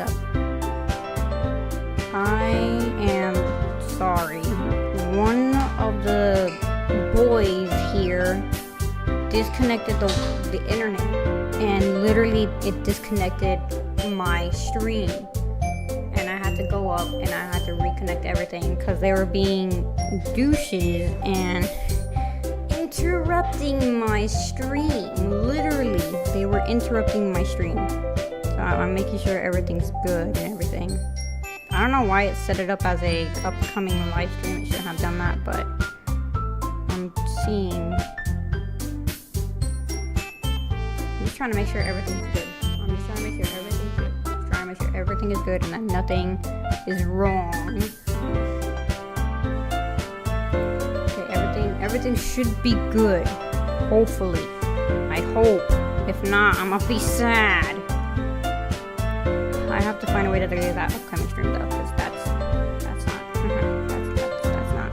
up. I am sorry. One of the boys here disconnected the internet, and literally it disconnected my stream. And I had to go up and I had to reconnect everything because they were being douches and interrupting my stream. Literally, they were interrupting my stream. So I'm making sure everything's good and everything. I don't know why it set it up as a upcoming live stream. It shouldn't have done that, but I'm seeing. I'm just trying to make sure everything's good. I'm just trying to make sure everything's good. Just trying to make sure everything is good and that nothing is wrong. Everything should be good. Hopefully. I hope. If not, I'm gonna be sad. I have to find a way to delete that upcoming stream though, because that's not. That's not.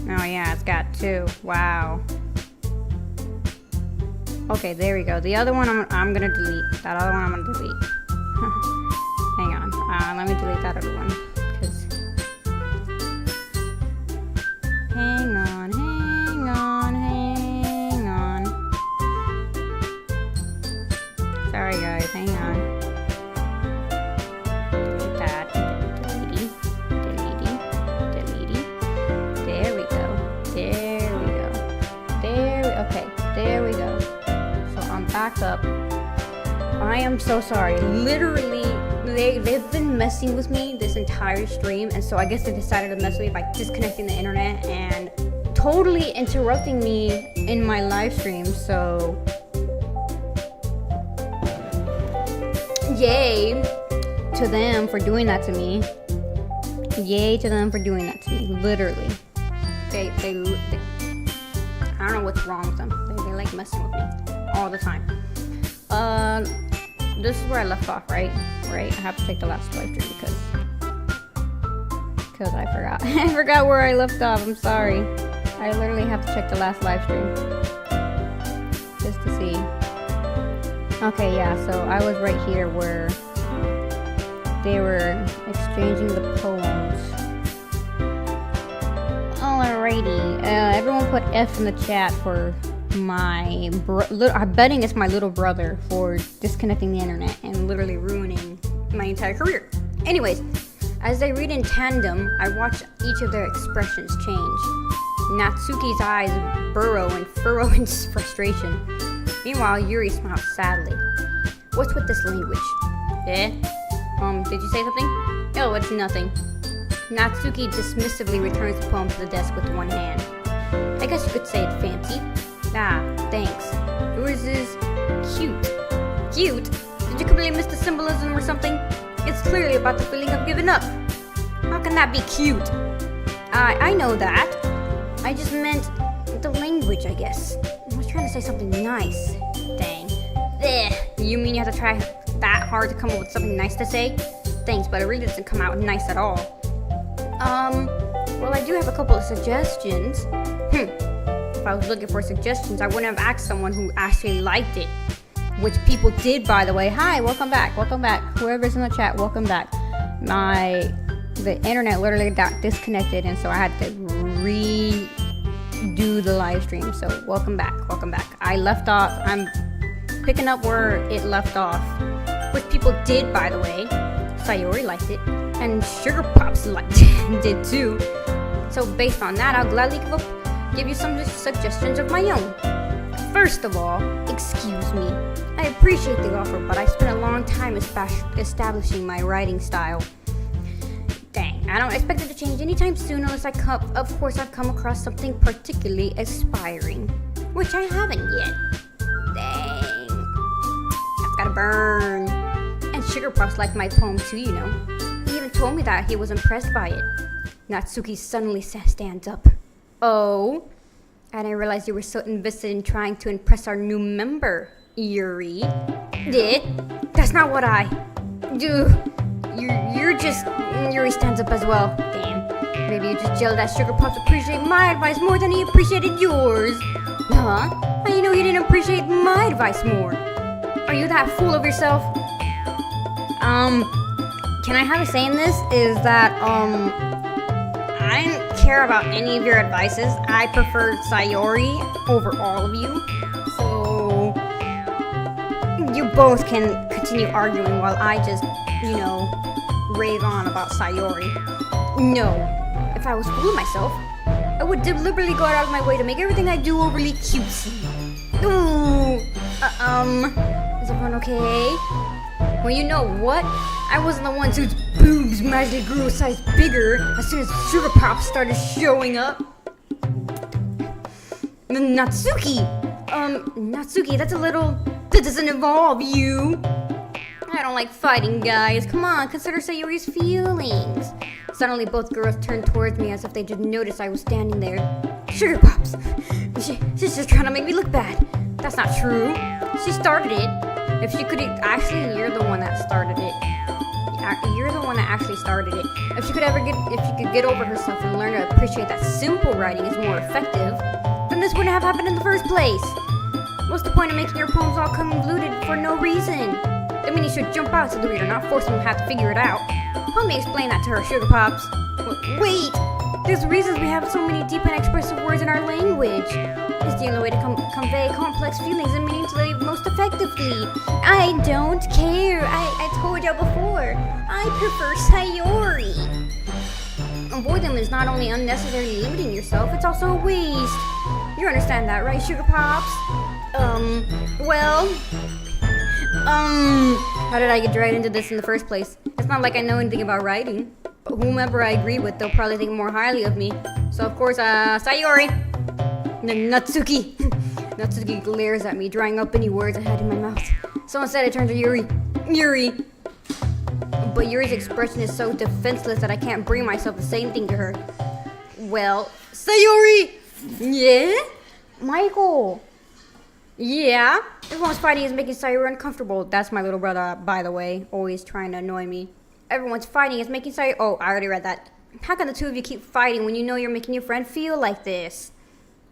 Oh yeah, it's got 2. Wow. Okay, there we go. The other one I'm gonna delete. That other one I'm gonna delete. Hang on. Let me delete that other one. Hang on. Sorry guys, hang on. Delete that. Deleting. There we go. Okay, there we go. So I'm back up. I am so sorry. Literally, they've been messing with me this entire stream, and so I guess they decided to mess with me by disconnecting the internet and totally interrupting me in my live stream. So yay to them for doing that to me. Literally. They I don't know what's wrong with them. They like messing with me all the time. This is where I left off, right? I have to take the last live stream because I forgot. I forgot where I left off. I'm sorry. I literally have to check the last live stream just to see. Okay, yeah. So I was right here where they were exchanging the poems. Alrighty. Everyone put F in the chat for my I'm betting it's my little brother for disconnecting the internet and literally ruining my entire career. Anyways, as they read in tandem, I watch each of their expressions change. Natsuki's eyes burrow and furrow in frustration. Meanwhile, Yuri smiles sadly. What's with this language? Did you say something? Oh, it's nothing. Natsuki dismissively returns the poem to the desk with one hand. I guess you could say it fancy. Ah, thanks. Yours is cute. Cute? Did you completely miss the symbolism or something? It's clearly about the feeling of giving up. How can that be cute? I know that. I just meant the language, I guess. I was trying to say something nice. Dang. You mean you have to try that hard to come up with something nice to say? Thanks, but it really doesn't come out nice at all. Well, I do have a couple of suggestions. If I was looking for suggestions, I wouldn't have asked someone who actually liked it. Which people did, by the way. Hi, welcome back. Whoever's in the chat, welcome back. The internet literally got disconnected, and so I had to redo the live stream. So welcome back. I left off. I'm picking up where it left off, which people did, by the way. Sayori liked it, and Sugar Pops did too. So based on that, I'll gladly give you some suggestions of my own. First of all, excuse me. I appreciate the offer, but I spent a long time establishing my writing style. Dang, I don't expect it to change anytime soon unless I've come across something particularly aspiring, which I haven't yet. Dang, that's gotta burn. And Sugar Puffs liked my poem too, you know. He even told me that he was impressed by it. Natsuki suddenly stands up. Oh, I didn't realize you were so invested in trying to impress our new member, Yuri. That's not what I do. You're just... Yuri stands up as well. Damn. Maybe you just yelled that Sugar Puffs appreciate my advice more than he appreciated yours. Huh? How do you know he didn't appreciate my advice more? Are you that full of yourself? Can I have a say in this? Is that, I don't care about any of your advices. I prefer Sayori over all of you. So, you both can continue arguing while I just, rave on about Sayori. No. If I was full of myself, I would deliberately go out of my way to make everything I do overly cutesy. Ooh. Is everyone okay? Well, you know what? I wasn't the one whose boobs magically grew a size bigger as soon as Sugar Pops started showing up. Natsuki! Natsuki, that's a little... That doesn't involve you! I don't like fighting, guys. Come on, consider Sayori's feelings. Suddenly, both girls turned towards me as if they didn't notice I was standing there. Sugar Pops! She's just trying to make me look bad. That's not true. She started it. If she could... Actually, you're the one that started it. You're the one that actually started it. If she could get over herself and learn to appreciate that simple writing is more effective, then this wouldn't have happened in the first place. What's the point of making your poems all convoluted for no reason? The meaning should jump out to the reader, not force them to have to figure it out. Help me explain that to her, Sugar Pops. Wait! There's reasons we have so many deep and expressive words in our language. It's the only way to convey complex feelings and meanings most effectively. I don't care. I told you before. I prefer Sayori. Avoiding is not only unnecessarily limiting yourself, it's also a waste. You understand that, right, Sugar Pops? How did I get dragged into this in the first place? It's not like I know anything about writing. But whomever I agree with, they'll probably think more highly of me. So of course, Sayori. Natsuki. Natsuki glares at me, drying up any words I had in my mouth. So instead I turn to Yuri. Yuri! But Yuri's expression is so defenseless that I can't bring myself to say anything to her. Well, Sayori! Yeah? Michael! Yeah? Everyone's fighting is making Sayori uncomfortable. That's my little brother, by the way, always trying to annoy me. Everyone's fighting is making Sayori... Oh, I already read that. How can the two of you keep fighting when you know you're making your friend feel like this?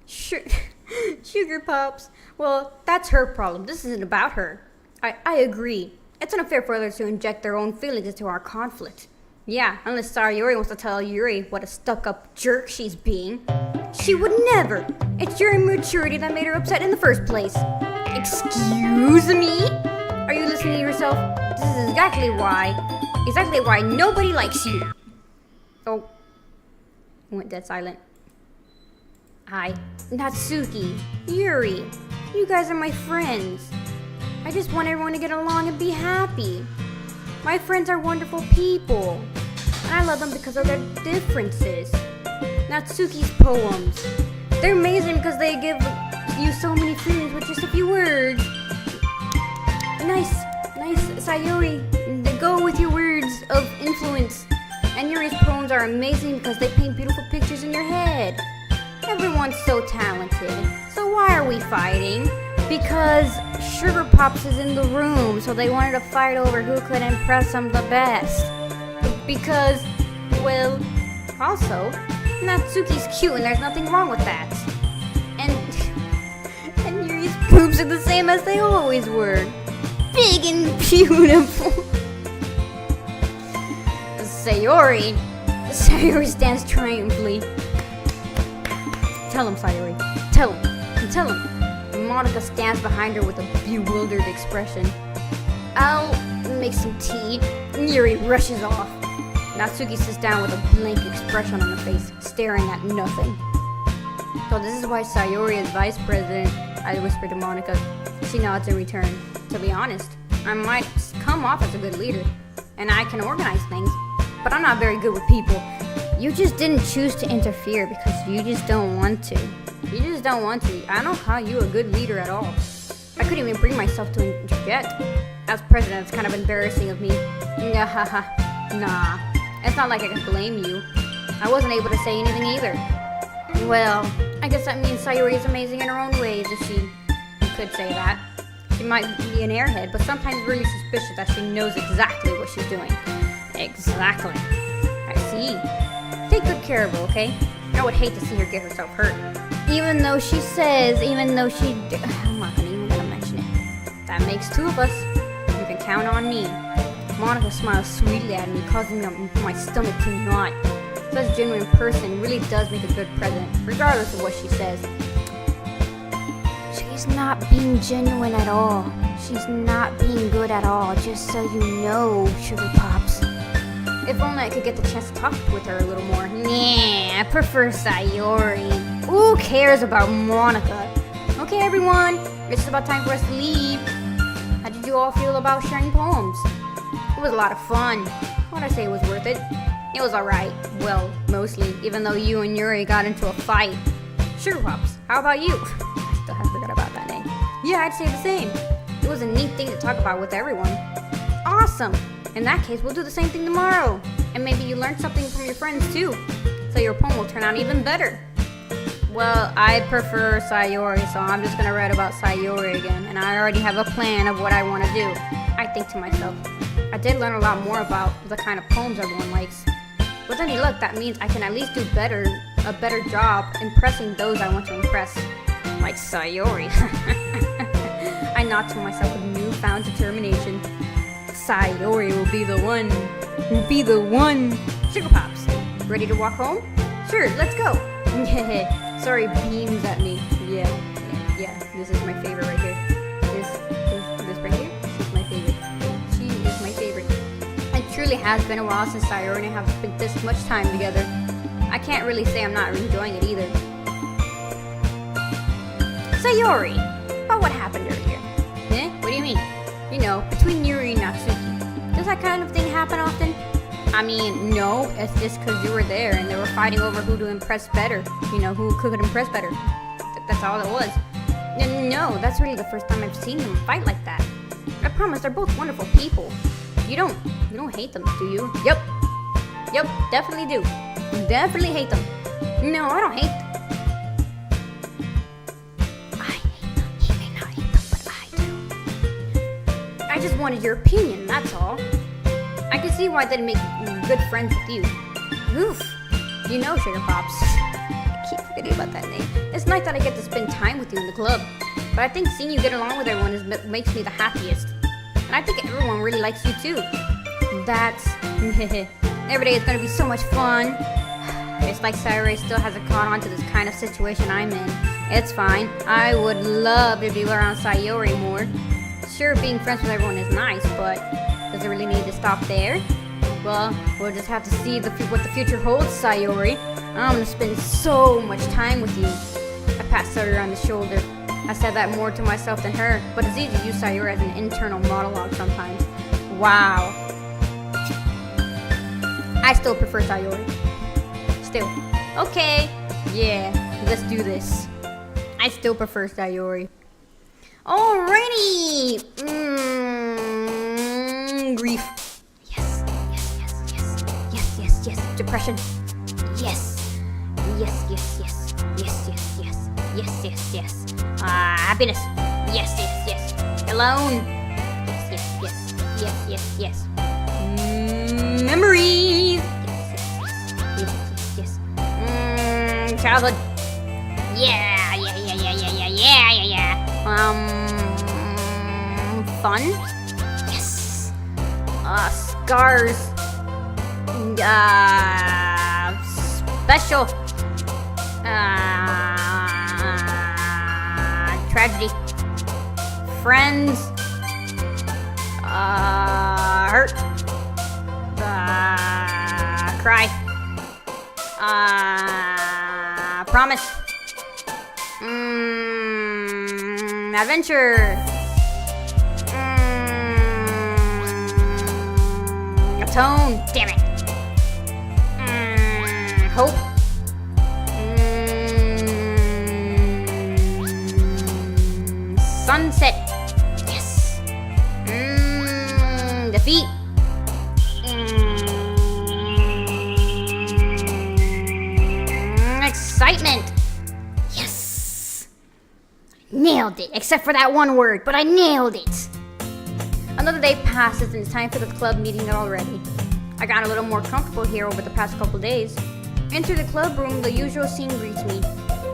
Sugar Pops. Well, that's her problem. This isn't about her. I agree. It's unfair for others to inject their own feelings into our conflict. Yeah, unless Sayori wants to tell Yuri what a stuck-up jerk she's being. She would never. It's your immaturity that made her upset in the first place. Excuse me? Are you listening to yourself? This is exactly why nobody likes you. Oh. I went dead silent. Hi. Natsuki. Yuri. You guys are my friends. I just want everyone to get along and be happy. My friends are wonderful people. And I love them because of their differences. Natsuki's poems. They're amazing because they give you so many feelings with just a few words. Nice, Sayori. Go with your words of influence. And Yuri's poems are amazing because they paint beautiful pictures in your head. Everyone's so talented. So why are we fighting? Because Sugar Pops is in the room, so they wanted to fight over who could impress them the best. Because, well, also, Natsuki's cute and there's nothing wrong with that. And Yuri's boobs are the same as they always were. Big and beautiful. Sayori stands triumphantly. Tell him, Sayori. Tell him. Monica stands behind her with a bewildered expression. I'll make some tea. Yuri rushes off. Natsuki sits down with a blank expression on her face, staring at nothing. So this is why Sayori is vice president, I whisper to Monica. She nods in return. To be honest, I might come off as a good leader, and I can organize things, but I'm not very good with people. You just didn't choose to interfere because you just don't want to. You just don't want to. I don't call you a good leader at all. I couldn't even bring myself to interject. As president, it's kind of embarrassing of me. Nah. It's not like I can blame you. I wasn't able to say anything either. Well, I guess that means Sayori is amazing in her own ways, if you could say that. She might be an airhead, but sometimes really suspicious that she knows exactly what she's doing. Exactly. I see. Take good care of her, okay? I would hate to see her get herself hurt. I'm not even gonna mention it. That makes 2 of us. You can count on me. Monica smiles sweetly at me, causing my stomach to knot. Such a genuine person really does make a good president, regardless of what she says. She's not being genuine at all. She's not being good at all, just so you know, Sugar Pops. If only I could get the chance to talk with her a little more. Nah, I prefer Sayori. Who cares about Monica? Okay, everyone, it's about time for us to leave. How did you all feel about sharing poems? It was a lot of fun. Why'd I say it was worth it? It was alright. Well, mostly, even though you and Yuri got into a fight. Sugar Pops, how about you? I still have forgot about that name. Yeah, I'd say the same. It was a neat thing to talk about with everyone. Awesome! In that case, we'll do the same thing tomorrow. And maybe you learned something from your friends too. So your poem will turn out even better. Well, I prefer Sayori, so I'm just gonna write about Sayori again. And I already have a plan of what I want to do. I think to myself, I did learn a lot more about the kind of poems everyone likes. With any luck, that means I can at least do a better job impressing those I want to impress. Like Sayori. I nod to myself with newfound determination. Sayori will be the one. Will be the one. Sugar Pops, ready to walk home? Sure, let's go. Sorry, beams at me. Yeah. This is my favorite right here. This right here? She's my favorite. She is my favorite. It truly has been a while since Sayori and I have spent this much time together. I can't really say I'm not enjoying it either. Sayori, about what happened earlier? Eh? What do you mean? You know, between Yuri and Natsuki. Does that kind of thing happen often? I mean, no, it's just because you were there and they were fighting over who to impress better. You know, who could impress better. That's all it was. No, that's really the first time I've seen them fight like that. I promise, they're both wonderful people. You don't hate them, do you? Yep, definitely do. Definitely hate them. No, I don't hate them. He may not hate them, but I do. I just wanted your opinion, that's all. I can see why they'd make good friends with you. Oof. You know, Sugar Pops. I keep forgetting about that name. It's nice that I get to spend time with you in the club. But I think seeing you get along with everyone makes me the happiest. And I think everyone really likes you too. That's... Every day is going to be so much fun. It's like Sayori still hasn't caught on to this kind of situation I'm in. It's fine. I would love to be around Sayori more. Sure, being friends with everyone is nice, but does it really need to stop there? Well, we'll just have to see what the future holds, Sayori. I'm gonna spend so much time with you. I passed Sayori on the shoulder. I said that more to myself than her, but it's easy to use Sayori as an internal monologue sometimes. Wow. I still prefer Sayori. Still. Okay. Yeah, let's do this. I still prefer Sayori. Alrighty! Grief. Yes. Depression. Yes. Happiness. Yes. Alone. Yes. Memories. Yes. Childhood. Yeah. Fun. Yes. Scars. Special. Tragedy. Friends. Hurt. Cry. Promise. Adventure. Atone. Damn it. Hope. Sunset. Yes. Defeat. Excitement. Yes. Nailed it. Except for that one word, but I nailed it. Another day passes and it's time for the club meeting already. I got a little more comfortable here over the past couple days. Enter the club room, the usual scene greets me.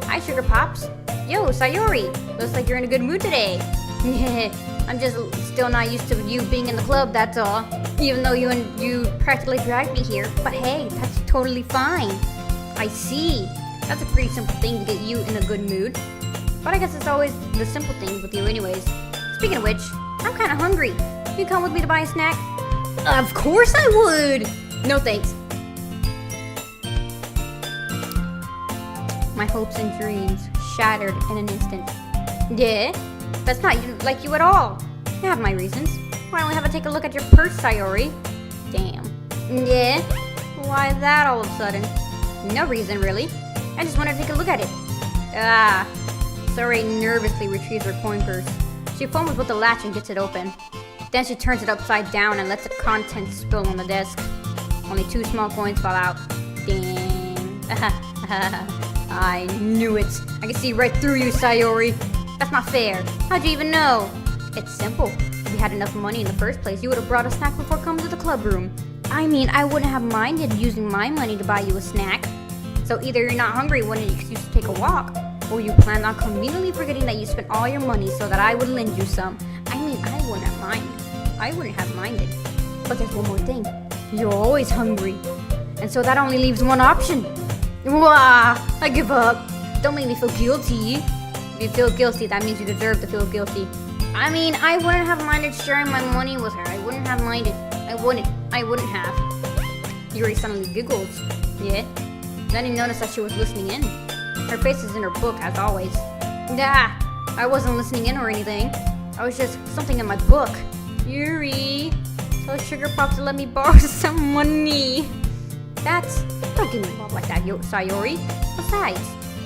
Hi, Sugar Pops. Yo, Sayori. Looks like you're in a good mood today. I'm just still not used to you being in the club, that's all. Even though you practically dragged me here. But hey, that's totally fine. I see. That's a pretty simple thing to get you in a good mood. But I guess it's always the simple things with you anyways. Speaking of which, I'm kind of hungry. You come with me to buy a snack? Of course I would! No thanks. My hopes and dreams shattered in an instant. Yeah? That's not like you at all. I have my reasons. Why don't we have a take a look at your purse, Sayori? Damn. Yeah? Why that all of a sudden? No reason, really. I just wanted to take a look at it. Ah. Sayori nervously retrieves her coin purse. She fumbles with the latch and gets it open. Then she turns it upside down and lets the contents spill on the desk. Only 2 small coins fall out. Dang. I knew it. I can see right through you, Sayori. That's not fair. How'd you even know? It's simple. If you had enough money in the first place, you would have brought a snack before coming to the club room. I mean, I wouldn't have minded using my money to buy you a snack. So either you're not hungry when you excuse to take a walk, or you planned on conveniently forgetting that you spent all your money so that I would lend you some. I mean, I wouldn't have minded. But there's one more thing. You're always hungry. And so that only leaves one option. Wah! I give up. Don't make me feel guilty. If you feel guilty, that means you deserve to feel guilty. I mean, I wouldn't have minded sharing my money with her. I wouldn't have minded. I wouldn't have. Yuri suddenly giggles. Yeah? Then he noticed that she was listening in. Her face is in her book, as always. Nah, I wasn't listening in or anything. I was just something in my book. Yuri, tell Sugar Pops to let me borrow some money. Don't get me involved like that, Sayori. Besides,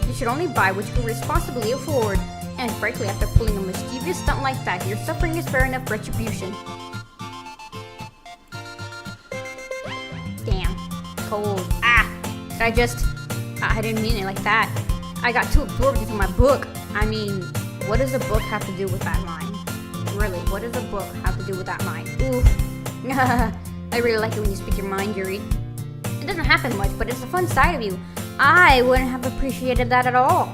you should only buy what you can responsibly afford. And frankly, after pulling a mischievous stunt like that, your suffering is fair enough retribution. Damn, cold. I didn't mean it like that. I got too absorbed into my book. I mean, what does a book have to do with that line? Really, what does a book have to do with that line? Oof. I really like it when you speak your mind, Yuri. It doesn't happen much, but it's a fun side of you. I wouldn't have appreciated that at all.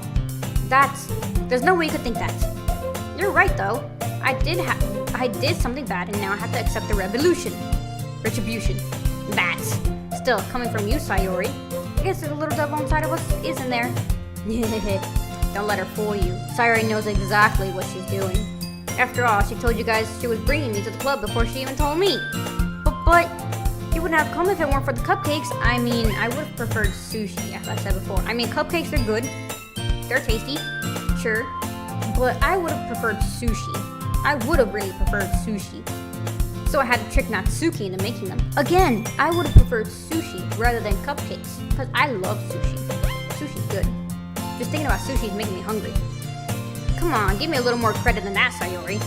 There's no way you could think that. You're right, though. I did something bad, and now I have to accept the retribution. That's still coming from you, Sayori. I guess the little devil inside of us isn't there. Don't let her fool you. Sayori knows exactly what she's doing. After all, she told you guys she was bringing me to the club before she even told me. But you wouldn't have come if it weren't for the cupcakes. I mean, I would have preferred sushi, as I said before. I mean, cupcakes are good. They're tasty. Sure. But I would have preferred sushi. I would have really preferred sushi. So I had to trick Natsuki into making them. Again, I would have preferred sushi rather than cupcakes. Because I love sushi. Sushi's good. Just thinking about sushi is making me hungry. Come on, give me a little more credit than that, Sayori.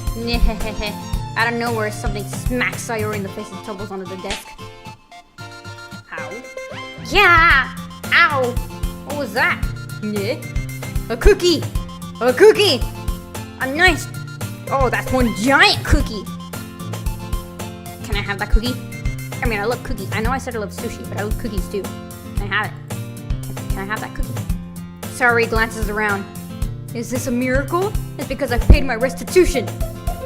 Out of nowhere, something smacks Sayori in the face and tumbles onto the desk. Ow. Yeah! Ow! What was that? Yeah? A cookie! A cookie! A nice... Oh, that's one giant cookie! Can I have that cookie? I mean, I love cookies. I know I said I love sushi, but I love cookies too. Can I have it? Can I have that cookie? Sayori glances around. Is this a miracle? It's because I paid my restitution.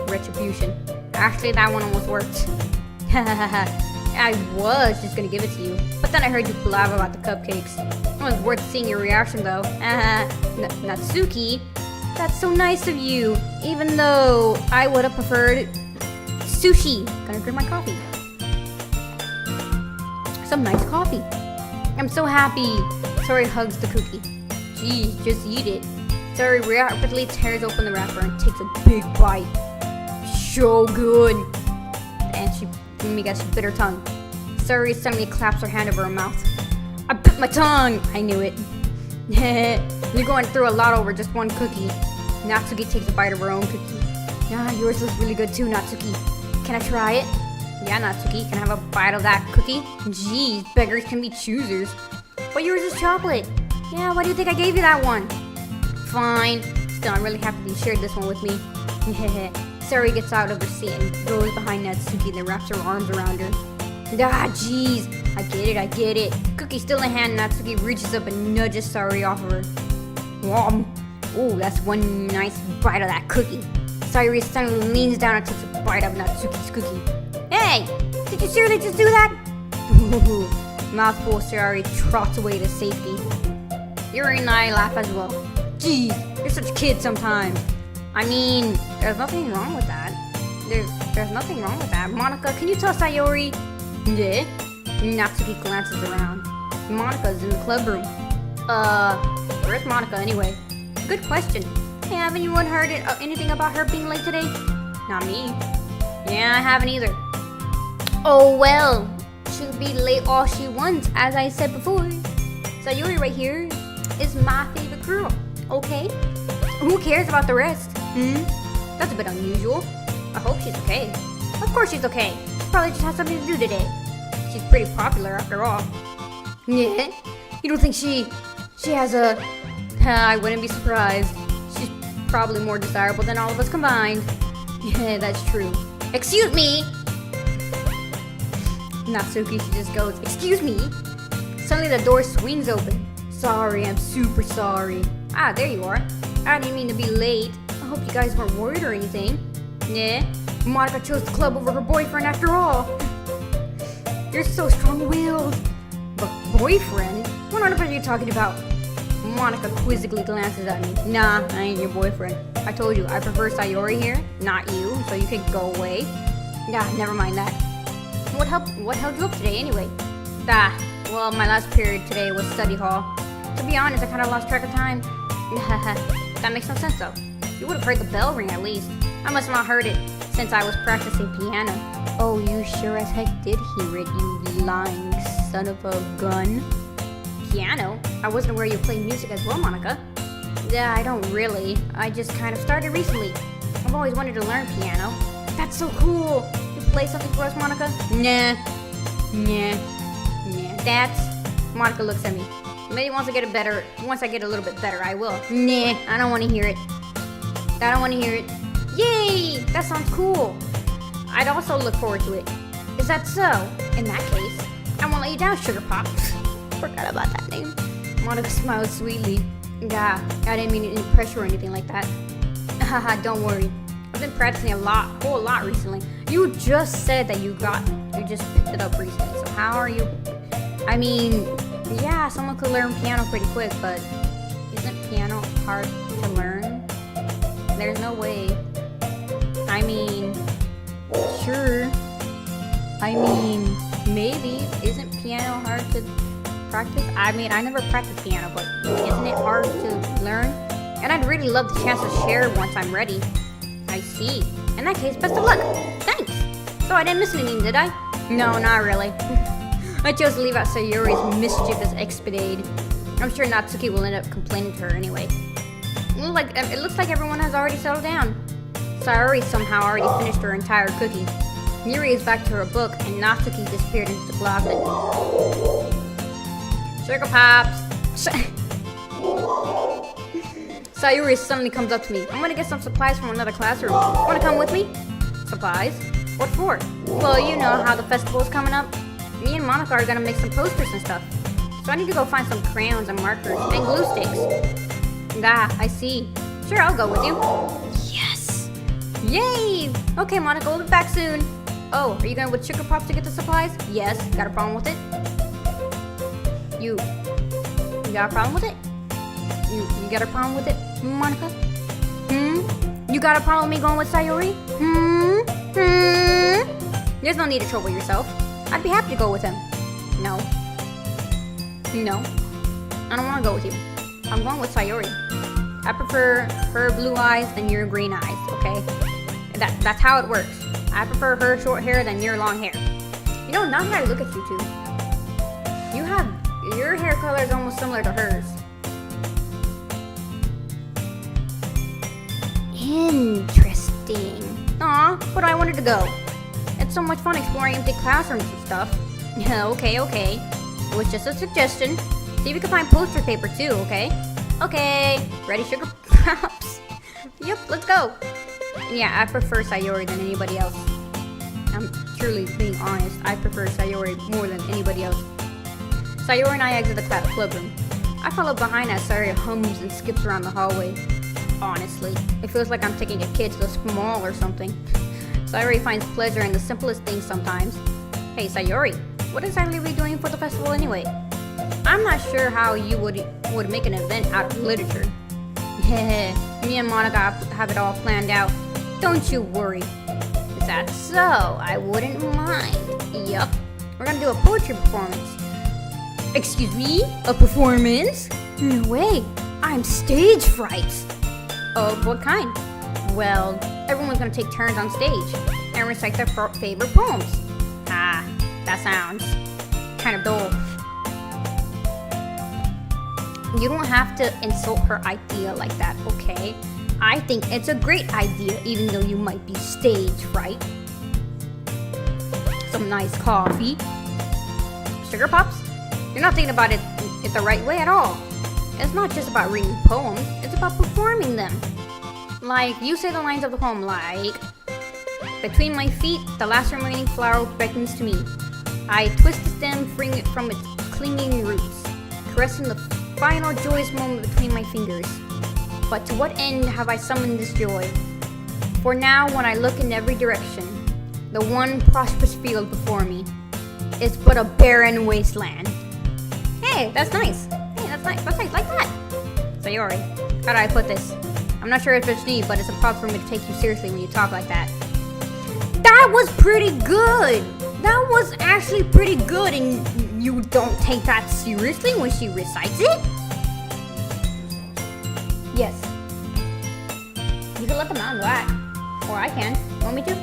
Retribution. Actually, that one almost worked. I was just gonna give it to you, but then I heard you blab about the cupcakes. It was worth seeing your reaction, though. Natsuki, that's so nice of you. Even though I would have preferred sushi. Gonna drink my coffee. Some nice coffee. I'm so happy. Sayori hugs the cookie. Geez, just eat it. Sayori rapidly tears open the wrapper and takes a big bite. So good. And she bit her tongue. Sayori suddenly claps her hand over her mouth. I bit my tongue! I knew it. You're going through a lot over just one cookie. Natsuki takes a bite of her own cookie. Ah, yours looks really good too, Natsuki. Can I try it? Yeah, Natsuki, can I have a bite of that cookie? Geez, beggars can be choosers. But yours is chocolate. Yeah, why do you think I gave you that one? Fine. Still, I'm really happy you shared this one with me. Sayori gets out of her seat and goes behind Natsuki and then wraps her arms around her. Ah, jeez. I get it. Cookie still in hand, Natsuki reaches up and nudges Sayori off of her. Wom. Ooh, that's one nice bite of that cookie. Sayuri suddenly leans down and takes a bite of Natsuki's cookie. Hey! Did you seriously just do that? Mouthful, Sayuri trots away to safety. Yuri and I laugh as well. Geez, you're such a kid sometimes. I mean, there's nothing wrong with that. There's nothing wrong with that. Monica, can you tell Sayuri? Yeah? Natsuki glances around. Monica's in the club room. Where's Monica anyway? Good question. Hey, haven't you heard anything about her being late today? Not me. Yeah, I haven't either. Oh well. She'll be late all she wants, as I said before. Sayuri right here is my favorite girl, okay? Who cares about the rest? That's a bit unusual. I hope she's okay. Of course she's okay. She probably just has something to do today. She's pretty popular after all. Yeah? You don't think she has a... I wouldn't be surprised. She's probably more desirable than all of us combined. Yeah, that's true. Excuse me! Natsuki, she just goes, excuse me? Suddenly the door swings open. Sorry, I'm super sorry. Ah, there you are. I didn't mean to be late. I hope you guys weren't worried or anything. Yeah, Monica chose the club over her boyfriend after all. You're so strong-willed. But boyfriend? What on earth are you talking about? Monica quizzically glances at me. Nah, I ain't your boyfriend. I told you, I prefer Sayori here, not you, so you can go away. Nah, never mind that. What held you up today anyway? Well, my last period today was study hall. To be honest, I kind of lost track of time. That makes no sense though. You would have heard the bell ring at least. I must not heard it since I was practicing piano. Oh, you sure as heck did hear it, you lying son of a gun. Piano? I wasn't aware you played music as well, Monica. Yeah, I don't really. I just kind of started recently. I've always wanted to learn piano. That's so cool. You play something for us, Monica? Nah. That's... Monica looks at me. Maybe once I get a little bit better, I will. Nah, I don't want to hear it. Yay! That sounds cool. I'd also look forward to it. Is that so? In that case, I won't let you down, Sugar Pop. Forgot about that name. Monica smiled sweetly. Yeah, I didn't mean any pressure or anything like that. Haha, don't worry. I've been practicing a whole lot recently. You just said that you just picked it up recently. So how are you? I mean, yeah, someone could learn piano pretty quick, but isn't piano hard to learn? There's no way. I mean, sure. I mean, maybe. Isn't piano hard to practice? I mean, I never practiced piano, but isn't it hard to learn? And I'd really love the chance to share once I'm ready. I see. In that case, best of luck. Thanks. So I didn't miss anything, did I? No, not really. I chose to leave out Sayuri's mischievous escapade. I'm sure Natsuki will end up complaining to her anyway. It looks like everyone has already settled down. Sayuri somehow already finished her entire cookie. Yuri is back to her book, and Natsuki disappeared into the closet. Sugar Pops! Sayuri suddenly comes up to me. I'm gonna get some supplies from another classroom. Wanna come with me? Supplies? What for? Well, you know how the festival's coming up. Me and Monica are gonna make some posters and stuff. So I need to go find some crayons and markers and glue sticks. I see. Sure, I'll go with you. Yes! Yay! Okay, Monica, we'll be back soon. Oh, are you going with Sugar Pop to get the supplies? Yes. Got a problem with it? You got a problem with it? You got a problem with it, Monica? You got a problem with me going with Sayuri? There's no need to trouble yourself. I'd be happy to go with him. No. I don't want to go with you. I'm going with Sayuri. I prefer her blue eyes than your green eyes, okay? That's how it works. I prefer her short hair than your long hair. You know, now that I look at you two, your hair color is almost similar to hers. Interesting. Aw, but I wanted to go. It's so much fun exploring empty classrooms and stuff. Okay. It was just a suggestion. See if we can find poster paper too, okay? Okay. Ready, Sugar Pops? Yep, let's go. Yeah, I prefer Sayori than anybody else. I'm truly being honest. I prefer Sayori more than anybody else. Sayori and I exit the club room. I follow behind as Sayori hums and skips around the hallway. honestly. It feels like I'm taking a kid to the mall or something. Sayori finds pleasure in the simplest things sometimes. Hey, Sayori, what exactly are we doing for the festival anyway? I'm not sure how you would make an event out of literature. Me and Monica have it all planned out. Don't you worry. Is that so? I wouldn't mind. Yup. We're gonna do a poetry performance. Excuse me? A performance? No way. I'm stage fright. Of what kind? Well, everyone's gonna take turns on stage and recite their favorite poems. Ah, that sounds kind of dull. You don't have to insult her idea like that, okay? I think it's a great idea, even though you might be stage fright. Some nice coffee. Sugar pops? You're not thinking about it the right way at all. It's not just about reading poems, it's about performing them. Like, you say the lines of the poem like, between my feet, the last remaining flower beckons to me. I twist the stem, freeing it from its clinging roots, caressing the final joyous moment between my fingers. But to what end have I summoned this joy? For now, when I look in every direction, the one prosperous field before me is but a barren wasteland. Hey, that's nice. Hey, that's nice. That's nice. Like that. Sayori, how do I put this? I'm not sure if it's me, but it's a problem for me to take you seriously when you talk like that. That was pretty good. That was actually pretty good, and you don't take that seriously when she recites it? Yes. You can let them out and that. Or I can. Want me to?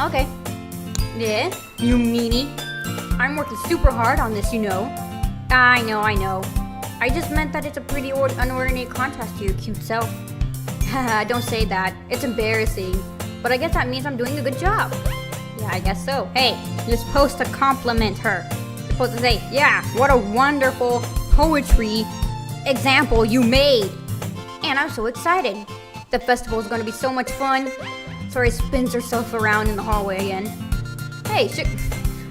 Okay. Yeah, you meanie. I'm working super hard on this, you know. I know. I just meant that it's a pretty unordinary contrast to your cute self. Haha, don't say that. It's embarrassing. But I guess that means I'm doing a good job. Yeah, I guess so. Hey, you're supposed to compliment her. You're supposed to say, yeah, what a wonderful poetry example you made. And I'm so excited. The festival is going to be so much fun. Sayori spins herself around in the hallway again. Hey,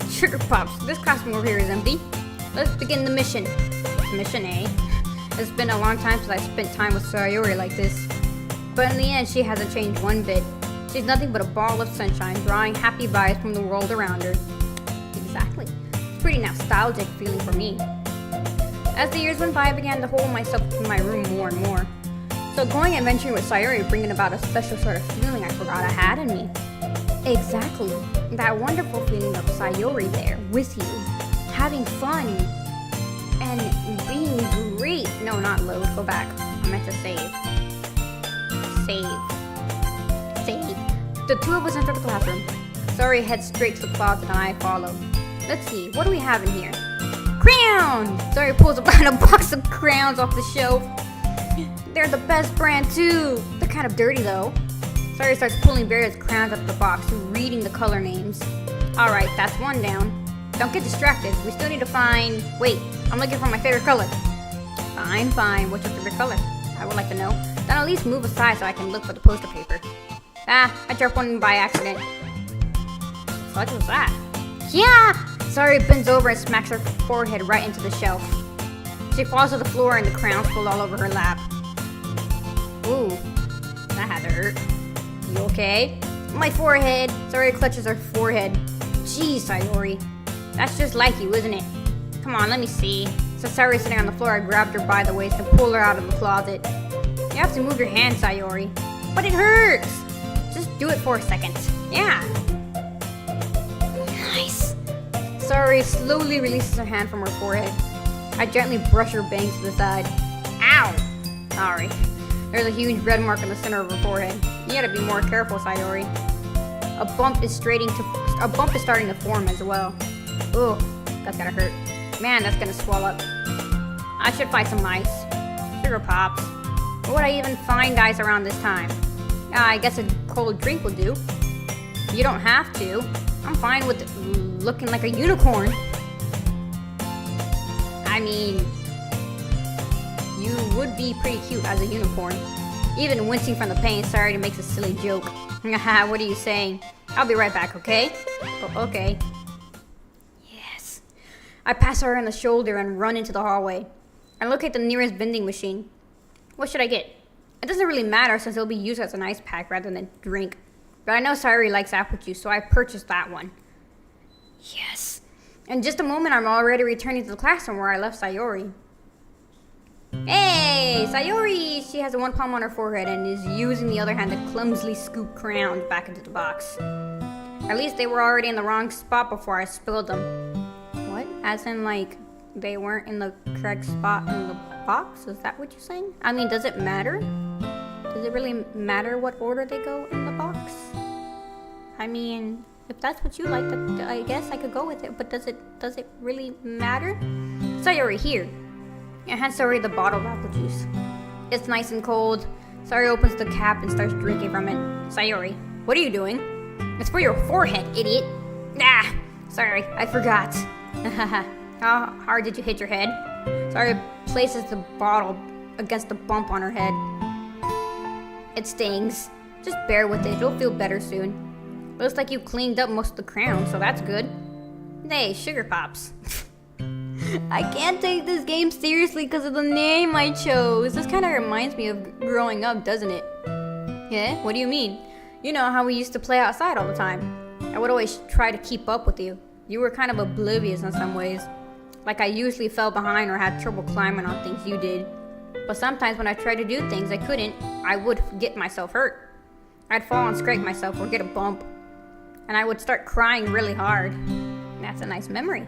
Sugar Pops, this costume over here is empty. Let's begin the mission. Mission, eh? It's been a long time since I spent time with Sayori like this. But in the end, she hasn't changed one bit. She's nothing but a ball of sunshine, drawing happy vibes from the world around her. Exactly. It's pretty nostalgic feeling for me. As the years went by, I began to hold myself in my room more and more. So going adventuring with Sayori bringing about a special sort of feeling I forgot I had in me. Exactly. That wonderful feeling of Sayori there, with you, having fun, and being great. No, not load. Go back. I meant to save. Save. The two of us enter the classroom. Sayori heads straight to the closet and I follow. Let's see, what do we have in here? Crayons! Sayori pulls a box of crayons off the shelf. They're the best brand too. They're kind of dirty though. Sayori starts pulling various crayons out of the box and reading the color names. Alright, that's one down. Don't get distracted. We still need to find... Wait, I'm looking for my favorite color. Fine. What's your favorite color? I would like to know. Then at least move aside so I can look for the poster paper. Ah, I dropped one by accident. What was that? Yeah! Sayori bends over and smacks her forehead right into the shelf. She falls to the floor and the crayons fall all over her lap. Ooh, that had to hurt. You okay? My forehead. Sayori clutches her forehead. Jeez, Sayori. That's just like you, isn't it? Come on, let me see. So Sayori's sitting on the floor. I grabbed her by the waist and pulled her out of the closet. You have to move your hand, Sayori. But it hurts! Just do it for a second. Yeah. Nice. Sayori slowly releases her hand from her forehead. I gently brush her bangs to the side. Ow! Sorry. There's a huge red mark in the center of her forehead. You gotta be more careful, Sayori. A bump is starting to form as well. Ooh, that's gotta hurt. Man, that's gonna swell up. I should find some ice. Sugar Pops. Where would I even find ice around this time? I guess a cold drink will do. You don't have to. I'm fine with looking like a unicorn. I mean, you would be pretty cute as a unicorn. Even wincing from the pain, Sayori makes a silly joke. Haha, what are you saying? I'll be right back, okay? Oh, okay. Yes. I pass her on the shoulder and run into the hallway. I locate the nearest vending machine. What should I get? It doesn't really matter since it'll be used as an ice pack rather than drink. But I know Sayori likes apple juice, so I purchased that one. Yes. In just a moment, I'm already returning to the classroom where I left Sayori. Hey, Sayori! She has one palm on her forehead and is using the other hand to clumsily scoop crayons back into the box. At least they were already in the wrong spot before I spilled them. What? As in, like, they weren't in the correct spot in the box? Is that what you're saying? I mean, does it matter? Does it really matter what order they go in the box? I mean, if that's what you like, I guess I could go with it. But does it really matter? Sayori, here. I hand Sayori the bottle of apple juice. It's nice and cold. Sayori opens the cap and starts drinking from it. Sayori, what are you doing? It's for your forehead, idiot. Ah, sorry, I forgot. How hard did you hit your head? Sayori places the bottle against the bump on her head. It stings. Just bear with it. You'll feel better soon. Looks like you cleaned up most of the crayons, so that's good. Hey, Sugar Pops. I can't take this game seriously because of the name I chose. This kind of reminds me of growing up, doesn't it? Yeah? What do you mean? You know how we used to play outside all the time. I would always try to keep up with you. You were kind of oblivious in some ways. Like I usually fell behind or had trouble climbing on things you did. But sometimes when I tried to do things I couldn't, I would get myself hurt. I'd fall and scrape myself or get a bump. And I would start crying really hard. That's a nice memory.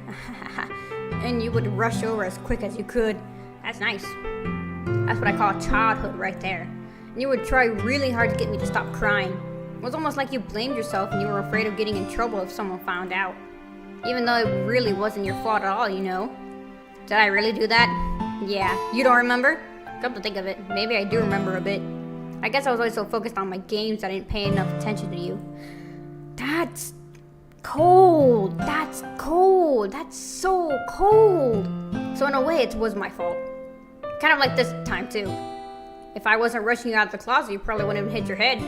And you would rush over as quick as you could. That's nice. That's what I call childhood right there. And you would try really hard to get me to stop crying. It was almost like you blamed yourself and you were afraid of getting in trouble if someone found out. Even though it really wasn't your fault at all, you know. Did I really do that? Yeah. You don't remember? Come to think of it, maybe I do remember a bit. I guess I was always so focused on my games I didn't pay enough attention to you. That's cold. That's cold. That's so cold. So in a way, it was my fault. Kind of like this time, too. If I wasn't rushing you out of the closet, you probably wouldn't have hit your head.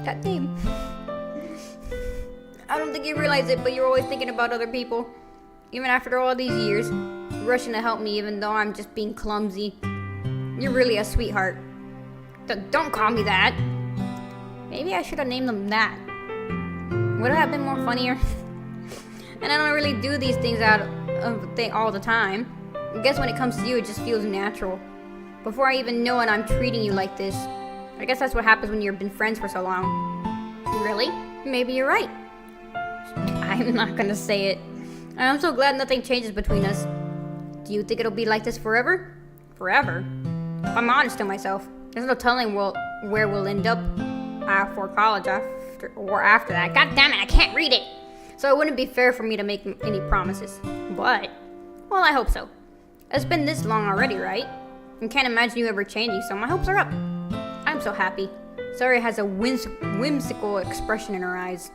God damn. I don't think you realize it, but you're always thinking about other people. Even after all these years, rushing to help me even though I'm just being clumsy. You're really a sweetheart. Don't call me that. Maybe I should have named them that. Would it have been more funnier? And I don't really do these things out of all the time. I guess when it comes to you, it just feels natural. Before I even know it, I'm treating you like this. I guess that's what happens when you've been friends for so long. Really? Maybe you're right. I'm not gonna say it. I'm so glad nothing changes between us. Do you think it'll be like this forever? Forever? If I'm honest to myself, there's no telling where we'll end up for college after that. God damn it, I can't read it! So it wouldn't be fair for me to make any promises. But, well, I hope so. It's been this long already, right? I can't imagine you ever changing, so my hopes are up. I'm so happy. Sayori has a whimsical expression in her eyes.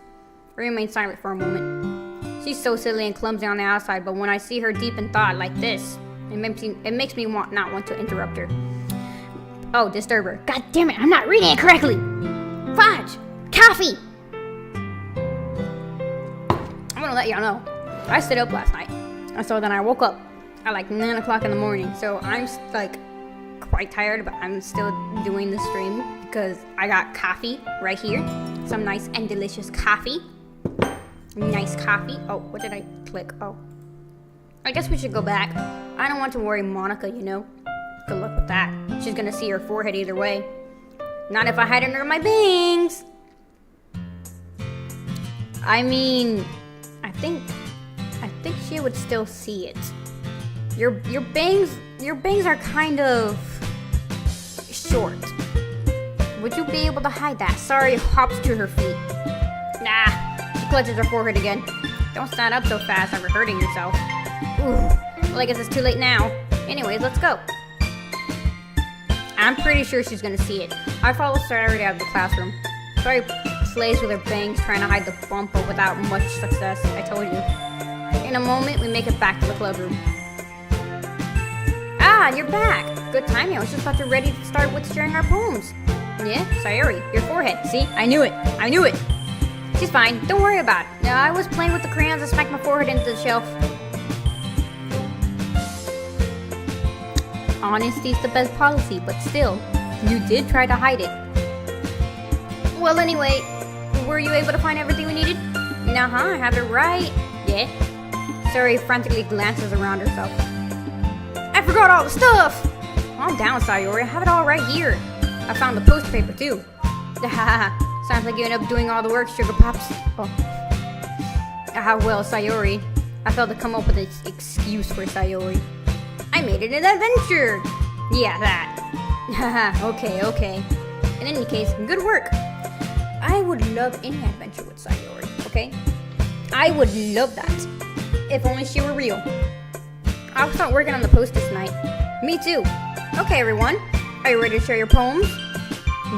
I remain silent for a moment. She's so silly and clumsy on the outside, but when I see her deep in thought like this, it makes me not want to interrupt her. Oh, disturb her. God damn it, I'm not reading it correctly! Fudge! Coffee! I'm gonna let y'all know. I stayed up last night. And so then I woke up at like 9 o'clock in the morning. So I'm like quite tired, but I'm still doing the stream because I got coffee right here. Some nice and delicious coffee. Nice coffee. Oh, what did I click? Oh. I guess we should go back. I don't want to worry Monica, you know. Good luck with that. She's gonna see her forehead either way. Not if I hide under my bangs. I mean, I think she would still see it. Your bangs are kind of short. Would you be able to hide that? Sorry, hops to her feet. Nah, she clutches her forehead again. Don't stand up so fast after hurting yourself. Ooh, well, I guess it's too late now. Anyways, let's go. I'm pretty sure she's gonna see it. I follow Saturday out of the classroom. Sorry plays with her bangs trying to hide the bump, but without much success, I told you. In a moment, we make it back to the club room. Ah, you're back! Good timing, I was just about to ready to start with sharing our poems. Yeah, Sayori, your forehead. See, I knew it. She's fine, don't worry about it. Yeah, I was playing with the crayons and smacked my forehead into the shelf. Honesty's the best policy, but still, you did try to hide it. Well, anyway, were you able to find everything we needed? Uh-huh, I have it right. Yeah. Sayori frantically glances around herself. I forgot all the stuff! Calm down, Sayori. I have it all right here. I found the poster paper, too. Sounds like you ended up doing all the work, Sugar Pops. Oh. Well, Sayori. I failed to come up with an excuse for Sayori. I made it an adventure! Yeah, that. Okay. In any case, good work. I would love any adventure with Sayori, okay? I would love that. If only she were real. I'll start working on the poster tonight. Me too. Okay, everyone. Are you ready to share your poems?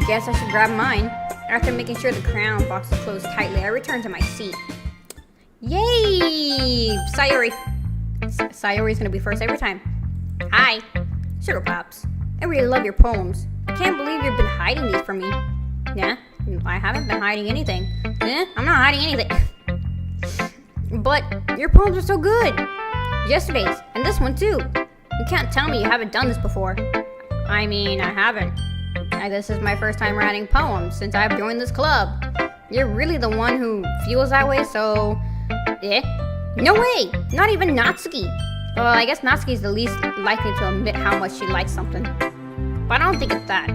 Guess I should grab mine. After making sure the crayon box is closed tightly, I return to my seat. Yay! Sayori. Sayori's gonna be first every time. Hi. Sugar Pops. I really love your poems. I can't believe you've been hiding these from me. Yeah? I haven't been hiding anything. I'm not hiding anything. But your poems are so good. Yesterday's, and this one too. You can't tell me you haven't done this before. I mean, I haven't. This is my first time writing poems since I've joined this club. You're really the one who feels that way, so... No way! Not even Natsuki. Well, I guess Natsuki's the least likely to admit how much she likes something. But I don't think it's that.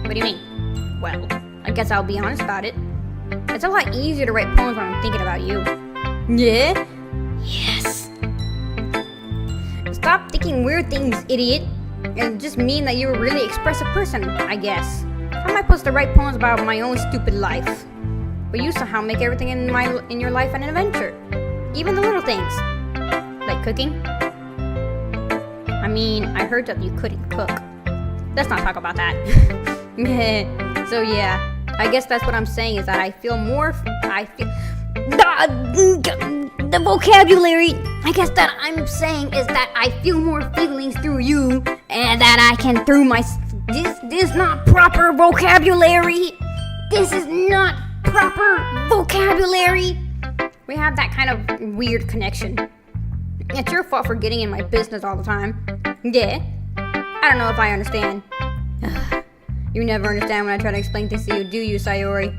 What do you mean? Well, I guess I'll be honest about it. It's a lot easier to write poems when I'm thinking about you. Yeah? Yes. Stop thinking weird things, idiot. It just mean that you're a really expressive person, I guess. How am I supposed to write poems about my own stupid life? But you somehow make everything in your life an adventure. Even the little things. Like cooking. I mean, I heard that you couldn't cook. Let's not talk about that. So yeah, I guess that's what I'm saying is that I feel the vocabulary I guess that I'm saying is that I feel more feelings through you and that I can through my this is not proper vocabulary. This is not proper vocabulary. We have that kind of weird connection. It's your fault for getting in my business all the time. Yeah. I don't know if I understand. You never understand when I try to explain things to you, do you, Sayori?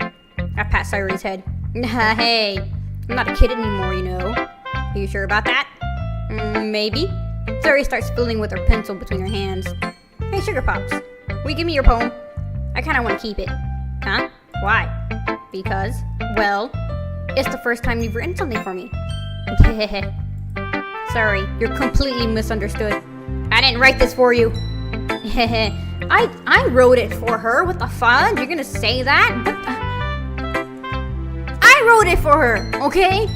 I pat Sayori's head. Hey, I'm not a kid anymore, you know. Are you sure about that? Maybe. Sayori starts fiddling with her pencil between her hands. Hey, Sugar Pops, will you give me your poem? I kind of want to keep it. Huh? Why? Because, well, it's the first time you've written something for me. Sorry, you're completely misunderstood. I didn't write this for you. I wrote it for her. What the fudge? You're gonna say that? I wrote it for her, okay?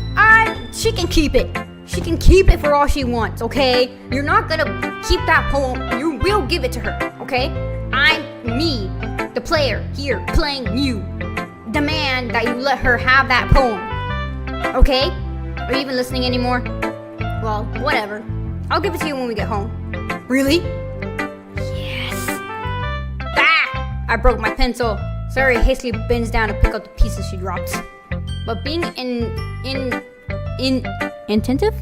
She can keep it. She can keep it for all she wants, okay? You're not gonna keep that poem. You will give it to her, okay? I'm me, the player here, playing you. Demand that you let her have that poem, okay? Are you even listening anymore? Well, whatever. I'll give it to you when we get home. Really? Yes. Ah! I broke my pencil. Sayori hastily bends down to pick up the pieces she dropped. But being attentive?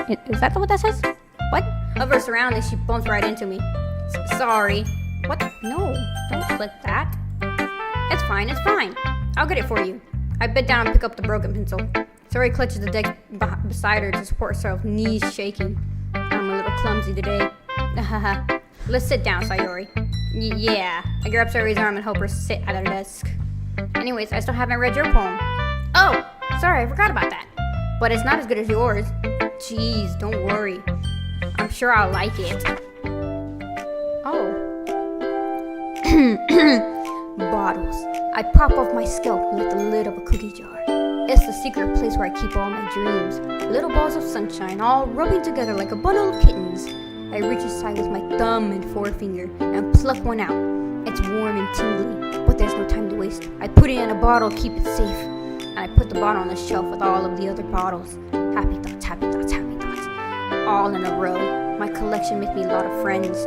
Is that what that says? What? Of her surroundings, she bumps right into me. Sorry. What? No, don't click that. It's fine. I'll get it for you. I bend down and pick up the broken pencil. Sayori clutches the deck beside her to support herself, knees shaking. I'm a little clumsy today. Let's sit down, Sayori. Yeah. I grab Sayori's arm and help her sit at her desk. Anyways, I still haven't read your poem. Oh, sorry, I forgot about that. But it's not as good as yours. Jeez, don't worry. I'm sure I'll like it. Oh. Bottles. I pop off my scalp like the lid of a cookie jar. It's the secret place where I keep all my dreams. Little balls of sunshine, all rubbing together like a bundle of kittens. I reach inside with my thumb and forefinger and pluck one out. It's warm and tingly, but there's no time to waste. I put it in a bottle, keep it safe. And I put the bottle on the shelf with all of the other bottles. Happy thoughts, happy thoughts, happy thoughts. All in a row. My collection makes me a lot of friends.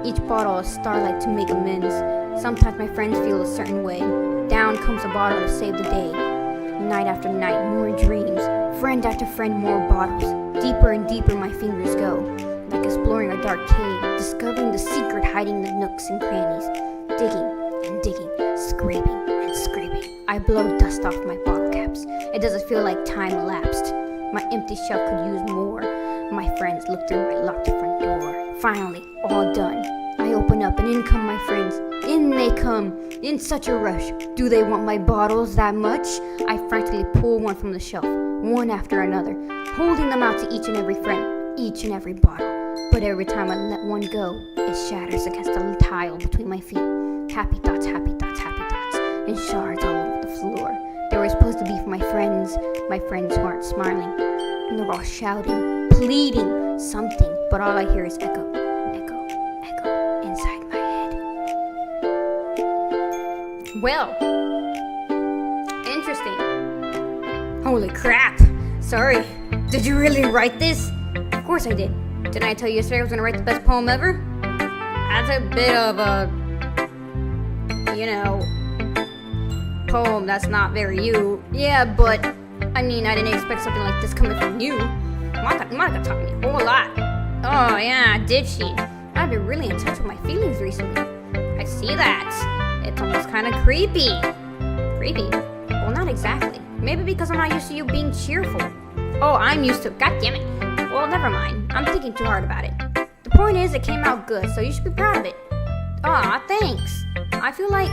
Each bottle is starlight to make amends. Sometimes my friends feel a certain way. Down comes a bottle to save the day. Night after night, more dreams. Friend after friend, more bottles. Deeper and deeper my fingers go, like exploring a dark cave, discovering the secret hiding in the nooks and crannies. Digging and digging, scraping and scraping. I blow dust off my bottle caps. It doesn't feel like time elapsed. My empty shelf could use more. My friends look through my locked front door. Finally, all done. I open up and in come my friends. In they come, in such a rush. Do they want my bottles that much? I frantically pull one from the shelf, one after another, holding them out to each and every friend, each and every bottle. But every time I let one go, it shatters against the tile between my feet. Happy thoughts, happy thoughts, happy thoughts, and shards all over the floor. They were supposed to be for my friends who aren't smiling. And they're all shouting, pleading, something, but all I hear is echo, echo, echo inside my head. Well, interesting. Holy crap. Sorry. Did you really write this? Of course I did. Didn't I tell you yesterday I was going to write the best poem ever? That's a bit of a, poem that's not very you. Yeah, but, I didn't expect something like this coming from you. Monica taught me a whole lot. Oh, yeah, did she? I've been really in touch with my feelings recently. I see that. It's almost kind of creepy. Creepy? Well, not exactly. Maybe because I'm not used to you being cheerful. Oh, I'm used to it. God damn it. Well, never mind. I'm thinking too hard about it. The point is, it came out good, so you should be proud of it. Aw, thanks. I feel like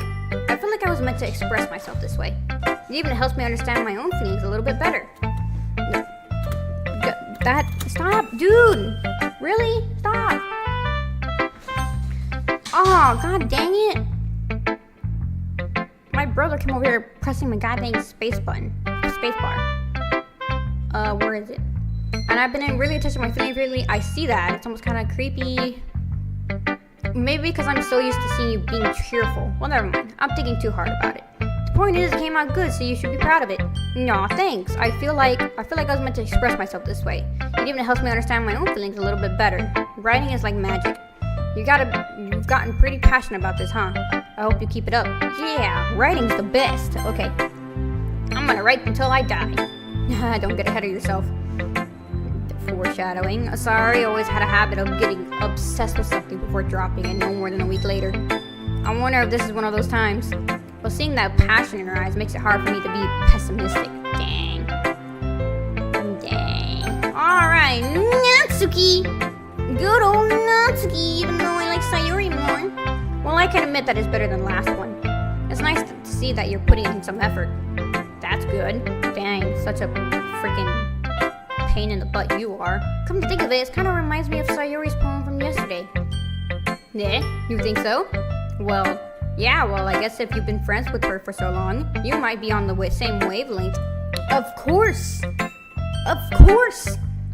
I was meant to express myself this way. It even helps me understand my own feelings a little bit better. Stop, dude. Really? Stop. Oh, god dang it. My brother came over here pressing my goddamn space bar. Where is it? And I've been in really touch with my feelings lately. I see that. It's almost kind of creepy. Maybe because I'm so used to seeing you being cheerful. Well, never mind. I'm thinking too hard about it. The point is, it came out good, so you should be proud of it. Aw, thanks. I feel like I was meant to express myself this way. It even helps me understand my own feelings a little bit better. Writing is like magic. You've gotten pretty passionate about this, huh? I hope you keep it up. Yeah, writing's the best. Okay. I'm gonna write until I die. Don't get ahead of yourself. Foreshadowing. Sorry, I always had a habit of getting obsessed with something before dropping it no more than a week later. I wonder if this is one of those times. Well, seeing that passion in her eyes makes it hard for me to be pessimistic. Dang. Alright, Natsuki! Good old Natsuki, even though I like Sayuri more. Well, I can admit that it's better than the last one. It's nice to see that you're putting in some effort. That's good. Dang, such a freaking pain in the butt you are. Come to think of it, it kind of reminds me of Sayuri's poem from yesterday. Yeah, you think so? Well, yeah, I guess if you've been friends with her for so long, you might be on the same wavelength. Of course!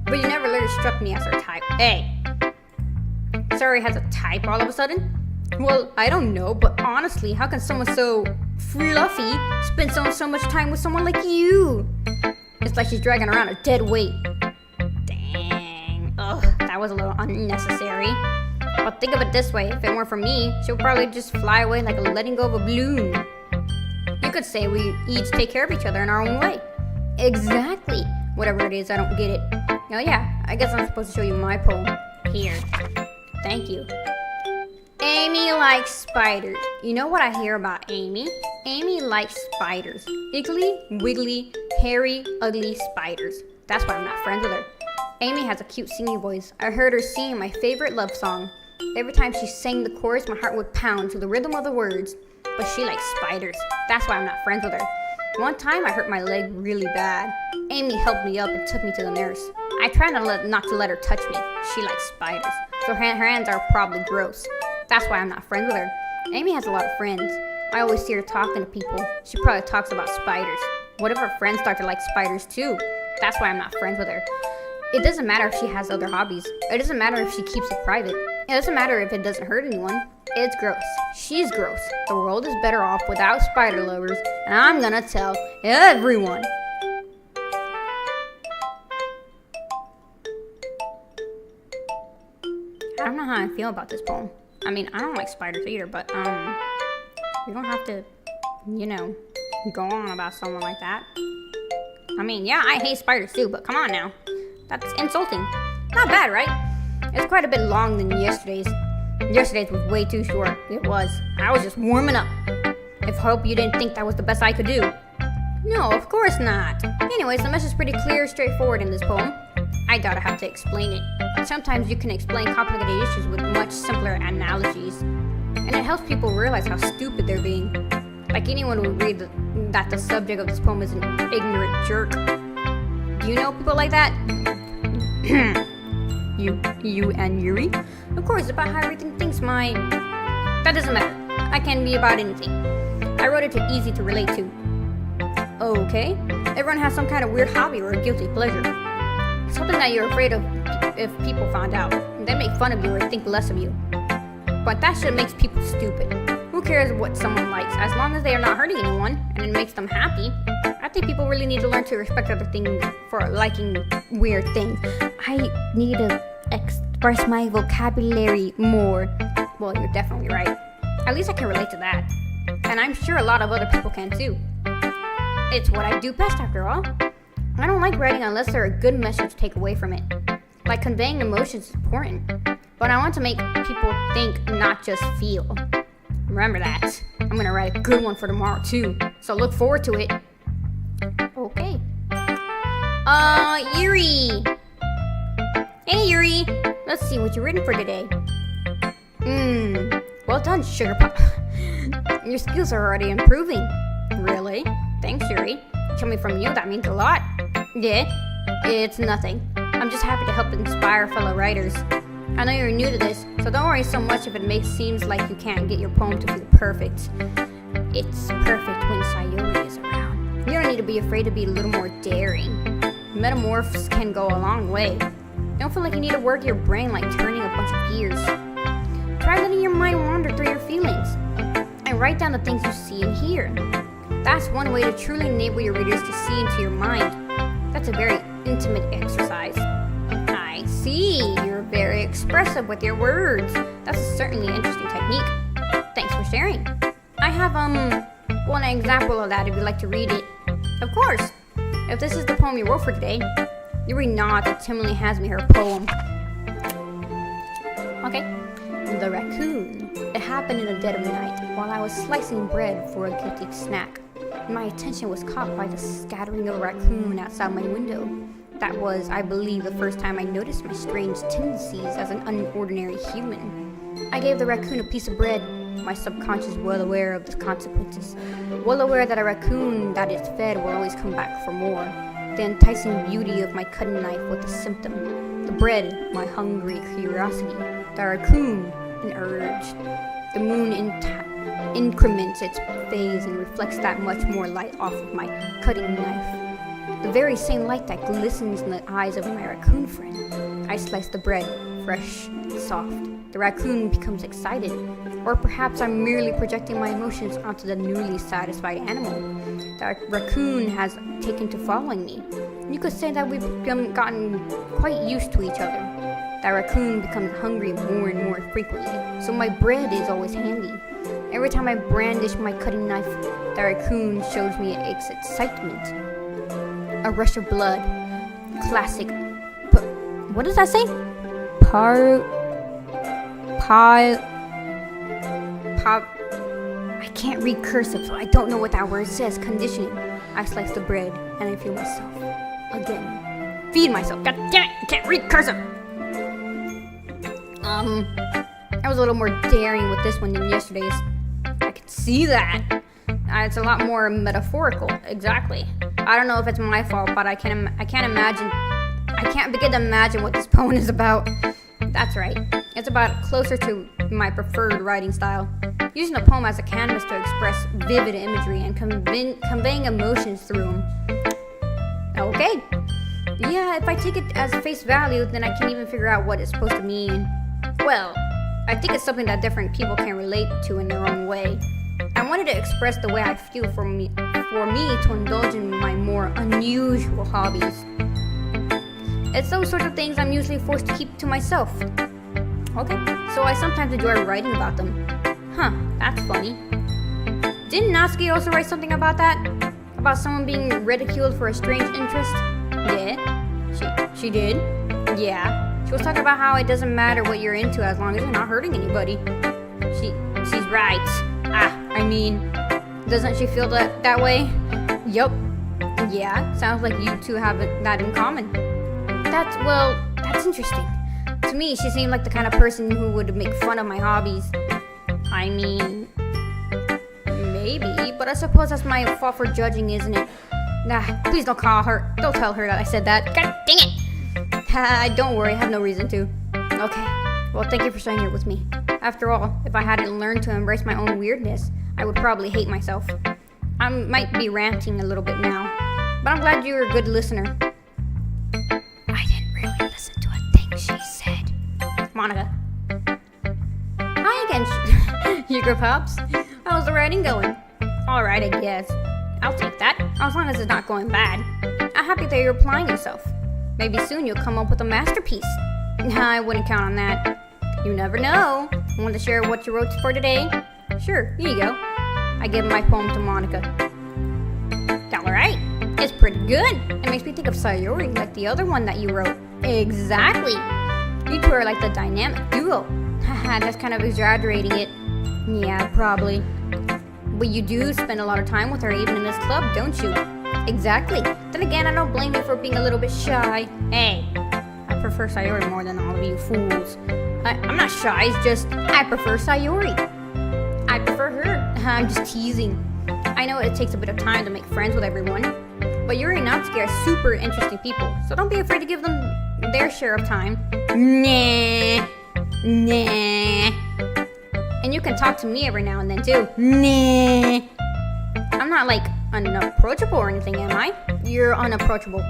But you never really struck me as her type. Hey! Sayuri has a type all of a sudden? Well, I don't know, but honestly, how can someone so fluffy spend so much time with someone like you? It's like she's dragging around a dead weight. Dang. Ugh, that was a little unnecessary. But think of it this way, if it weren't for me, she would probably just fly away like letting go of a balloon. You could say we each take care of each other in our own way. Exactly. Whatever it is, I don't get it. Oh yeah, I guess I'm supposed to show you my poem. Here. Thank you. Amy likes spiders. You know what I hear about Amy? Amy likes spiders. Iggly, wiggly, hairy, ugly spiders. That's why I'm not friends with her. Amy has a cute singing voice. I heard her sing my favorite love song. Every time she sang the chorus, my heart would pound to the rhythm of the words. But she likes spiders. That's why I'm not friends with her. One time I hurt my leg really bad. Amy helped me up and took me to the nurse. I tried not to let her touch me. She likes spiders. So her hands are probably gross. That's why I'm not friends with her. Amy has a lot of friends. I always see her talking to people. She probably talks about spiders. What if her friends start to like spiders too? That's why I'm not friends with her. It doesn't matter if she has other hobbies. It doesn't matter if she keeps it private. It doesn't matter if it doesn't hurt anyone. It's gross. She's gross. The world is better off without spider lovers, and I'm gonna tell everyone. I don't know how I feel about this poem. I don't like spiders either, but, you don't have to, go on about someone like that. I mean, yeah, I hate spiders too, but come on now. That's insulting. Not bad, right? It's quite a bit long than yesterday's. Yesterday's was way too short. It was. I was just warming up. I hope you didn't think that was the best I could do. No, of course not. Anyways, the message is pretty clear, straightforward in this poem. I doubt I have to explain it. Sometimes you can explain complicated issues with much simpler analogies. And it helps people realize how stupid they're being. Like anyone would read that the subject of this poem is an ignorant jerk. Do you know people like that? You and Yuri? Of course, about how everything thinks my... That doesn't matter. I can be about anything. I wrote it to easy to relate to. Okay. Everyone has some kind of weird hobby or a guilty pleasure. Something that you're afraid of if people found out. They make fun of you or think less of you. But that shit makes people stupid. Who cares what someone likes, as long as they are not hurting anyone and it makes them happy? I think people really need to learn to respect other things for liking weird things. I need to express my vocabulary more. Well, you're definitely right. At least I can relate to that. And I'm sure a lot of other people can too. It's what I do best after all. I don't like writing unless there's a good message to take away from it. Like conveying emotions is important. But I want to make people think, not just feel. Remember that. I'm gonna write a good one for tomorrow too. So look forward to it. Okay. Yuri! Hey Yuri! Let's see what you've written for today. Well done, Sugar Pop. Your skills are already improving. Really? Thanks, Yuri. Coming from you, that means a lot. Yeah? It's nothing. I'm just happy to help inspire fellow writers. I know you're new to this, so don't worry so much if it seems like you can't get your poem to feel perfect. It's perfect when Sayori is around. You don't need to be afraid to be a little more daring. Metamorphs can go a long way. Don't feel like you need to work your brain like turning a bunch of gears. Try letting your mind wander through your feelings and write down the things you see and hear. That's one way to truly enable your readers to see into your mind. That's a very intimate exercise. I see, you're very expressive with your words. That's certainly an interesting technique. Thanks for sharing. I have, an example of that if you'd like to read it. Of course. If this is the poem you wrote for today, Yuri nods and timidly hands me her poem. Okay. The raccoon. It happened in the dead of night while I was slicing bread for a guilty snack. My attention was caught by the scattering of a raccoon outside my window. That was, I believe, the first time I noticed my strange tendencies as an unordinary human. I gave the raccoon a piece of bread, my subconscious well aware of the consequences, well aware that a raccoon that is fed will always come back for more. The enticing beauty of my cutting knife was the symptom. The bread, my hungry curiosity. The raccoon, an urge. The moon increments its phase and reflects that much more light off of my cutting knife. The very same light that glistens in the eyes of my raccoon friend. I slice the bread, fresh and soft. The raccoon becomes excited. Or perhaps I'm merely projecting my emotions onto the newly satisfied animal. The raccoon has taken to following me. You could say that we've gotten quite used to each other. That raccoon becomes hungry more and more frequently, so my bread is always handy. Every time I brandish my cutting knife, the raccoon shows me its excitement. A rush of blood. Classic. What does that say? I can't read cursive, so I don't know what that word says. Conditioning. I slice the bread, and I feel myself. Again. Feed myself. God damn it! I can't read cursive! I was a little more daring with this one than yesterday's. I could see that. It's a lot more metaphorical. Exactly. I don't know if it's my fault, but I can't begin to imagine what this poem is about. That's right. It's about closer to my preferred writing style. Using a poem as a canvas to express vivid imagery and conveying emotions through them. Okay. Yeah, if I take it as face value, then I can't even figure out what it's supposed to mean. Well, I think it's something that different people can relate to in their own way. I wanted to express the way I feel for me to indulge in my more unusual hobbies. It's those sorts of things I'm usually forced to keep to myself. Okay, so I sometimes enjoy writing about them. Huh, that's funny. Didn't Natsuki also write something about that? About someone being ridiculed for a strange interest? Yeah. She did? Yeah. She was talking about how it doesn't matter what you're into as long as you're not hurting anybody. She's right. I mean, doesn't she feel that way? Yup. Yeah, sounds like you two have that in common. That's interesting. To me, she seemed like the kind of person who would make fun of my hobbies. I mean, maybe, but I suppose that's my fault for judging, isn't it? Nah, please don't call her. Don't tell her that I said that. God dang it! Don't worry, I have no reason to. Okay, well, thank you for sharing it with me. After all, if I hadn't learned to embrace my own weirdness, I would probably hate myself. I might be ranting a little bit now, but I'm glad you're a good listener. I didn't really listen to a thing she said. Monica. Hi again, Sugar Pops. How's the writing going? Alright, I guess. I'll take that, as long as it's not going bad. I'm happy that you're applying yourself. Maybe soon you'll come up with a masterpiece. I wouldn't count on that. You never know. Want to share what you wrote for today? Sure, here you go. I give my poem to Monica. Alright, it's pretty good. It makes me think of Sayori, like the other one that you wrote. Exactly. You two are like the dynamic duo. Haha, that's kind of exaggerating it. Yeah, probably. But you do spend a lot of time with her even in this club, don't you? Exactly. Then again, I don't blame you for being a little bit shy. Hey, I prefer Sayori more than all of you fools. I'm not shy, it's just I prefer Sayori. I prefer her. I'm just teasing. I know it takes a bit of time to make friends with everyone, but Yuri and Natsuki are super interesting people, so don't be afraid to give them their share of time. Nah. And you can talk to me every now and then too. Nah. I'm not like unapproachable or anything, am I? You're unapproachable.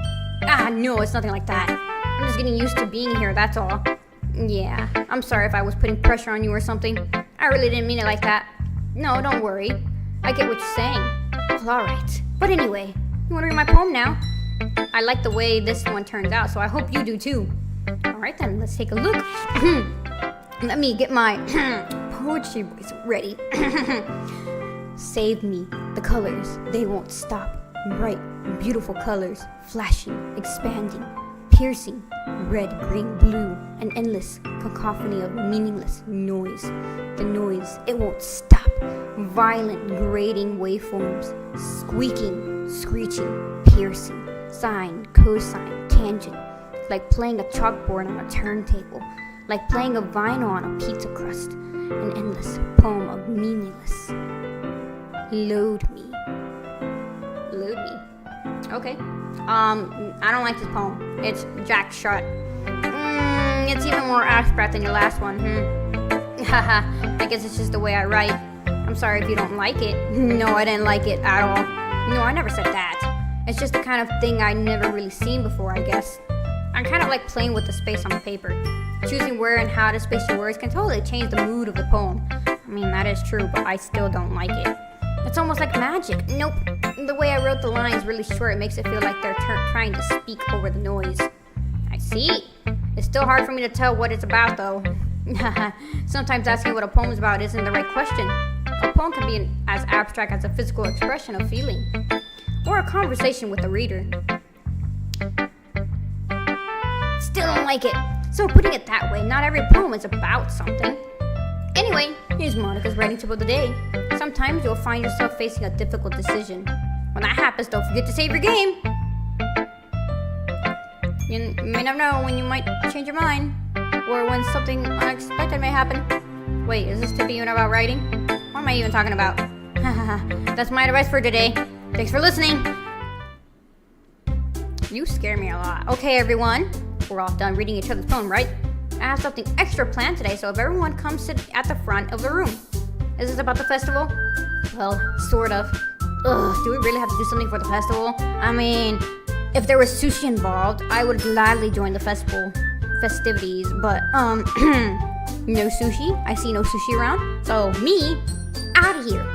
No, it's nothing like that. I'm just getting used to being here, that's all. Yeah, I'm sorry if I was putting pressure on you or something. I really didn't mean it like that. No, don't worry. I get what you're saying. Well, alright. But anyway, you want to read my poem now? I like the way this one turns out, so I hope you do too. Alright then, let's take a look. Let me get my poetry voice ready. Save me, the colors, they won't stop. Bright, beautiful colors, flashing, expanding, piercing, red, green, blue, an endless cacophony of meaningless noise. The noise, it won't stop. Violent, grating waveforms, squeaking, screeching, piercing, sine, cosine, tangent, like playing a chalkboard on a turntable, like playing a vinyl on a pizza crust, an endless poem of meaningless. Load me. Okay. I don't like this poem. It's jack shot. It's even more abstract than your last one. Haha. I guess it's just the way I write. I'm sorry if you don't like it. No, I didn't like it at all. No, I never said that. It's just the kind of thing I'd never really seen before, I guess. I kind of like playing with the space on the paper. Choosing where and how to space your words can totally change the mood of the poem. I mean, that is true, but I still don't like it. It's almost like magic. Nope. The way I wrote the lines really short, it makes it feel like they're trying to speak over the noise. I see. It's still hard for me to tell what it's about, though. Sometimes asking what a poem is about isn't the right question. A poem can be as abstract as a physical expression of feeling, or a conversation with the reader. Still don't like it. So putting it that way, not every poem is about something. Anyway, here's Monica's writing tip of the day. Sometimes you'll find yourself facing a difficult decision. When that happens, don't forget to save your game. You may never know when you might change your mind, or when something unexpected may happen. Wait, is this tip even about writing? What am I even talking about? That's my advice for today. Thanks for listening. You scare me a lot. Okay, everyone. We're all done reading each other's poem, right? I have something extra planned today, so if everyone comes sit at the front of the room. Is this about the festival? Well, sort of. Ugh, do we really have to do something for the festival? I mean, if there was sushi involved, I would gladly join the festivities, but, no sushi? I see no sushi around, so me, out of here.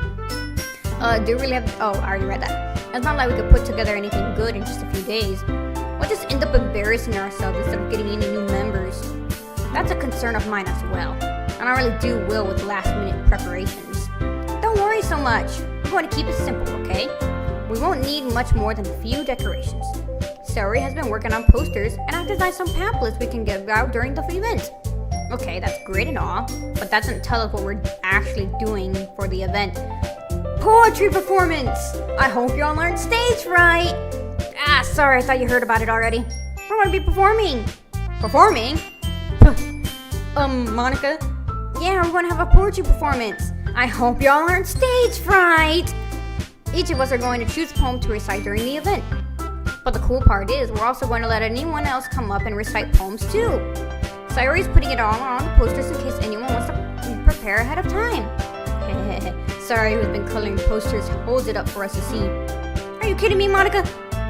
Do we really have, I already read that. It's not like we could put together anything good in just a few days. We'll just end up embarrassing ourselves instead of getting any new members. That's a concern of mine as well, and I really do well with last-minute preparations. Don't worry so much. I'm going to keep it simple, okay? We won't need much more than a few decorations. Sayori has been working on posters, and I've designed some pamphlets we can give out during the event. Okay, that's great and all, but that doesn't tell us what we're actually doing for the event. Poetry performance! I hope y'all learned stage fright! Sorry, I thought you heard about it already. We're going to be performing. Performing? Monica? Yeah, we're going to have a poetry performance. I hope y'all learned stage fright! Each of us are going to choose a poem to recite during the event. But the cool part is, we're also going to let anyone else come up and recite poems too. Sayori's putting it all on the posters in case anyone wants to prepare ahead of time. Sorry, who's been coloring posters holds it up for us to see. Are you kidding me, Monica?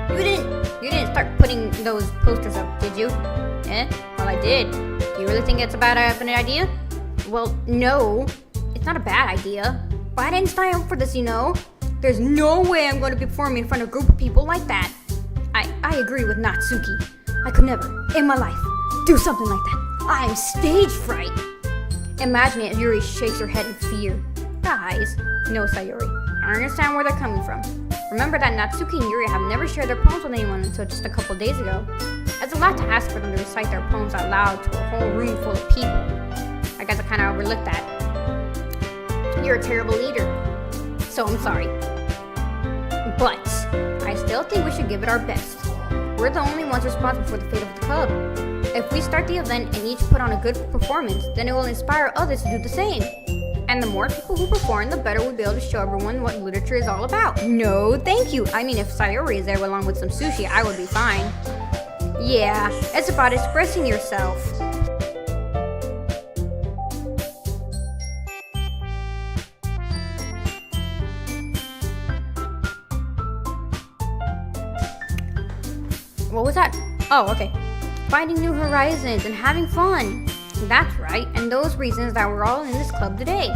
You didn't start putting those posters up, did you? Well, I did. Do you really think it's a bad idea? Well, no. It's not a bad idea. But I didn't sign up for this, you know. There's no way I'm going to be performing in front of a group of people like that. I agree with Natsuki. I could never, in my life, do something like that. I'm stage fright. Imagine it, Yuri shakes her head in fear. Guys, no, Sayori. I understand where they're coming from. Remember that Natsuki and Yuri have never shared their poems with anyone until just a couple days ago. It's a lot to ask for them to recite their poems out loud to a whole room full of people. I guess I kind of overlooked that. You're a terrible leader, so I'm sorry. But I still think we should give it our best. We're the only ones responsible for the fate of the club. If we start the event and each put on a good performance, then it will inspire others to do the same. And the more people who perform, the better we'll be able to show everyone what literature is all about. No, thank you. I mean, if Sayori is there along with some sushi, I would be fine. Yeah, it's about expressing yourself. What was that? Oh, okay. Finding new horizons and having fun. That's right, and those reasons that we're all in this club today.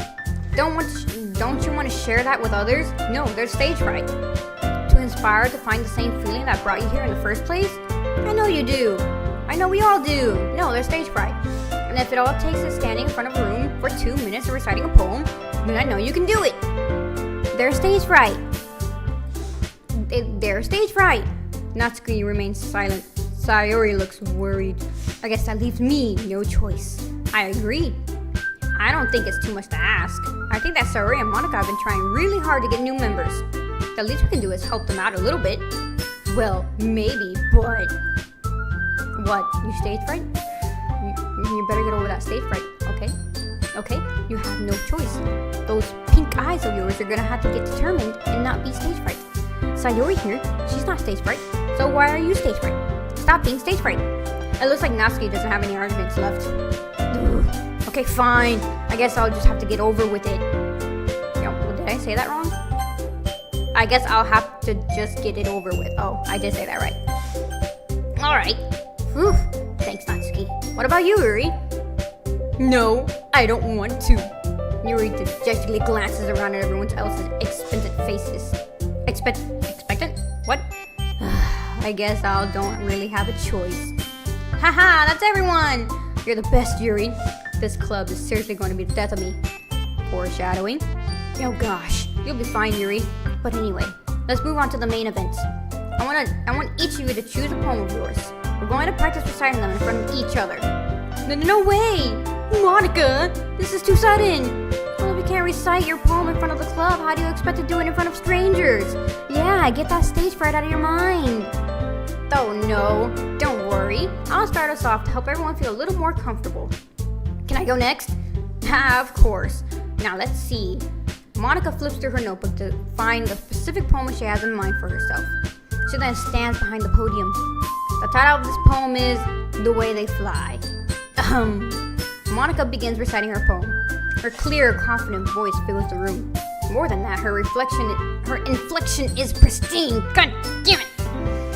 Don't you want to share that with others? No, there's stage fright. To inspire to find the same feeling that brought you here in the first place? I know you do. I know we all do. No, there's stage fright. And if it all takes is standing in front of a room for 2 minutes and reciting a poem, then I know you can do it. There's stage fright. There's stage fright. Natsuki remains silent. Sayori looks worried. I guess that leaves me no choice. I agree. I don't think it's too much to ask. I think that Sayori and Monica have been trying really hard to get new members. The least we can do is help them out a little bit. Well, maybe, but... What, you stage fright? You better get over that stage fright, okay? Okay, you have no choice. Those pink eyes of yours are gonna have to get determined and not be stage fright. Sayori here, she's not stage fright, so why are you stage fright? Stop being stage fright. It looks like Natsuki doesn't have any arguments left. Ugh. Okay, fine. I guess I'll just have to get over with it. Did I say that wrong? I guess I'll have to just get it over with. Oh, I did say that right. Alright. Whew. Thanks, Natsuki. What about you, Yuri? No, I don't want to. Yuri dejectedly glances around at everyone else's expectant faces. Expectant? What? I guess I don't really have a choice. Haha, that's everyone! You're the best, Yuri. This club is seriously going to be the death of me. Foreshadowing. Oh gosh, you'll be fine, Yuri. But anyway, let's move on to the main event. I want each of you to choose a poem of yours. We're going to practice reciting them in front of each other. No way! Monica, this is too sudden. Well, if you can't recite your poem in front of the club, how do you expect to do it in front of strangers? Yeah, get that stage fright out of your mind. Oh no, don't worry. I'll start us off to help everyone feel a little more comfortable. Can I go next? Of course. Now let's see. Monica flips through her notebook to find the specific poem she has in mind for herself. She then stands behind the podium. The title of this poem is The Way They Fly. Monica begins reciting her poem. Her clear, confident voice fills the room. More than that, her inflection is pristine. God damn it!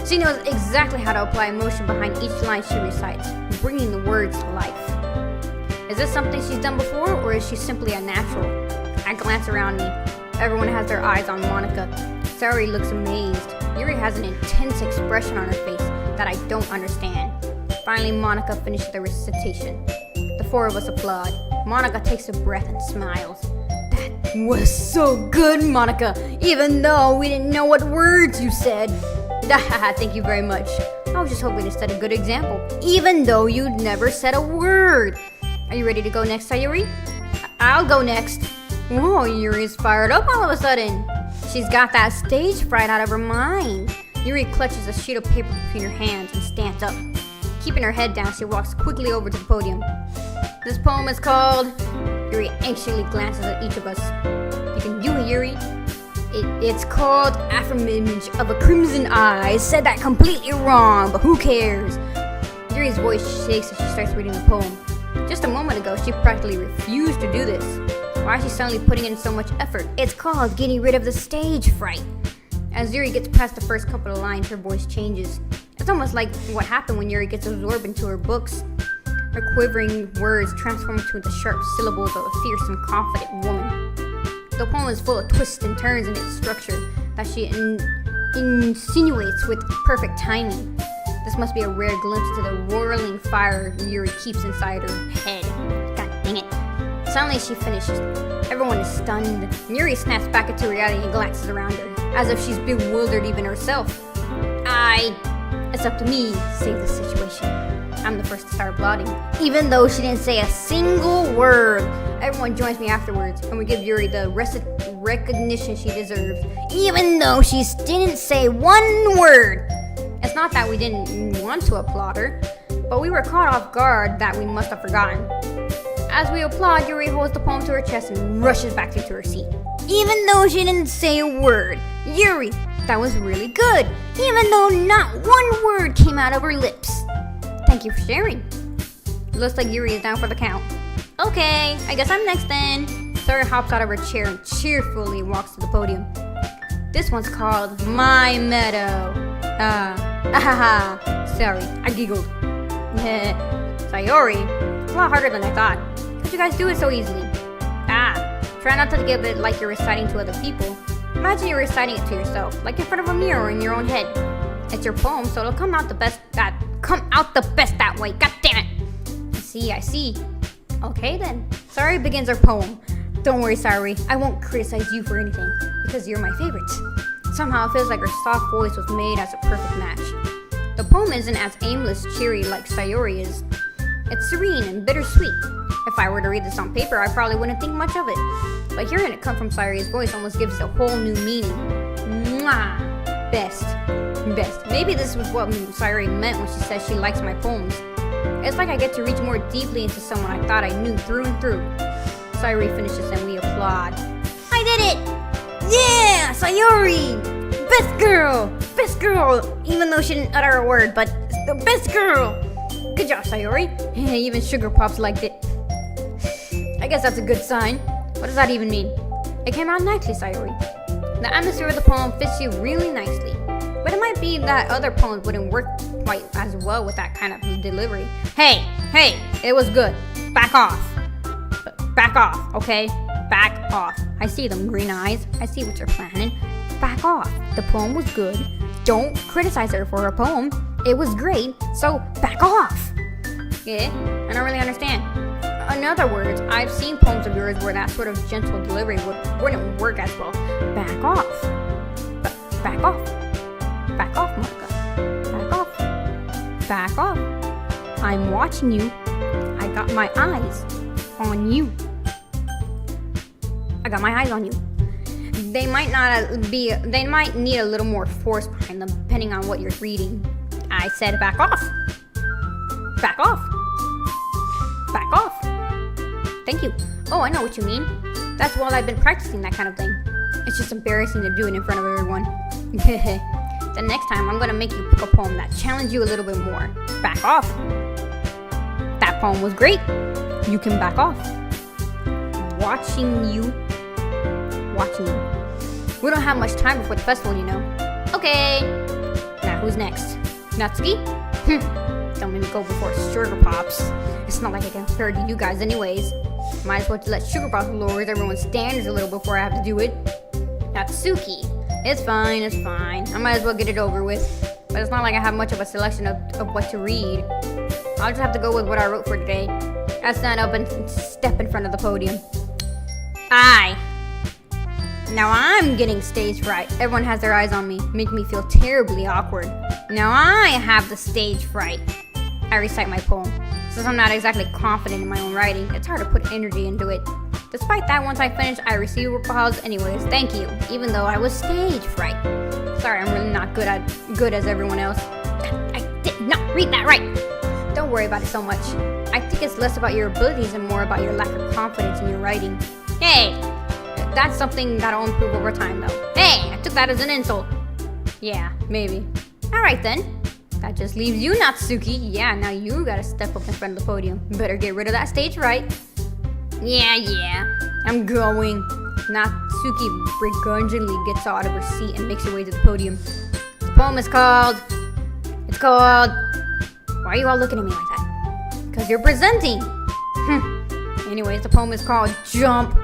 She knows exactly how to apply emotion behind each line she recites, bringing the words to life. Is this something she's done before, or is she simply a natural? I glance around me. Everyone has their eyes on Monica. Sayori looks amazed. Yuri has an intense expression on her face that I don't understand. Finally, Monica finishes the recitation. The four of us applaud. Monica takes a breath and smiles. was so good, Monica, even though we didn't know what words you said. Thank you very much. I was just hoping to set a good example, even though you never said a word. Are you ready to go next, Sayuri? I'll go next. Whoa, Yuri's fired up all of a sudden. She's got that stage fright out of her mind. Yuri clutches a sheet of paper between her hands and stands up. Keeping her head down, she walks quickly over to the podium. This poem is called... Yuri anxiously glances at each of us. You can do it, Yuri. It's called Affirmage of a Crimson Eye. I said that completely wrong, but who cares? Yuri's voice shakes as she starts reading the poem. Just a moment ago, she practically refused to do this. Why is she suddenly putting in so much effort? It's called Getting Rid of the Stage Fright. As Yuri gets past the first couple of lines, her voice changes. It's almost like what happened when Yuri gets absorbed into her books. Her quivering words transform into the sharp syllables of a fierce and confident woman. The poem is full of twists and turns in its structure that she insinuates with perfect timing. This must be a rare glimpse into the whirling fire Yuri keeps inside her head. God dang it. Suddenly she finishes. Everyone is stunned. Yuri snaps back into reality and glances around her, as if she's bewildered even herself. It's up to me to save the situation. I'm the first to start applauding. Even though she didn't say a single word, everyone joins me afterwards, and we give Yuri the recognition she deserves, even though she didn't say one word. It's not that we didn't want to applaud her, but we were caught off guard that we must have forgotten. As we applaud, Yuri holds the poem to her chest and rushes back into her seat. Even though she didn't say a word, Yuri, that was really good, even though not one word came out of her lips. Thank you for sharing. Looks like Yuri is down for the count. Okay, I guess I'm next then. Sarah hops out of her chair and cheerfully walks to the podium. This one's called My Meadow. Sorry, I giggled. Sayori, it's a lot harder than I thought. How'd you guys do it so easily? Try not to give it like you're reciting to other people. Imagine you're reciting it to yourself, like in front of a mirror in your own head. It's your poem, so it'll come out the best that way. God damn it! I see. Okay then. Sayori begins her poem. Don't worry, Sayori. I won't criticize you for anything, because you're my favorite. Somehow it feels like her soft voice was made as a perfect match. The poem isn't as aimless, cheery like Sayori is. It's serene and bittersweet. If I were to read this on paper, I probably wouldn't think much of it. But hearing it come from Sayori's voice almost gives it a whole new meaning. Mwah! Best. Maybe this was what Sayori meant when she says she likes my poems. It's like I get to reach more deeply into someone I thought I knew through and through. Sayori finishes and we applaud. I did it! Yeah! Sayori! Best girl! Even though she didn't utter a word, but the best girl! Good job, Sayori. Even Sugar Pops liked it. I guess that's a good sign. What does that even mean? It came out nicely, Sayori. The atmosphere of the poem fits you really nicely. But it might be that other poems wouldn't work quite as well with that kind of delivery. Hey, it was good. Back off, okay? Back off. I see them green eyes. I see what you're planning. Back off. The poem was good. Don't criticize her for her poem. It was great, so back off. Yeah, I don't really understand. In other words, I've seen poems of yours where that sort of gentle delivery wouldn't work as well. Back off. Back off. Back off, Monica. Back off. Back off. I'm watching you. I got my eyes on you. I got my eyes on you. They might need a little more force behind them, depending on what you're reading. I said back off. Back off. Back off. Thank you. Oh, I know what you mean. That's while I've been practicing that kind of thing. It's just embarrassing to do it in front of everyone. The next time, I'm gonna make you pick a poem that challenges you a little bit more. Back off. That poem was great. You can back off. Watching you. We don't have much time before the festival, you know. Okay. Now who's next? Natsuki? Don't make me go before Sugar Pops. It's not like I can compare to you guys anyways. Might as well let Sugar Pops lower everyone's standards a little before I have to do it. Natsuki. It's fine. I might as well get it over with. But it's not like I have much of a selection of what to read. I'll just have to go with what I wrote for today. I stand up and step in front of the podium. Now I'm getting stage fright. Everyone has their eyes on me, making me feel terribly awkward. Now I have the stage fright. I recite my poem. Since I'm not exactly confident in my own writing, it's hard to put energy into it. Despite that, once I finish, I receive applause anyways. Thank you, even though I was stage fright. Sorry, I'm really not good as everyone else. I did not read that right. Don't worry about it so much. I think it's less about your abilities and more about your lack of confidence in your writing. Hey, that's something that'll improve over time, though. Hey, I took that as an insult. Yeah, maybe. All right then. That just leaves you, Natsuki. Yeah, now you gotta step up in front of the podium. Better get rid of that stage fright. Yeah, I'm going. Natsuki begrudgingly gets out of her seat and makes her way to the podium. The poem is called... Why are you all looking at me like that? Because you're presenting. Anyways, the poem is called Jump.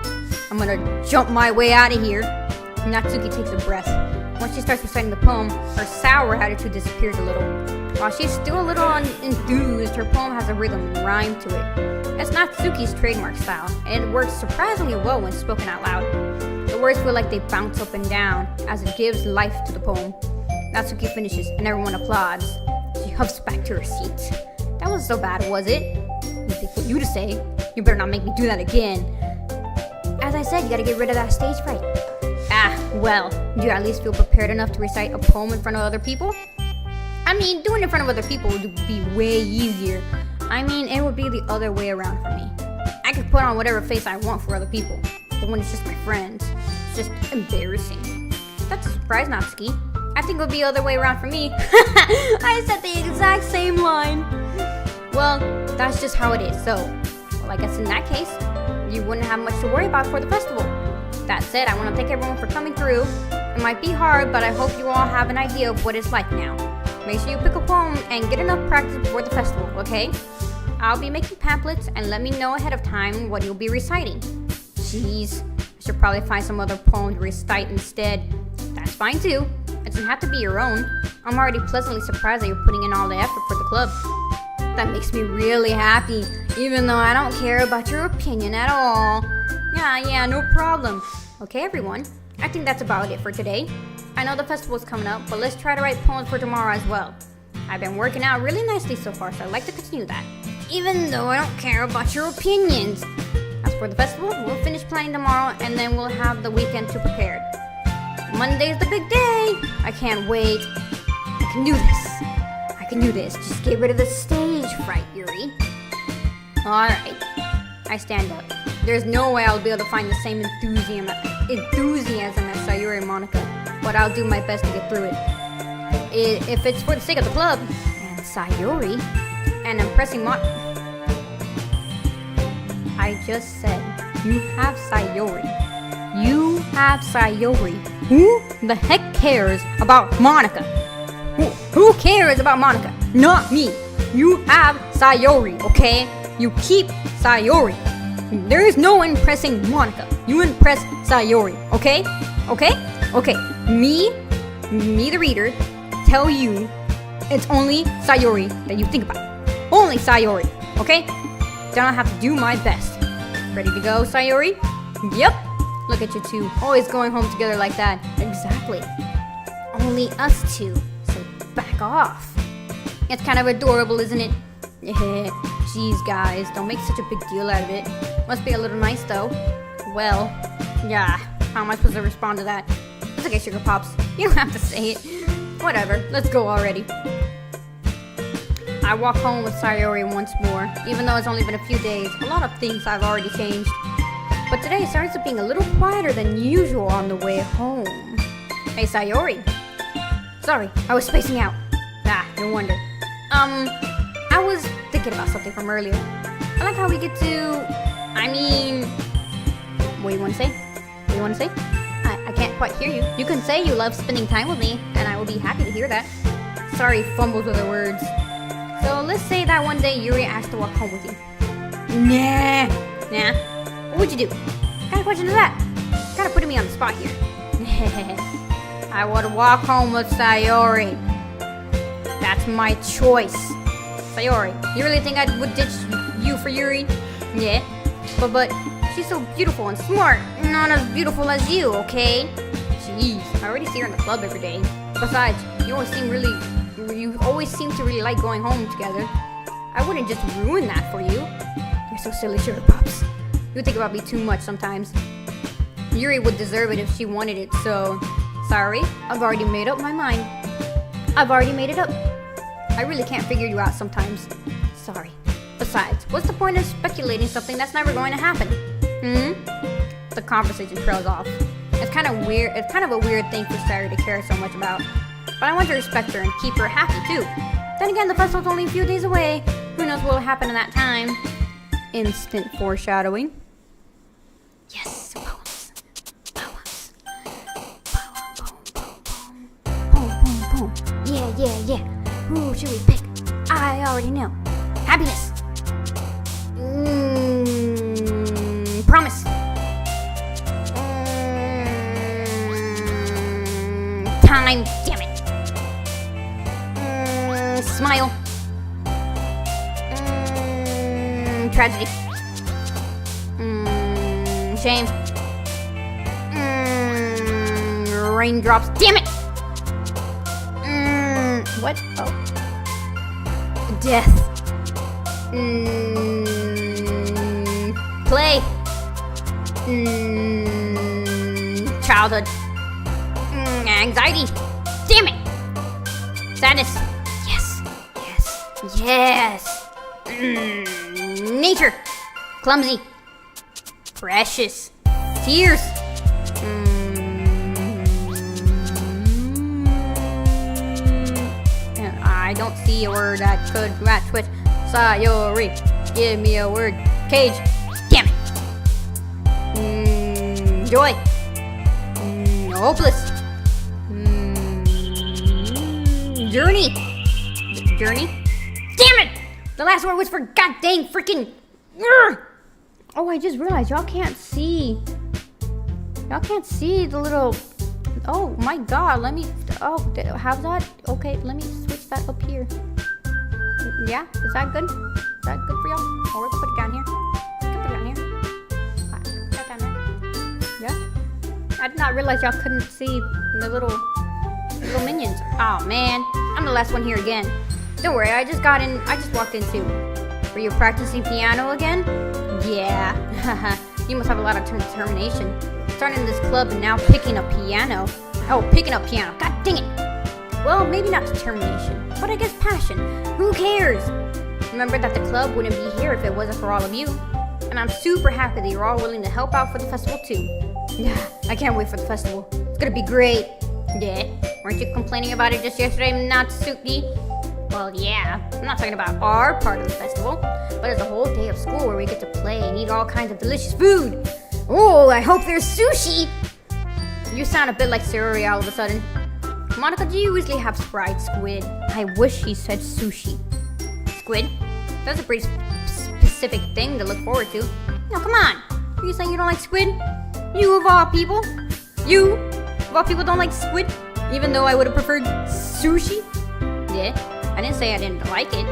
I'm gonna jump my way out of here. Natsuki takes a breath. Once she starts reciting the poem, her sour attitude disappears a little. While she's still a little enthused, her poem has a rhythm and rhyme to it. It's Natsuki's trademark style, and it works surprisingly well when spoken out loud. The words feel like they bounce up and down as it gives life to the poem. Natsuki finishes, and everyone applauds. She huffs back to her seat. That wasn't so bad, was it? Anything for you to say. You better not make me do that again. As I said, you gotta get rid of that stage fright. Well, do you at least feel prepared enough to recite a poem in front of other people? I mean, doing it in front of other people would be way easier. I mean, it would be the other way around for me. I could put on whatever face I want for other people, but when it's just my friends, it's just embarrassing. That's a surprise, Natsuki. I think it would be the other way around for me. I said the exact same line. Well, that's just how it is, so, well, I guess in that case, you wouldn't have much to worry about for the festival. That said, I want to thank everyone for coming through. It might be hard, but I hope you all have an idea of what it's like now. Make sure you pick a poem and get enough practice before the festival, okay? I'll be making pamphlets and let me know ahead of time what you'll be reciting. Jeez, I should probably find some other poem to recite instead. That's fine too. It doesn't have to be your own. I'm already pleasantly surprised that you're putting in all the effort for the club. That makes me really happy, even though I don't care about your opinion at all. Yeah, no problem. Okay, everyone, I think that's about it for today. I know the festival's coming up, but let's try to write poems for tomorrow as well. I've been working out really nicely so far, so I'd like to continue that, even though I don't care about your opinions. As for the festival, we'll finish planning tomorrow, and then we'll have the weekend to prepare. Monday's the big day. I can't wait. I can do this. Just get rid of the stage fright, Yuri. Alright. I stand up. There's no way I'll be able to find the same enthusiasm as Sayuri and Monica, but I'll do my best to get through it. If it's for the sake of the club, and Sayuri, and impressing I just said, you have Sayuri. Who the heck cares about Monica? Who cares about Monica? Not me. You have Sayuri, okay? You keep Sayuri. There is no impressing Monica. You impress Sayuri, okay? Okay. Me the reader, tell you it's only Sayuri that you think about. Only Sayuri, okay? Then I'll have to do my best. Ready to go, Sayuri? Yep. Look at you two, always going home together like that. Exactly. Only us two, so back off. It's kind of adorable, isn't it? Jeez, guys, don't make such a big deal out of it. Must be a little nice, though. Well, yeah, how am I supposed to respond to that? It's okay, Sugar Pops. You don't have to say it. Whatever, let's go already. I walk home with Sayuri once more. Even though it's only been a few days, a lot of things have already changed. But today starts being a little quieter than usual on the way home. Hey, Sayuri. Sorry, I was spacing out. No wonder. I was thinking about something from earlier. I like how we get to... What do you want to say? I can't quite hear you. You can say you love spending time with me, and I will be happy to hear that. Sorry, fumbles with the words. So let's say that one day Yuri asked to walk home with you. Nah. What would you do? What kind of question is that? Kinda putting me on the spot here. I would walk home with Sayuri. That's my choice. Sayuri, you really think I would ditch you for Yuri? Yeah. But She's so beautiful and smart. Not as beautiful as you, okay? Jeez, I already see her in the club every day. Besides, you always seem to really like going home together. I wouldn't just ruin that for you. You're so silly, Sugar Pops. You think about me too much sometimes. Yuri would deserve it if she wanted it, so... Sorry, I've already made up my mind. I've already made it up. I really can't figure you out sometimes. Sorry. Besides, what's the point of speculating something that's never going to happen? The conversation trails off. It's kind of weird. It's kind of a weird thing for Sayuri to care so much about. But I want to respect her and keep her happy too. Then again, the festival's only a few days away. Who knows what will happen in that time? Instant foreshadowing. Yes, poems. Poems. Poem. Yeah. Who should we pick? I already know. Happiness. Promise. Time. Damn it. Smile. Tragedy. Shame. Raindrops. Damn it. What? Oh. Death. Play. Childhood. Anxiety. Damn it. Sadness. Yes. Nature. Clumsy. Precious. Tears. I don't see a word that could match with Sayuri. Give me a word. Cage. Damn it. Joy. Hopeless. Journey. Journey. Damn it! The last word was for goddamn freaking. Oh, I just realized y'all can't see. Y'all can't see the little. Oh my god, let me. Oh, how's that? Okay, let me switch that up here. Yeah, is that good? Is that good for y'all? Or we can put it down here. We can put it down here. Put that down there. Yeah? I did not realize y'all couldn't see the little minions. Oh man, I'm the last one here again. Don't worry, I just walked in too. Were you practicing piano again? Yeah. You must have a lot of determination. Starting this club and now picking up piano. Oh, picking up piano. God dang it. Well, maybe not determination, but I guess passion. Who cares? Remember that the club wouldn't be here if it wasn't for all of you. And I'm super happy that you're all willing to help out for the festival too. Yeah, I can't wait for the festival. It's gonna be great. Yeah? Weren't you complaining about it just yesterday, Natsuki? Well, yeah. I'm not talking about our part of the festival, but there's a whole day of school where we get to play and eat all kinds of delicious food. Oh, I hope there's sushi! You sound a bit like Sayuri all of a sudden. Monica, do you usually have fried squid? I wish he said sushi. Squid? That's a pretty specific thing to look forward to. No, come on. Are you saying you don't like squid? You of all people? You of all people don't like squid? Even though I would have preferred sushi? Yeah, I didn't say I didn't like it.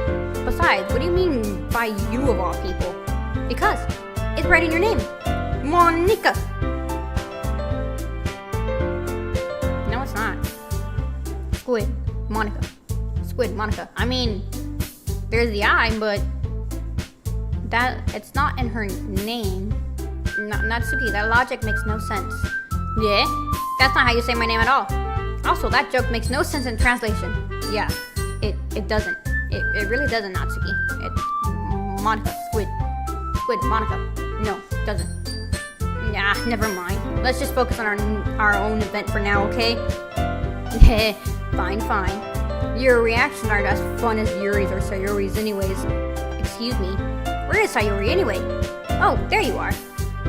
Besides, what do you mean by you of all people? Because it's right in your name. Monica. No, it's not. Squid, Monica. Squid, Monica. I mean, there's the I, but it's not in her name. Natsuki, that logic makes no sense. Yeah? That's not how you say my name at all. Also, that joke makes no sense in translation. Yeah, it doesn't. It really doesn't, Natsuki. Monica, Squid, Monica. No, it doesn't. Nah, never mind. Let's just focus on our own event for now, okay? Fine. Your reactions aren't as fun as Yuri's or Sayuri's anyways. Excuse me. Where is Sayuri anyway? Oh, there you are.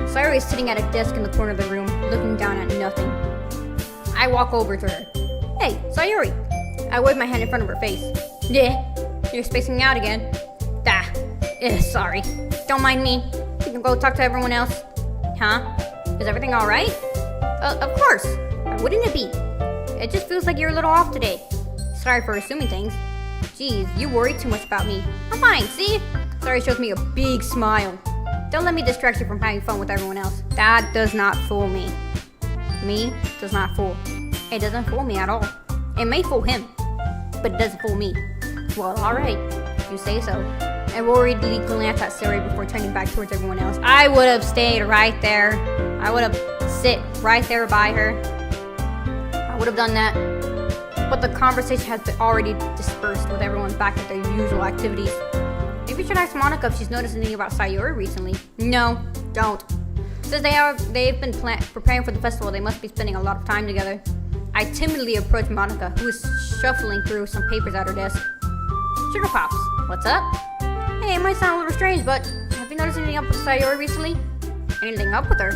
Sayuri is sitting at a desk in the corner of the room, looking down at nothing. I walk over to her. Hey, Sayuri. I wave my hand in front of her face. Yeah, you're spacing me out again. Sorry. Don't mind me. You can go talk to everyone else. Huh? Is everything alright? Of course. Why wouldn't it be? It just feels like you're a little off today. Sorry for assuming things. Jeez, you worry too much about me. I'm fine, see? Sayuri shows me a big smile. Don't let me distract you from having fun with everyone else. That does not fool me. Me does not fool. It doesn't fool me at all. It may fool him, but it doesn't fool me. Well, alright. You say so. I worriedly glanced at Sari before turning back towards everyone else. I would have stayed right there. I would have sit right there by her. I would have done that. But the conversation has been already dispersed with everyone back at their usual activities. Maybe you should ask Monica if she's noticed anything about Sayori recently. No, don't. Since they've been preparing for the festival, they must be spending a lot of time together. I timidly approached Monica, who was shuffling through some papers at her desk. Sugar Pops, what's up? Hey, it might sound a little strange, but have you noticed anything up with Sayori recently? Anything up with her?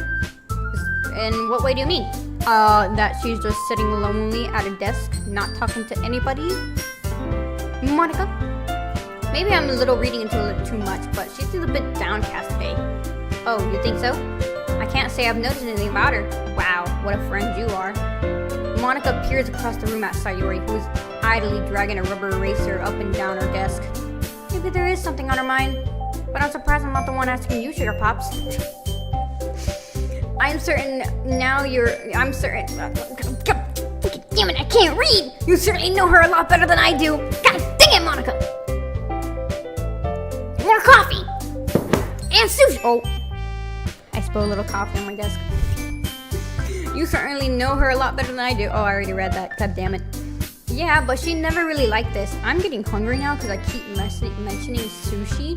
In what way do you mean? That she's just sitting lonely at a desk, not talking to anybody? Monica? Maybe I'm a little reading into it too much, but she seems a bit downcast today. Oh, you think so? I can't say I've noticed anything about her. Wow, what a friend you are. Monica peers across the room at Sayori, who is idly dragging a rubber eraser up and down her desk. Maybe there is something on her mind, but I'm surprised I'm not the one asking you, Sugar Pops. I'm certain. God, damn it, I can't read! You certainly know her a lot better than I do! God dang it, Monica! More coffee! And sushi! Oh, I spilled a little coffee on my desk. You certainly know her a lot better than I do. Oh, I already read that. God damn it. Yeah, but she never really liked this. I'm getting hungry now because I keep mentioning sushi.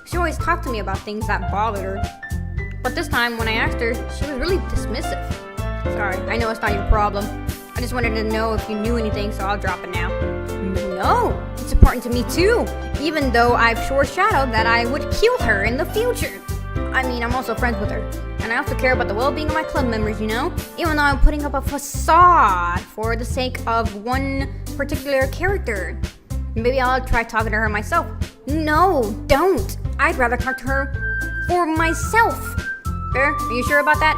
She always talked to me about things that bothered her. But this time, when I asked her, she was really dismissive. Sorry, I know it's not your problem. I just wanted to know if you knew anything, so I'll drop it now. No, it's important to me too. Even though I've foreshadowed that I would kill her in the future. I mean, I'm also friends with her. And I also care about the well-being of my club members, you know? Even though I'm putting up a facade for the sake of one particular character. Maybe I'll try talking to her myself. No, don't. I'd rather talk to her for myself. Are you sure about that?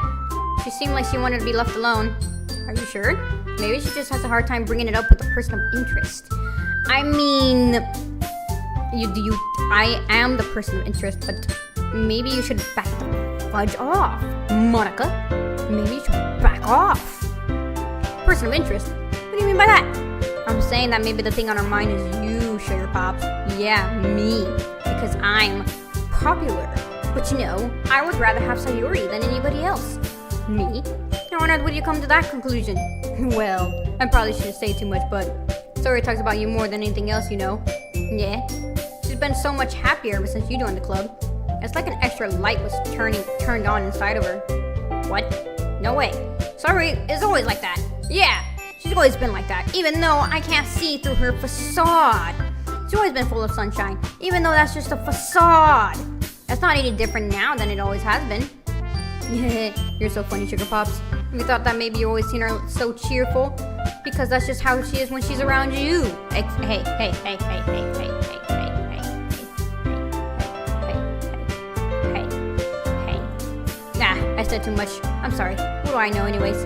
She seemed like she wanted to be left alone. Are you sure? Maybe she just has a hard time bringing it up with a person of interest. I mean, I am the person of interest, but maybe you should back the fudge off, Monica. Maybe you should back off. Person of interest? What do you mean by that? I'm saying that maybe the thing on her mind is you, Sugar Pops. Yeah, me. Because I'm popular. But you know, I would rather have Sayori than anybody else. Me? Now, on earth would you come to that conclusion? Well, I probably shouldn't say too much, but Sayori talks about you more than anything else, you know. Yeah. She's been so much happier ever since you joined the club. It's like an extra light was turned on inside of her. What? No way. Sayori is always like that. Yeah, she's always been like that, even though I can't see through her facade. She's always been full of sunshine, even though that's just a facade. That's not any different now than it always has been. You're so funny, Sugar Pops. We thought that maybe you always seen her so cheerful, because that's just how she is when she's around you. Hey. Nah, I said too much. I'm sorry. What do I know anyways?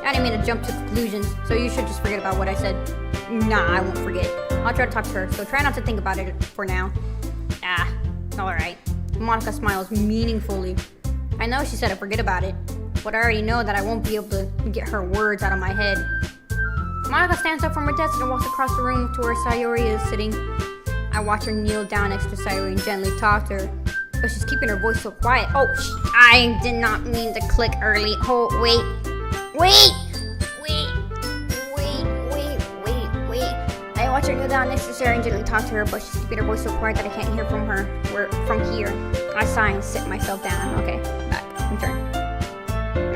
I didn't mean to jump to conclusions, so you should just forget about what I said. Nah, I won't forget. I'll try to talk to her, so try not to think about it for now. Alright. Monica smiles meaningfully. I know she said to forget about it, but I already know that I won't be able to get her words out of my head. Monica stands up from her desk and walks across the room to where Sayori is sitting. I watch her kneel down next to Sayori and gently talk to her, but she's keeping her voice so quiet. Oh, I did not mean to click early. Oh, wait. I watch her kneel down next to Sayori and gently talk to her, but she's keeping her voice so quiet that I can't hear from her. From here. I sigh and sit myself down. Okay, back. Return.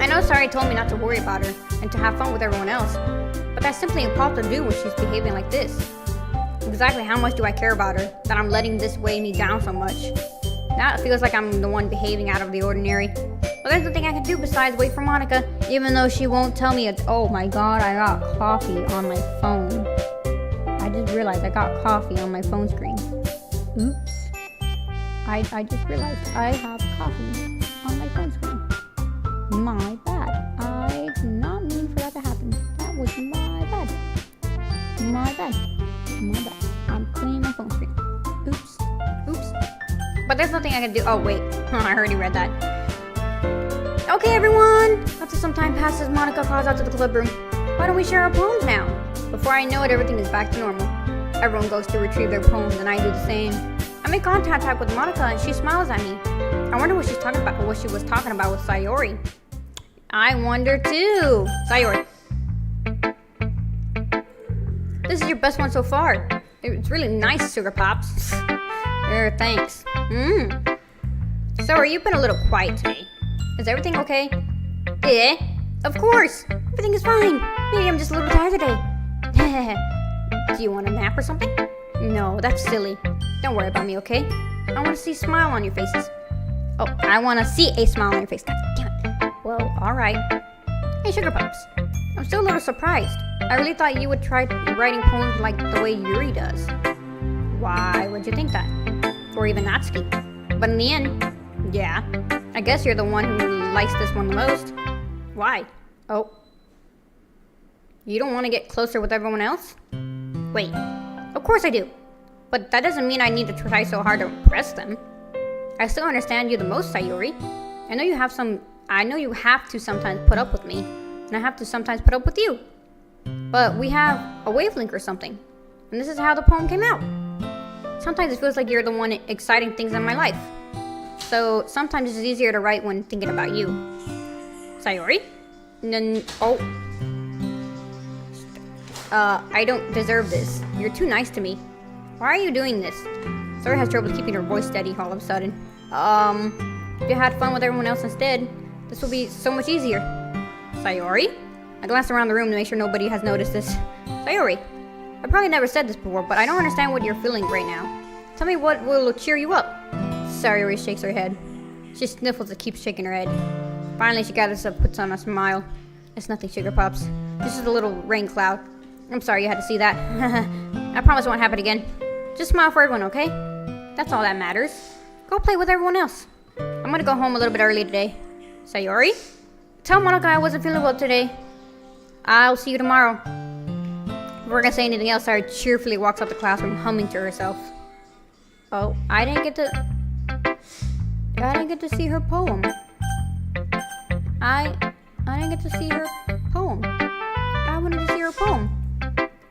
I know Sayori told me not to worry about her and to have fun with everyone else, but that's simply impossible to do when she's behaving like this. Exactly how much do I care about her that I'm letting this weigh me down so much? Now it feels like I'm the one behaving out of the ordinary. But there's nothing I can do besides wait for Monica, even though she won't tell me it. Oh my god, I got coffee on my phone. I just realized I got coffee on my phone screen. Oops. I just realized I have coffee on my phone screen. My bad. I did not mean for that to happen. That was my bad. My bad. I'm cleaning my phone screen. Oops. But there's nothing I can do. Oh, wait. I already read that. Okay, everyone. After some time passes, Monica calls out to the club room. Why don't we share our poems now? Before I know it, everything is back to normal. Everyone goes to retrieve their poems, and I do the same. I make contact with Monica, and she smiles at me. I wonder what she's talking about, what she was talking about with Sayori. I wonder too. Sayori. This is your best one so far. It's really nice, Sugar Pops. Thanks. Sorry, you've been a little quiet today. Is everything okay? Yeah, of course. Everything is fine. Maybe I'm just a little tired today. Do you want a nap or something? No, that's silly. Don't worry about me, okay? I want to see a smile on your faces. Oh, I want to see a smile on your face. God damn it. Well, alright. Hey, Sugar Pops. I'm still a little surprised. I really thought you would try writing poems like the way Yuri does. Why would you think that? Or even Natsuki. But in the end, yeah. I guess you're the one who likes this one the most. Why? Oh. You don't want to get closer with everyone else? Wait. Of course I do. But that doesn't mean I need to try so hard to impress them. I still understand you the most, Sayori. I know you have to sometimes put up with me, and I have to sometimes put up with you. But we have a wavelength or something, and this is how the poem came out. Sometimes it feels like you're the one exciting things in my life. So sometimes it's easier to write when thinking about you. Sayori? I don't deserve this. You're too nice to me. Why are you doing this? Sayori has trouble keeping her voice steady all of a sudden. If you had fun with everyone else instead, this will be so much easier. Sayori? I glanced around the room to make sure nobody has noticed this. Sayori, I probably never said this before, but I don't understand what you're feeling right now. Tell me what will cheer you up. Sayori shakes her head. She sniffles and keeps shaking her head. Finally, she gathers up, puts on a smile. It's nothing, Sugar Pops. This is a little rain cloud. I'm sorry you had to see that. I promise it won't happen again. Just smile for everyone, okay? That's all that matters. Go play with everyone else. I'm gonna go home a little bit early today. Sayori? Tell Monica I wasn't feeling well today. I'll see you tomorrow. Before I can say anything else, Sayori cheerfully walks out the classroom, humming to herself. Oh, I didn't get to see her poem. I didn't get to see her poem. I wanted to see her poem.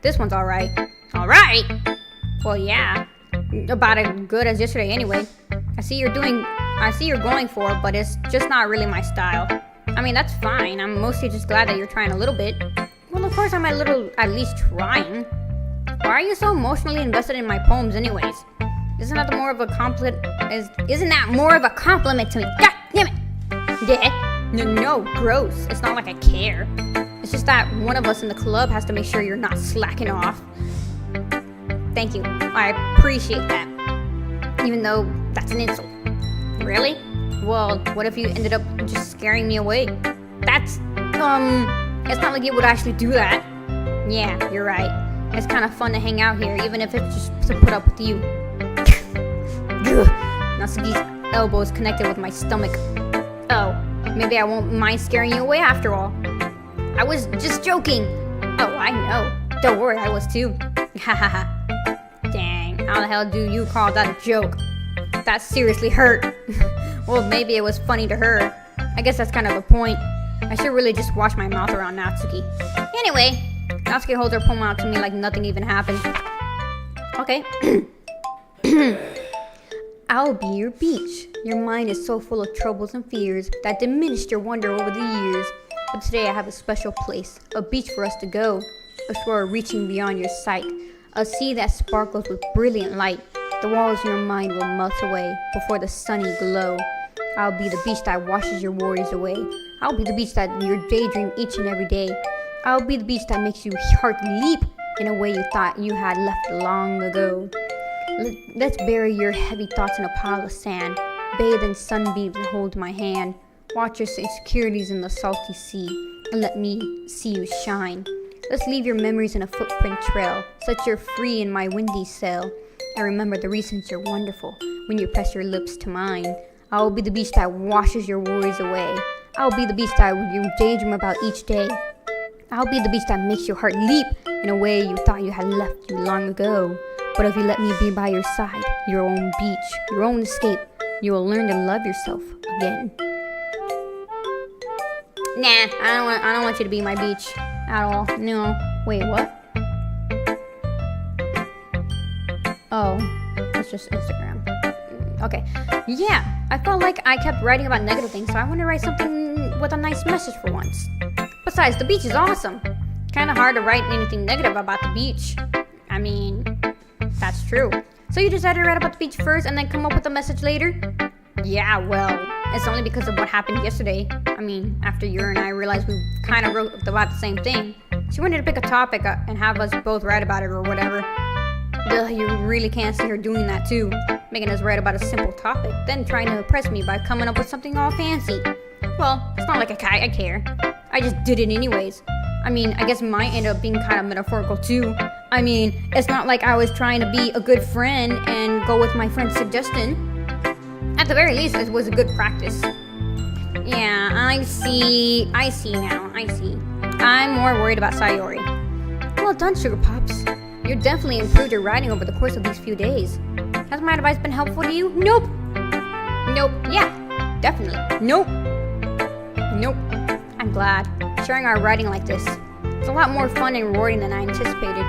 This one's alright. Alright? Well, yeah. About as good as yesterday anyway. I see you're going for it, but it's just not really my style. I mean, that's fine. I'm mostly just glad that you're trying a little bit. Well, of course I'm at least trying. Why are you so emotionally invested in my poems anyways? Isn't that more of a compliment to me? God damn it! Yeah? No, gross. It's not like I care. It's just that one of us in the club has to make sure you're not slacking off. Thank you. I appreciate that. Even though that's an insult. Really? Well, what if you ended up just scaring me away? It's not like you would actually do that. Yeah, you're right. It's kind of fun to hang out here, even if it's just to put up with you. Natsuki's elbow is connected with my stomach. Oh, maybe I won't mind scaring you away after all. I was just joking. Oh, I know. Don't worry, I was too. Hahaha. Dang, how the hell do you call that a joke? That seriously hurt. Well, maybe it was funny to her. I guess that's kind of the point. I should really just wash my mouth around Natsuki. Anyway, Natsuki holds her poem out to me like nothing even happened. Okay. I'll be your beach. Your mind is so full of troubles and fears that diminished your wonder over the years. But today I have a special place, a beach for us to go, a shore reaching beyond your sight, a sea that sparkles with brilliant light. The walls of your mind will melt away before the sunny glow. I'll be the beach that washes your worries away. I'll be the beach that you daydream each and every day. I'll be the beach that makes your heart leap in a way you thought you had left long ago. Let's bury your heavy thoughts in a pile of sand. Bathe in sunbeams and hold my hand. Watch your insecurities in the salty sea, and let me see you shine. Let's leave your memories in a footprint trail, set you're free in my windy cell. And remember the reasons you're wonderful when you press your lips to mine. I will be the beach that washes your worries away. I'll be the beach that you daydream about each day. I'll be the beach that makes your heart leap in a way you thought you had left you long ago. But if you let me be by your side, your own beach, your own escape, you will learn to love yourself again. Nah, I don't want you to be my beach at all. No. Wait, what? Oh, it's just Instagram. Okay. Yeah, I felt like I kept writing about negative things, so I want to write something with a nice message for once. Besides, the beach is awesome. Kind of hard to write anything negative about the beach. I mean, that's true. So you decided to write about the beach first and then come up with a message later? Yeah, well, it's only because of what happened yesterday. I mean, after you and I realized we kind of wrote about the same thing. She wanted to pick a topic and have us both write about it or whatever. Ugh, you really can't see her doing that too. Making us write about a simple topic, then trying to impress me by coming up with something all fancy. Well, it's not like I care. I just did it anyways. I mean, I guess mine ended up being kind of metaphorical too. I mean, it's not like I was trying to be a good friend and go with my friend's suggestion. At the very least, it was a good practice. Yeah, I see now. I'm more worried about Sayori. Well done, Sugar Pops. You definitely improved your writing over the course of these few days. Has my advice been helpful to you? Nope. Yeah, definitely. Nope. I'm glad. Sharing our writing like this. It's a lot more fun and rewarding than I anticipated.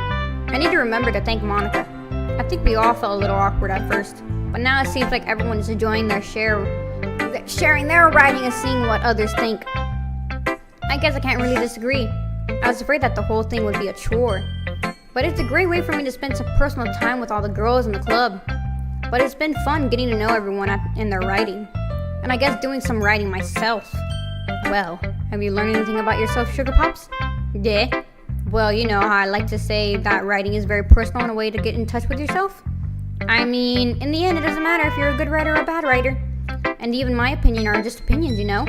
I need to remember to thank Monica. I think we all felt a little awkward at first, but now it seems like everyone is enjoying sharing their writing and seeing what others think. I guess I can't really disagree. I was afraid that the whole thing would be a chore. But it's a great way for me to spend some personal time with all the girls in the club. But it's been fun getting to know everyone in their writing. And I guess doing some writing myself. Well, have you learned anything about yourself, Sugar Pops? Yeah. Well, you know how I like to say that writing is very personal and a way to get in touch with yourself. I mean, in the end, it doesn't matter if you're a good writer or a bad writer. And even my opinion are just opinions, you know?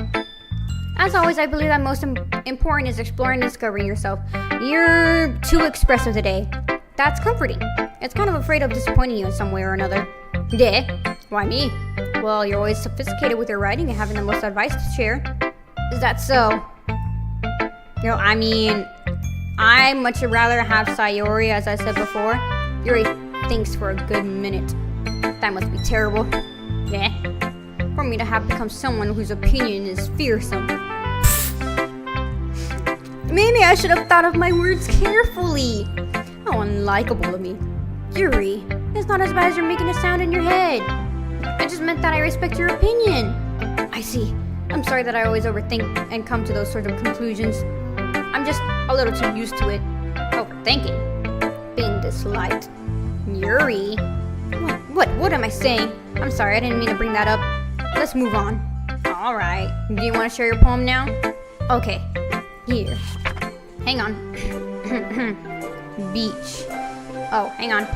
As always, I believe that most important is exploring and discovering yourself. You're too expressive today. That's comforting. It's kind of afraid of disappointing you in some way or another. Yeah? Why me? Well, you're always sophisticated with your writing and having the most advice to share. Is that so? I mean, I much rather have Sayori, as I said before. Yuri thinks for a good minute. That must be terrible. Yeah? For me to have become someone whose opinion is fearsome. Maybe I should have thought of my words carefully. How unlikable of me. Yuri, it's not as bad as you're making it sound in your head. I just meant that I respect your opinion. I see. I'm sorry that I always overthink and come to those sort of conclusions. I'm just a little too used to it. Overthinking. Being disliked. Yuri. What am I saying? I'm sorry, I didn't mean to bring that up. Let's move on. Alright. Do you want to share your poem now? Okay. Here. Hang on. Beach. Oh, hang on.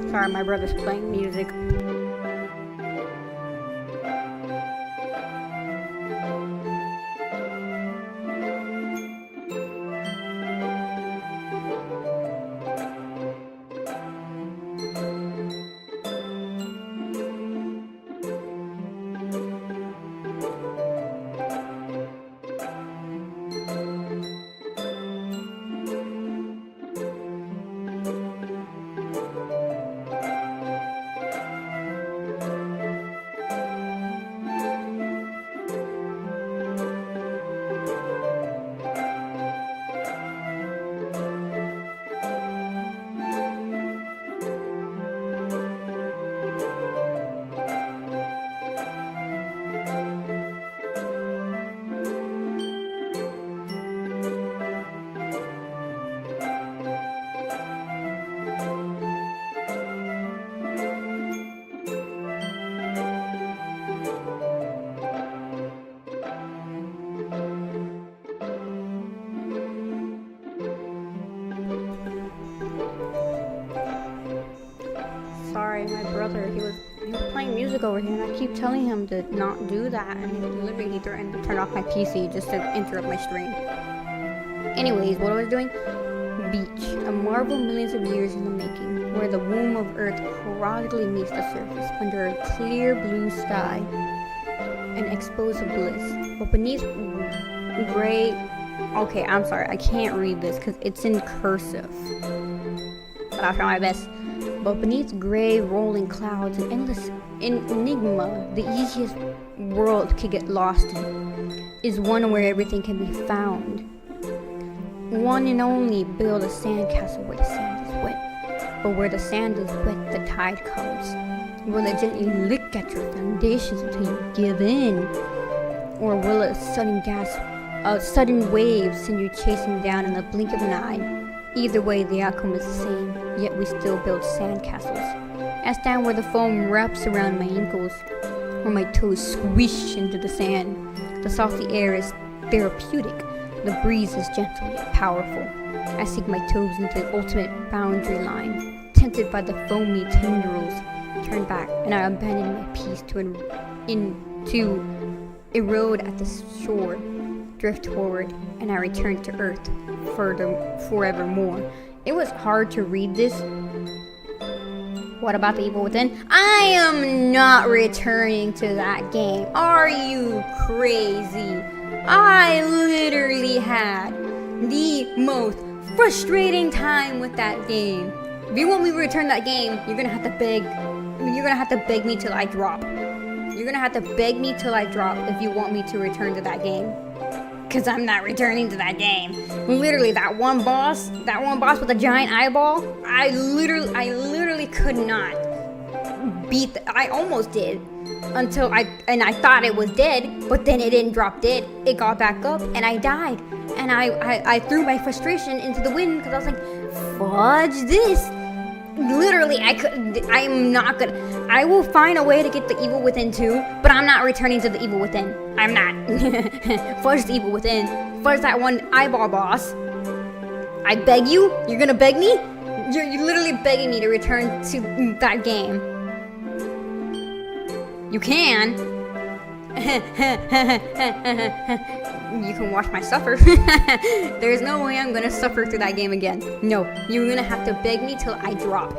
Sorry, my brother's playing music. Sorry, my brother, he was playing music over here, and I keep telling him to not do that, and he threatened to turn off my PC just to interrupt my stream. Anyways, what I was doing? Beach, a marvel millions of years in the making, where the womb of Earth chronically meets the surface under a clear blue sky, an explosive bliss. But beneath gray, okay, I'm sorry, I can't read this because it's in cursive, but I'll try my best. But beneath gray rolling clouds, an endless enigma, the easiest world could get lost in, is one where everything can be found. One and only build a sandcastle where the sand is wet. But where the sand is wet, the tide comes. Will it gently lick at your foundations until you give in? Or will a sudden wave send you chasing down in the blink of an eye? Either way, the outcome is the same, yet we still build sandcastles. I stand where the foam wraps around my ankles, where my toes squish into the sand. The salty air is therapeutic. The breeze is gentle yet powerful. I sink my toes into the ultimate boundary line, tempted by the foamy tendrils. Turn back, and I abandon my peace to erode at the shore, drift forward, and I return to Earth forevermore. It was hard to read this. What about the evil within? I am not returning to that game. Are you crazy? I literally had the most frustrating time with that game. If you want me to return that game, you're gonna have to beg. You're gonna have to beg me till I drop. You're gonna have to beg me till I drop if you want me to return to that game. Cause I'm not returning to that game. Literally, that one boss with a giant eyeball, I literally could not beat. I almost did. Until I thought it was dead, but then it didn't drop dead. It got back up and I died. And I threw my frustration into the wind because I was like, fudge this. Literally, I'm not gonna. I will find a way to get the evil within too, but I'm not returning to the evil within. I'm not. Fudge the evil within. Fudge that one eyeball boss. I beg you? You're gonna beg me? You're literally begging me to return to that game. You can. You can watch my suffer. There's no way I'm gonna suffer through that game again. No, you're gonna have to beg me till I drop.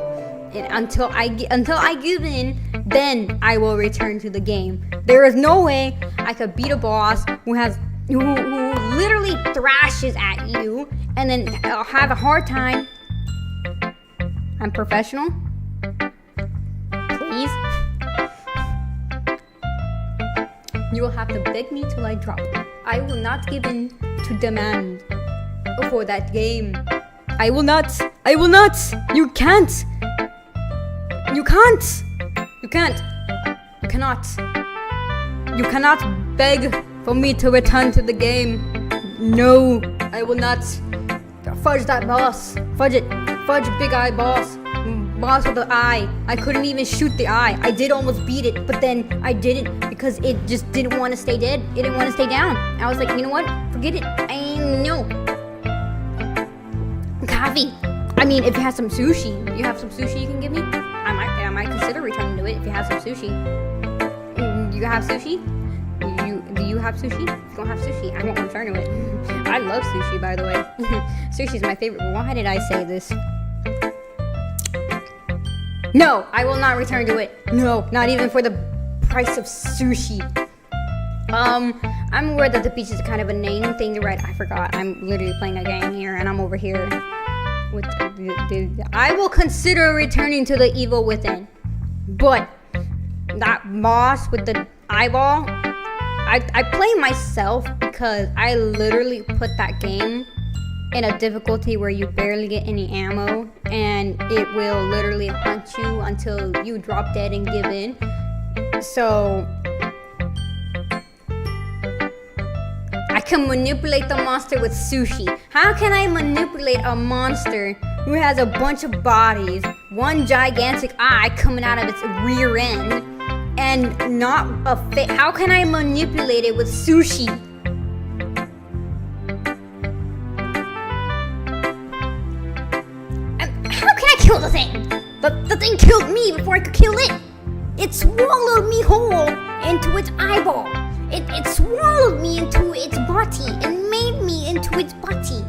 And until I give in, then I will return to the game. There is no way I could beat a boss who literally thrashes at you and then I'll have a hard time. I'm professional. Please. You will have to beg me till I drop. I will not give in to demand for that game. I will not. You can't. You can't. You can't. You cannot. You cannot beg for me to return to the game. No, I will not. Fudge that boss. Fudge it. Fudge big eye boss. Boss with the eye. I couldn't even shoot the eye. I did almost beat it, but then I didn't because it just didn't want to stay dead. It didn't want to stay down. I was like, you know what? Forget it. No. Coffee. I mean, if you have some sushi, you can give me? I might consider returning to it if you have some sushi. You have sushi? Do you have sushi? If you don't have sushi, I won't return to it. I love sushi, by the way. Sushi's my favorite. Why did I say this? No, I will not return to it. No, not even for the price of sushi. I'm aware that the beach is kind of a name thing to write. I forgot. I'm literally playing a game here, and I'm over here with I will consider returning to the evil within, but that boss with the eyeball, I play myself because I literally put that game in a difficulty where you barely get any ammo, and it will literally hunt you until you drop dead and give in. So I can manipulate the monster with sushi. How can I manipulate a monster who has a bunch of bodies, one gigantic eye coming out of its rear end, and not a fit? How can I manipulate it with sushi? And how can I kill the thing? The thing killed me before I could kill it. It swallowed me whole into its eyeball. It swallowed me into its body and made me into its body.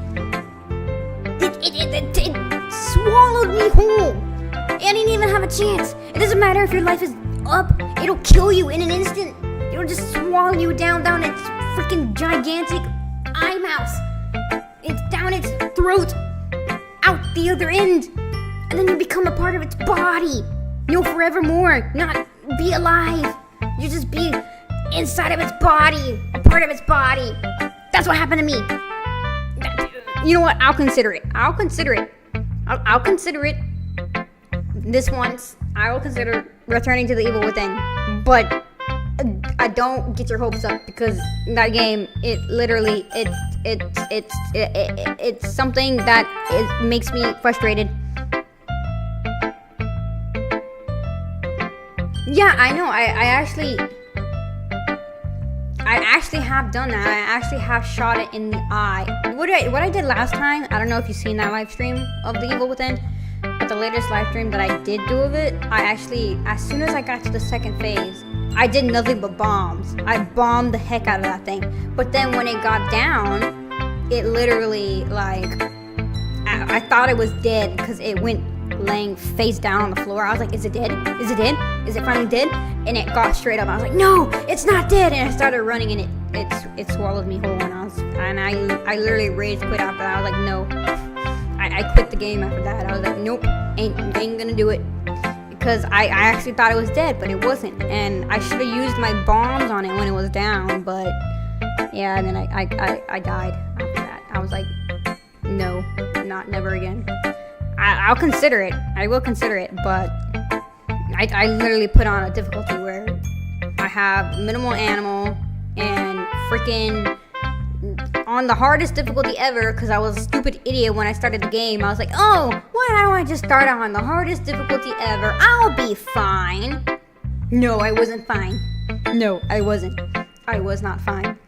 It swallowed me whole. I didn't even have a chance. It doesn't matter if your life is up. It'll kill you in an instant. It'll just swallow you down its freaking gigantic eye mouth. It's down its throat, out the other end. And then you become a part of its body. You'll forevermore not be alive. You just be inside of its body, a part of its body. That's what happened to me. You know what? I'll consider it. I'll consider it. This once, I will consider returning to the evil within. But I don't get your hopes up, because that game, it literally, it's something that makes me frustrated. Yeah, I know. I actually have done that. I actually have shot it in the eye. What I did last time, I don't know if you've seen that live stream of The Evil Within, but the latest live stream that I did do of it, I actually, as soon as I got to the second phase, I did nothing but bombs. I bombed the heck out of that thing. But then when it got down, it literally, like, I thought it was dead because it went laying face down on the floor. I was like, is it dead? Is it dead? Is it finally dead? And it got straight up. I was like, no, it's not dead. And I started running, and it swallowed me whole. And I literally rage quit after that. I was like, no. I quit the game after that. I was like, nope, ain't gonna do it, because I actually thought it was dead, but it wasn't. And I should have used my bombs on it when it was down. But yeah, and then I died after that. I was like, no, never again. I'll consider it. I will consider it, but I literally put on a difficulty where I have minimal animal and freaking on the hardest difficulty ever, because I was a stupid idiot when I started the game. I was like, oh, why don't I just start on the hardest difficulty ever? I'll be fine. No, I wasn't fine. No, I wasn't. I was not fine.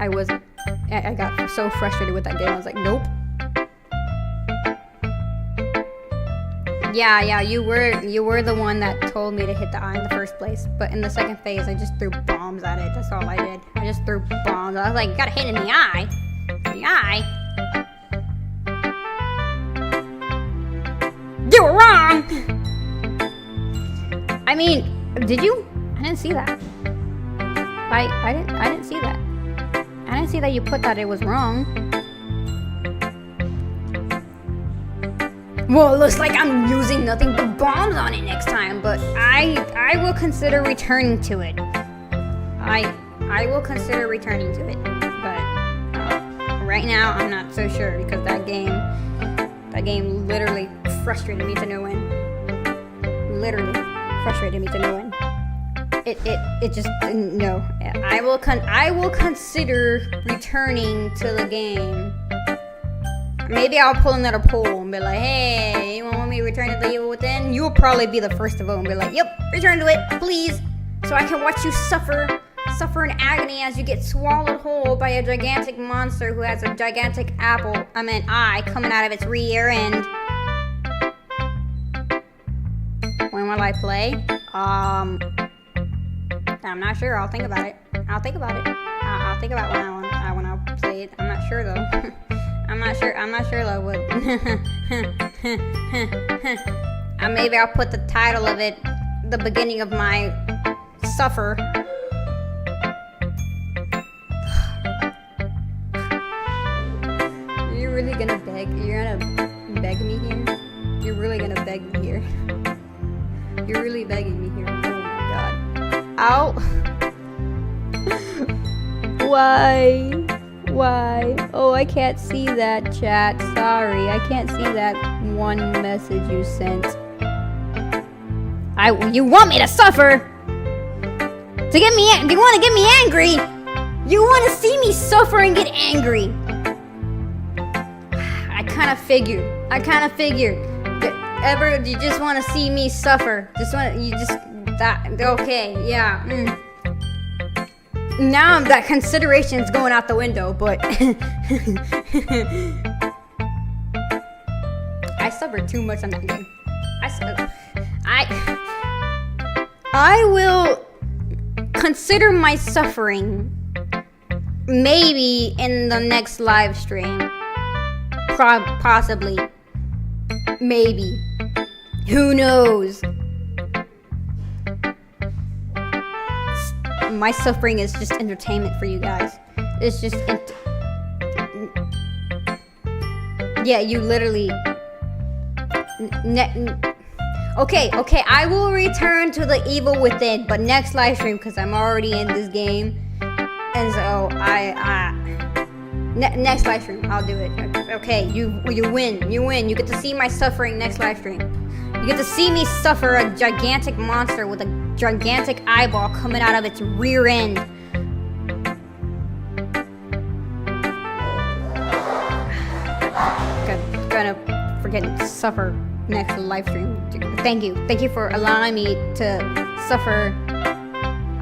I wasn't. I got so frustrated with that game. I was like, nope. Yeah, you were the one that told me to hit the eye in the first place. But in the second phase, I just threw bombs at it. That's all I did. I just threw bombs. I was like, you gotta hit in the eye. The eye? You were wrong! I mean, did you? I didn't see that. I didn't see that. I didn't see that you put that it was wrong. Well, it looks like I'm using nothing but bombs on it next time, but I will consider returning to it. I will consider returning to it, but right now I'm not so sure, because that game literally frustrated me to no end. Literally frustrated me to no end. It just, no. I will consider returning to the game. Maybe I'll pull another poll and be like, hey, anyone want me to return to the Evil Within? You'll probably be the first to vote and be like, yep, return to it, please. So I can watch you suffer in agony as you get swallowed whole by a gigantic monster who has a gigantic eye coming out of its rear end. play? I'm not sure. I'll think about it. I'll think about it. I'll think about when I play it. I'm not sure though. I'm not sure though. What? Maybe I'll put the title of it, the beginning of my suffer. You're really gonna beg? You're gonna beg me here? You're really gonna beg me here? You're really begging me here? Oh my god! Ow! Why? Oh, I can't see that, chat. Sorry, I can't see that one message you sent. You want me to suffer? To get me, you want to get me angry? You want to see me suffer and get angry? I kind of figured. You just want to see me suffer? Okay, yeah. Now that consideration's going out the window, but I suffered too much on that game. I will consider my suffering maybe in the next live stream. Possibly. Maybe. Who knows? My suffering is just entertainment for you guys. It's just yeah, you literally okay, I will return to the evil within, but next live stream, because I'm already in this game, and so next live stream I'll do it. Okay, you win. You get to see my suffering next live stream. You get to see me suffer a gigantic monster with a gigantic eyeball coming out of its rear end. Gonna freaking suffer next live stream. Thank you for allowing me to suffer.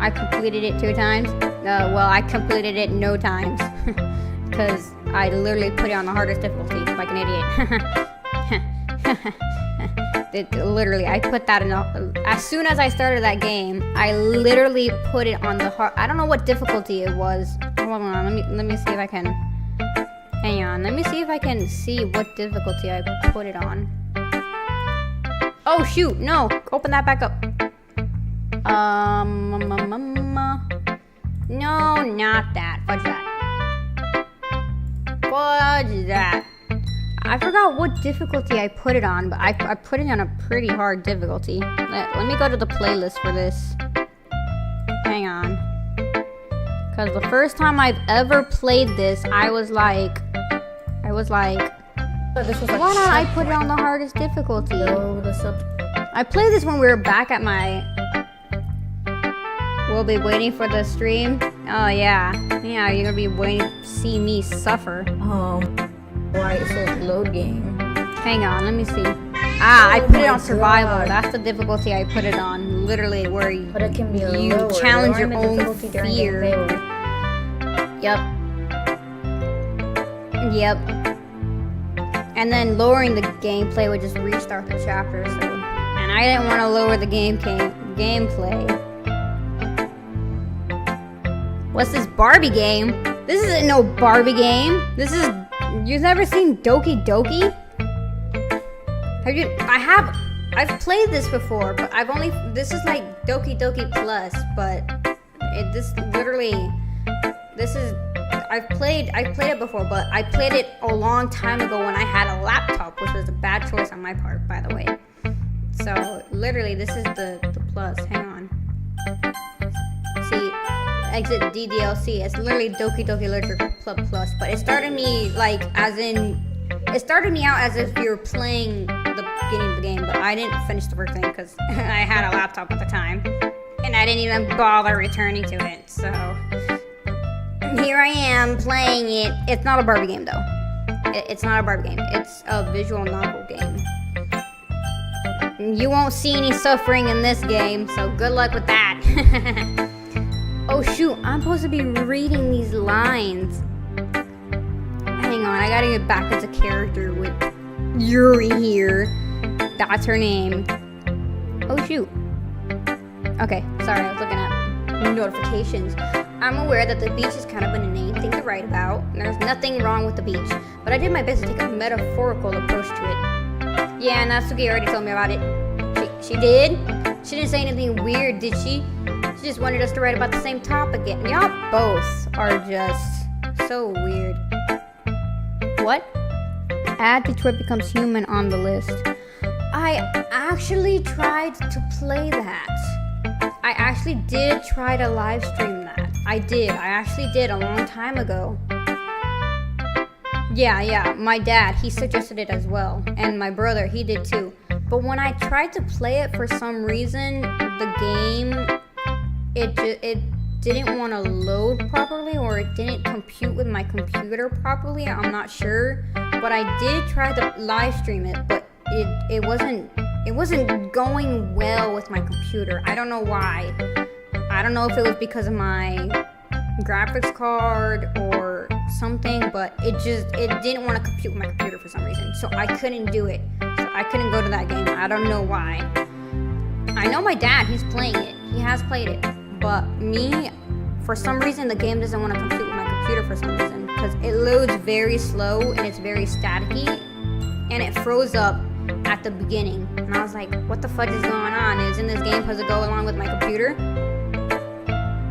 I completed it 2 times. Well, I completed it no times because I literally put it on the hardest difficulty like an idiot. Literally, I put that in as soon as I started that game, I literally put it on the hard. I don't know what difficulty it was. Hold on, let me see if I can. Hang on, let me see if I can see what difficulty I put it on. Oh shoot, no, open that back up. No, not that. Fudge that. I forgot what difficulty I put it on, but I put it on a pretty hard difficulty. Let me go to the playlist for this. Hang on. Because the first time I've ever played this, I was like, why not I put it on the hardest difficulty? I played this when we were back at my... We'll be waiting for the stream. Oh yeah, you're gonna be waiting to see me suffer. Why it says load game? Hang on, let me see. I put it on survival. God. That's the difficulty I put it on. Literally, where you challenge your own fear. Yep. And then lowering the gameplay would just restart the chapter. So, and I didn't want to lower the gameplay. What's this Barbie game? This isn't no Barbie game. This is. You've never seen Doki? Have you? I've played this before, but this is like Doki Plus, but I've played it before, but I played it a long time ago when I had a laptop, which was a bad choice on my part, by the way. So literally, this is the plus. Hang on. See, exit DDLC. It's literally Doki Literature Plus, but it started me out as if you were playing the beginning of the game, but I didn't finish the first thing because I had a laptop at the time, and I didn't even bother returning to it. So here I am playing it. It's not a Barbie game though. It's not a Barbie game. It's a visual novel game. You won't see any suffering in this game, so good luck with that. Oh shoot, I'm supposed to be reading these lines. Hang on, I gotta get back into character with Yuri here. That's her name. Oh shoot. Okay, sorry, I was looking at notifications. I'm aware that the beach is kind of an inane thing to write about. There's nothing wrong with the beach, but I did my best to take a metaphorical approach to it. Yeah, Natsuki already told me about it. She did? She didn't say anything weird, did she? She just wanted us to write about the same topic again. Y'all both are just so weird. What? Add Detroit Becomes Human on the list. I actually tried to play that. I actually did try to live stream that. I actually did a long time ago. Yeah, my dad, he suggested it as well. And my brother, he did too. But when I tried to play it, for some reason, the game, it didn't want to load properly, or it didn't compute with my computer properly. I'm not sure. But I did try to live stream it, but it wasn't going well with my computer. I don't know why. I don't know if it was because of my graphics card or something, but it didn't want to compute with my computer for some reason. So I couldn't do it. So I couldn't go to that game. I don't know why. I know my dad, he's playing it. He has played it. But me, for some reason, the game doesn't want to compute with my computer for some reason. Because it loads very slow and it's very staticky. And it froze up at the beginning. And I was like, what the fudge is going on? Isn't this game supposed to go along with my computer?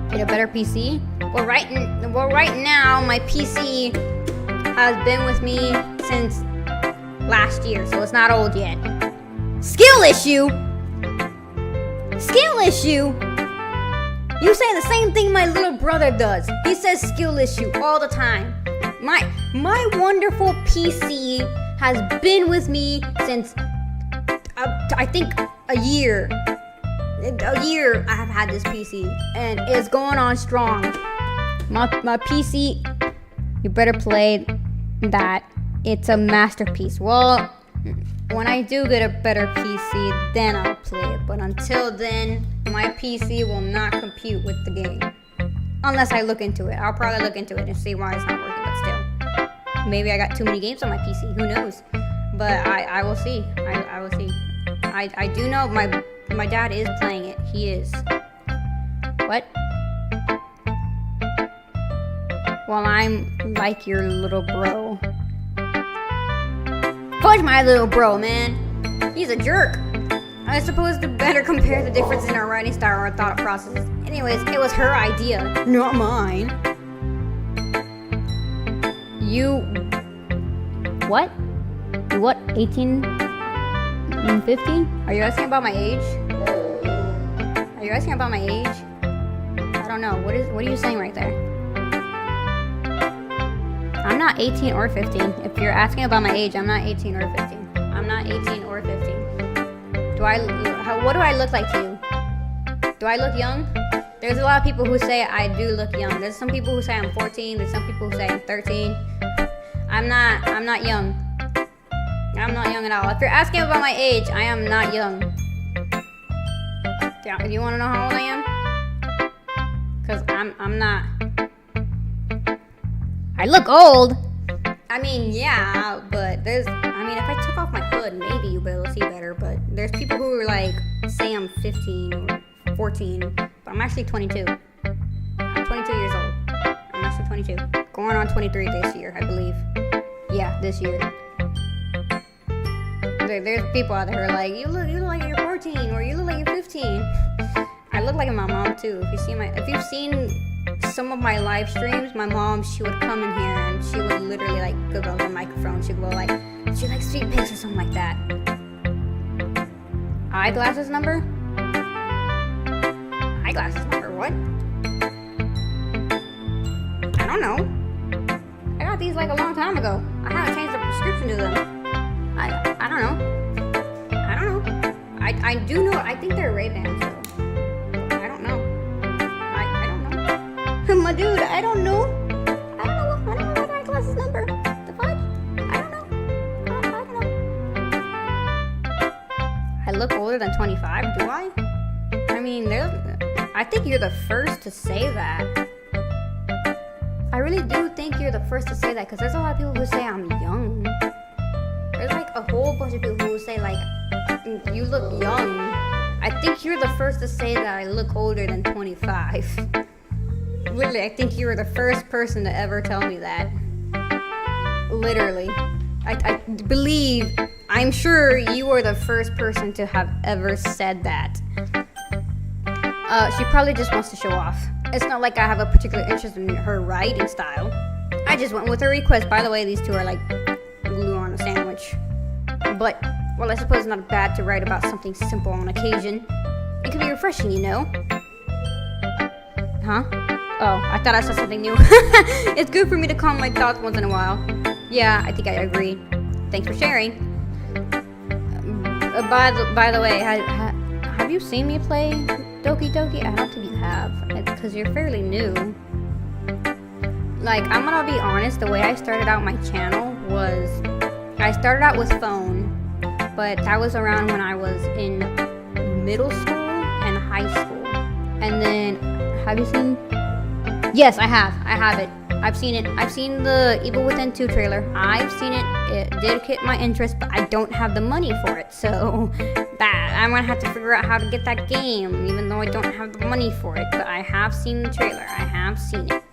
Get a better PC? Well, right now, my PC has been with me since last year, so it's not old yet. Skill issue? Skill issue? You say the same thing my little brother does. He says skill issue all the time. My wonderful PC has been with me since, I think, a year. A year I have had this PC, and it's going on strong. My PC, you better play that. It's a masterpiece. Well, when I do get a better PC, then I'll play it. But until then, my PC will not compute with the game. Unless I look into it. I'll probably look into it and see why it's not working, but still. Maybe I got too many games on my PC. Who knows? But I will see. I will see. I do know my dad is playing it. He is. What? Well, I'm like your little bro. Fudge my little bro, man. He's a jerk. I was supposed to better compare the differences in our writing style or our thought processes. Anyways, it was her idea, not mine. You... What? What, 18 and 15? Are you asking about my age? Are you asking about my age? I don't know. What are you saying right there? I'm not 18 or 15. If you're asking about my age, I'm not 18 or 15. I'm not 18 or 15. What do I look like to you? Do I look young? There's a lot of people who say I do look young. There's some people who say I'm 14. There's some people who say I'm 13. I'm not young. I'm not young at all. If you're asking about my age, I am not young. Do you want to know how old I am? Because I'm not. I look old. I mean, yeah, but if I took off my hood, maybe you'll be able to see better. But there's people who are like, say I'm 15 or 14, but I'm actually 22. I'm 22 years old. I'm actually 22. Going on 23 this year, I believe. Yeah, this year. There's people out there who are like, you look like you're 14, or you look like you're 15. I look like my mom too. If you've seen some of my live streams, my mom, she would come in here and she would literally like go to the microphone. She'd go like, she likes sweet pics or something like that. Eyeglasses number? Eyeglasses number, what? I don't know. I got these like a long time ago. I haven't changed the prescription to them. I don't know. I don't know. I do know, I think they're Ray-Bans though. I don't know. I don't know. My dude, I don't know. I don't know what eyeglasses number. The fudge? I don't know. I don't know. I look older than 25, do I? I mean, I think you're the first to say that. I really do think you're the first to say that, because there's a lot of people who say I'm young. There's like a whole bunch of people who say like, you look young. I think you're the first to say that I look older than 25. Literally, I think you were the first person to ever tell me that. Literally. I believe, I'm sure you were the first person to have ever said that. She probably just wants to show off. It's not like I have a particular interest in her writing style. I just went with her request. By the way, these two are like glue on a sandwich. But, well, I suppose it's not bad to write about something simple on occasion. It can be refreshing, you know? Huh? Oh, I thought I saw something new. It's good for me to calm my thoughts once in a while. Yeah, I think I agree. Thanks for sharing. By the way, have you seen me play Doki? I don't think you have. It's because you're fairly new. Like, I'm gonna be honest, the way I started out my channel was... I started out with phone, but that was around when I was in middle school and high school. And then, have you seen... Yes, I have it. I've seen it. I've seen the Evil Within 2 trailer. I've seen it. It did hit my interest, but I don't have the money for it. So that I'm gonna have to figure out how to get that game, even though I don't have the money for it. But I have seen the trailer. I have seen it.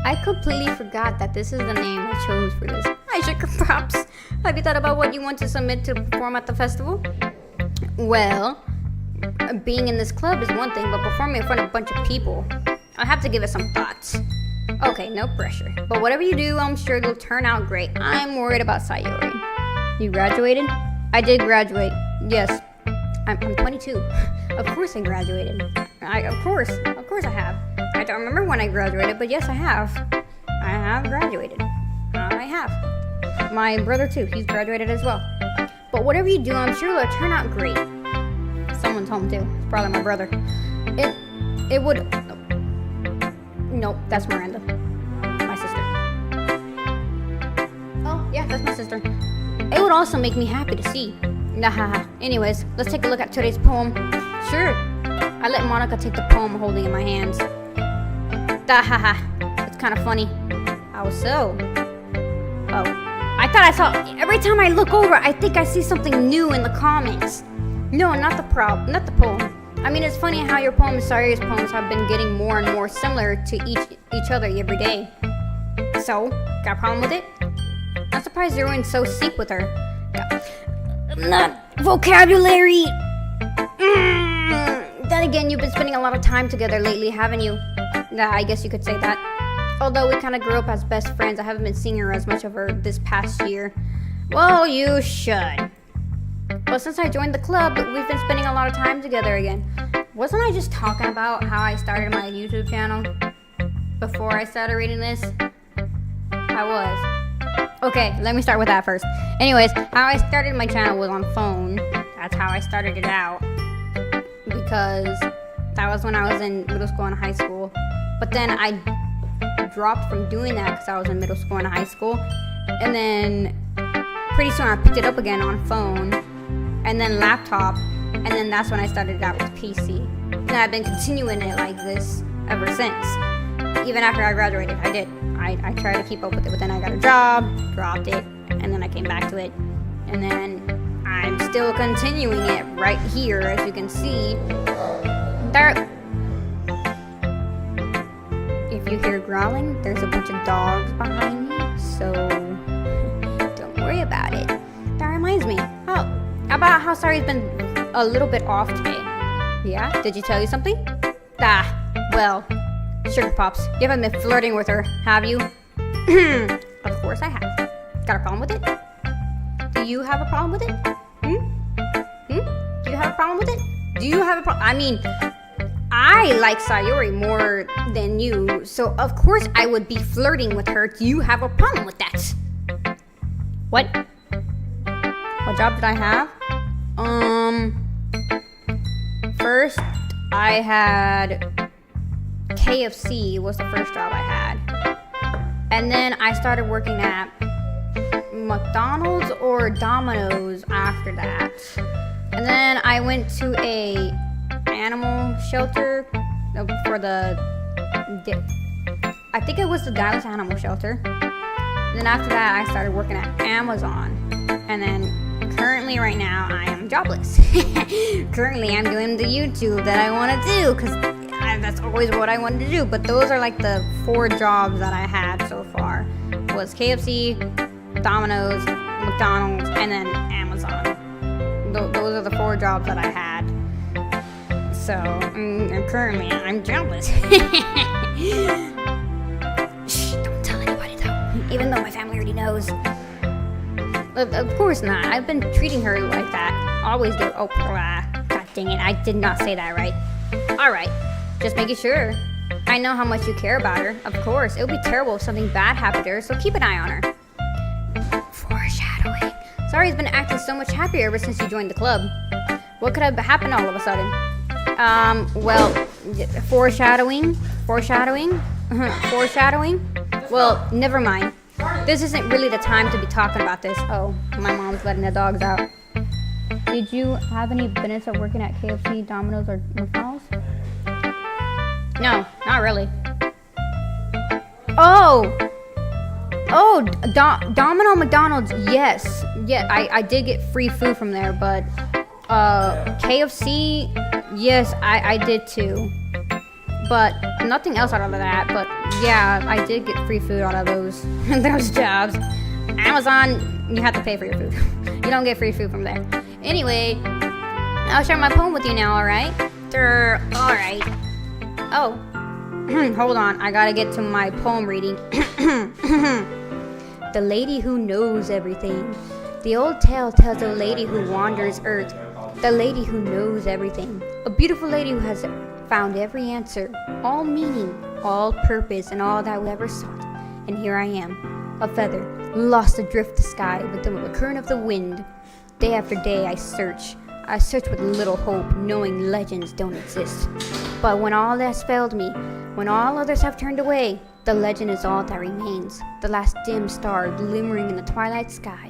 I completely forgot that this is the name I chose for this. Hi, Sugar Pops. Have you thought about what you want to submit to perform at the festival? Well, being in this club is one thing, but performing in front of a bunch of people, I'll have to give it some thoughts. Okay, no pressure. But whatever you do, I'm sure it'll turn out great. I'm worried about Sayori. You graduated? I did graduate. Yes. I'm 22. Of course I graduated. Of course I have. I don't remember when I graduated, but yes, I have. I have graduated. I have. My brother too. He's graduated as well. But whatever you do, I'm sure it'll turn out great. Someone's home too. It's probably my brother. It would... Nope, that's Miranda. My sister. Oh, yeah, that's my sister. It would also make me happy to see. Nah, anyways, let's take a look at today's poem. Sure. I let Monica take the poem holding in my hands. It's kind of funny. How so? Oh, I thought I saw... Every time I look over, I think I see something new in the comments. No, not the poem. I mean, it's funny how your poem and Sayori's poems have been getting more and more similar to each other every day. So, got a problem with it? I'm surprised you're in so sync with her. Not vocabulary! Then again, you've been spending a lot of time together lately, haven't you? Nah, I guess you could say that. Although we kind of grew up as best friends, I haven't been seeing her as much of her this past year. Well, you should. Well, since I joined the club, we've been spending a lot of time together again. Wasn't I just talking about how I started my YouTube channel before I started reading this? I was. Okay, let me start with that first. Anyways, how I started my channel was on phone. That's how I started it out. Because that was when I was in middle school and high school. But then I dropped from doing that because I was in middle school and high school. And then pretty soon I picked it up again on phone. And then laptop. And then that's when I started it out with PC. And I've been continuing it like this ever since. Even after I graduated, I did. I tried to keep up with it, but then I got a job, dropped it, and then I came back to it. And then I'm still continuing it right here, as you can see. There. If you hear growling, there's a bunch of dogs behind me, so don't worry about it. That reminds me. Oh, about how Sayori's been a little bit off today. Yeah? Did you tell you something? Well, Sugar Pops, you haven't been flirting with her, have you? Of course I have. Got a problem with it? Do you have a problem with it? Do you have a problem with it? Do you have a problem? I mean, I like Sayori more than you, so of course I would be flirting with her. Do you have a problem with that? What? What job did I have? First, I had... KFC was the first job I had. And then I started working at McDonald's or Domino's after that. And then I went to a animal shelter for I think it was the Dallas Animal Shelter. And then after that, I started working at Amazon. And then Currently, right now, I am jobless. Currently, I'm doing the YouTube that I want to do because that's always what I wanted to do. But those are like the 4 jobs that I had so far. Was KFC, Domino's, McDonald's, and then Amazon. Those are the 4 jobs that I had. So, currently, I'm jobless. Shh, don't tell anybody though. Even though my family already knows. Of course not. I've been treating her like that. Always do. Oh, God dang it. I did not say that right. Alright. Just making sure. I know how much you care about her. Of course. It would be terrible if something bad happened to her, so keep an eye on her. Foreshadowing. Sorry's been acting so much happier ever since you joined the club. What could have happened all of a sudden? Well, foreshadowing. Foreshadowing. Well, never mind. This isn't really the time to be talking about this. Oh, my mom's letting the dogs out. Did you have any business of working at KFC, Domino's, or McDonald's? No, not really. Domino, McDonald's, yes. Yeah, I did get free food from there, but KFC, yes, I did too. But nothing else out of that. But yeah, I did get free food out of those jobs. Amazon, you have to pay for your food. You don't get free food from there. Anyway, I'll share my poem with you now, alright? Alright. Oh, hold on. I gotta get to my poem reading. The lady who knows everything. The old tale tells of a lady who wanders earth. The lady who knows everything. A beautiful lady who has found every answer, all meaning, all purpose, and all that we ever sought. And here I am, a feather, lost adrift the sky with the current of the wind. Day after day I search with little hope, knowing legends don't exist. But when all has failed me, when all others have turned away, the legend is all that remains, the last dim star glimmering in the twilight sky,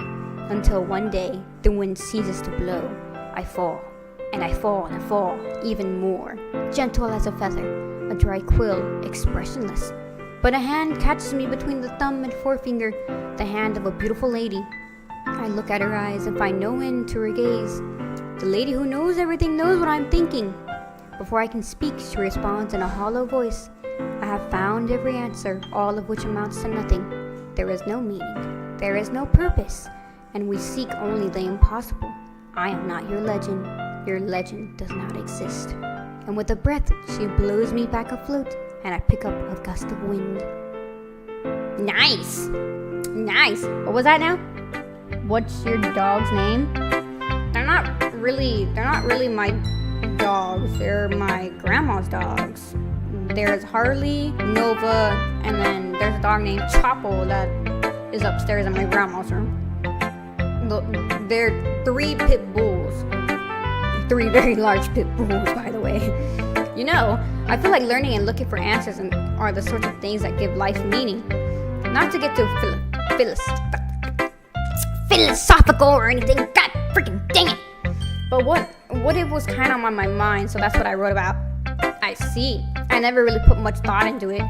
until one day the wind ceases to blow. I fall. And I fall and I fall even more, gentle as a feather, a dry quill, expressionless. But a hand catches me between the thumb and forefinger, the hand of a beautiful lady. I look at her eyes and find no end to her gaze. The lady who knows everything knows what I'm thinking. Before I can speak, she responds in a hollow voice. I have found every answer, all of which amounts to nothing. There is no meaning, there is no purpose, and we seek only the impossible. I am not your legend. Your legend does not exist. And with a breath, she blows me back afloat, and I pick up a gust of wind. Nice! Nice! What was that now? What's your dog's name? They're not really my dogs. They're my grandma's dogs. There's Harley, Nova, and then there's a dog named Chapo that is upstairs in my grandma's room. They're 3 pit bulls. 3 very large pit bulls, by the way. You know, I feel like learning and looking for answers are the sorts of things that give life meaning. Not to get too philosophical or anything. God freaking dang it! But what it was kind of on my mind, so that's what I wrote about. I see. I never really put much thought into it.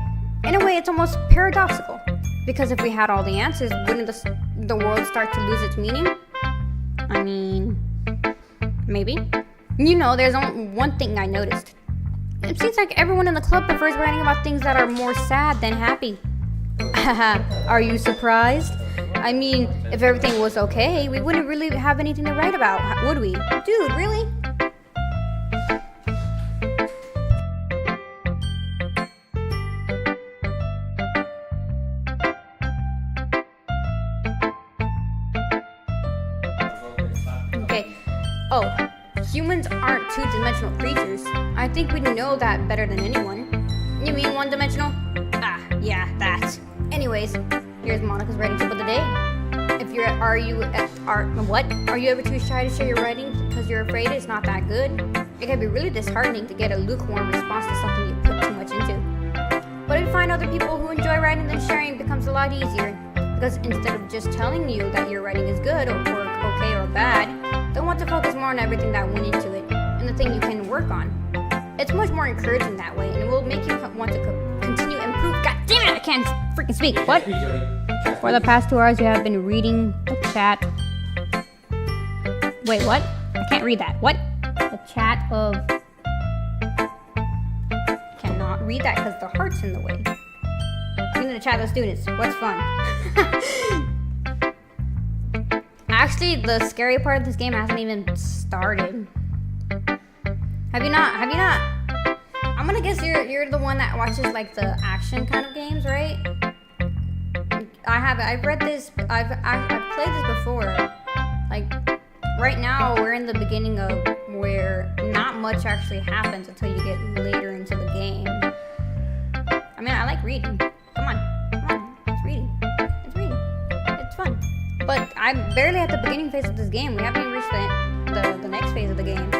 In a way, it's almost paradoxical. Because if we had all the answers, wouldn't the world start to lose its meaning? I mean, maybe. You know, there's only one thing I noticed. It seems like everyone in the club prefers writing about things that are more sad than happy. Are you surprised? I mean, if everything was okay, we wouldn't really have anything to write about, would we? Dude, really? Okay. Oh, humans aren't 2-dimensional creatures. I think we know that better than anyone. You mean 1-dimensional? Ah, yeah, that. Anyways, here's Monica's writing tip of the day. Are you ever too shy to share your writing because you're afraid it's not that good? It can be really disheartening to get a lukewarm response to something you put too much into. But if you find other people who enjoy writing, then sharing becomes a lot easier. Because instead of just telling you that your writing is good or okay or bad, they'll want to focus more on everything that went into it and the thing you can work on. It's much more encouraging that way, and it will make you want to continue and improve. God damn it, I can't freaking speak. What? For the past 2 hours, you have been reading the chat. Wait, what? I can't read that. What? The chat of... Cannot read that because the heart's in the way. I'm gonna chat with students. What's fun? Actually, the scary part of this game hasn't even started. Have you not? I'm gonna guess you're the one that watches like the action kind of games, right? I haven't. I've read this. I've played this before. Like right now, we're in the beginning of where not much actually happens until you get later into the game. I mean, I like reading. Come on, it's reading. It's fun. But I'm barely at the beginning phase of this game. We haven't even reached the next phase of the game.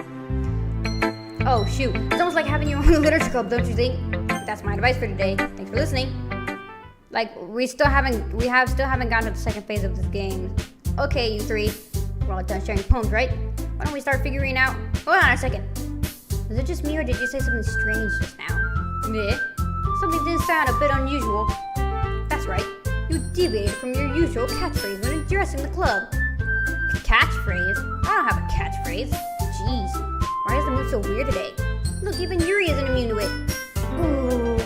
Oh shoot! It's almost like having your own literature club, don't you think? That's my advice for today. Thanks for listening. Like we still haven't gotten to the second phase of this game. Okay, you three, we're all done sharing poems, right? Why don't we start figuring out? Hold on a second. Was it just me, or did you say something strange just now? Yeah. Something didn't sound a bit unusual. That's right. You deviated from your usual catchphrase when addressing the club. Catchphrase? I don't have a catchphrase. Jeez. Why is the mood so weird today? Look, even Yuri isn't immune to it. Ooh.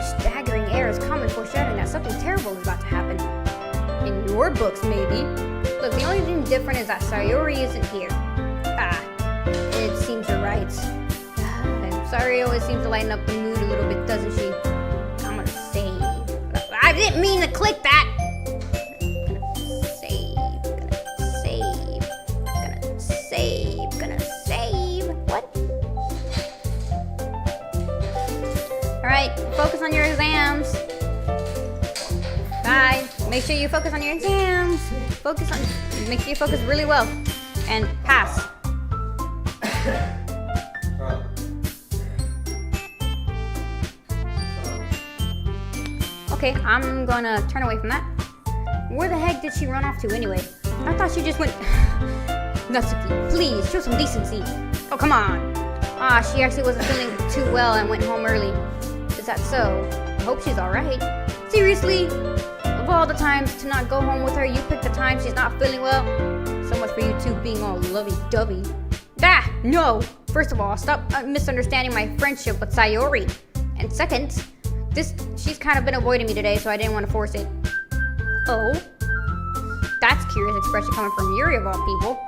Staggering air is common foreshadowing that something terrible is about to happen. In your books, maybe. Look, the only thing different is that Sayori isn't here. It seems you're right. Sayori always seems to lighten up the mood a little bit, doesn't she? I'm gonna save. I didn't mean to click that! Gonna save. What? Alright, focus on your exams. Bye. Make sure you focus on your exams. Make sure you focus really well. And pass. Okay, I'm gonna turn away from that. Where the heck did she run off to anyway? I thought she just went... Natsuki, please, show some decency. Oh, come on. She actually wasn't feeling too well and went home early. Is that so? I hope she's alright. Seriously? Of all the times to not go home with her, you picked the time she's not feeling well? So much for you two being all lovey-dovey. No! First of all, stop misunderstanding my friendship with Sayori. And second, she's kind of been avoiding me today, so I didn't want to force it. Oh? That's a curious expression coming from Yuri of all people.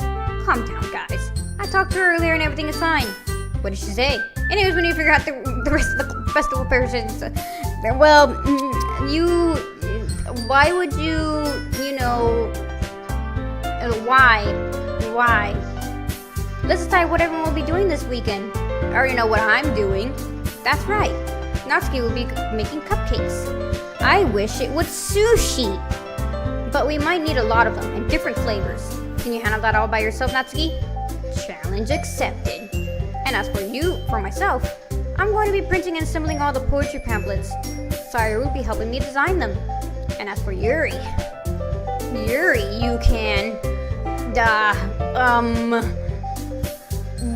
Calm down, guys. I talked to her earlier and everything is fine. What did she say? Anyways, when you figure out the rest of the festival preparations, well, why would you, why? Let's decide what everyone will be doing this weekend. I already know what I'm doing. That's right. Natsuki will be making cupcakes. I wish it was sushi. But we might need a lot of them and different flavors. Can you handle that all by yourself, Natsuki? Challenge accepted. And as for myself, I'm going to be printing and assembling all the poetry pamphlets. Sayori will be helping me design them. And as for Yuri, you can...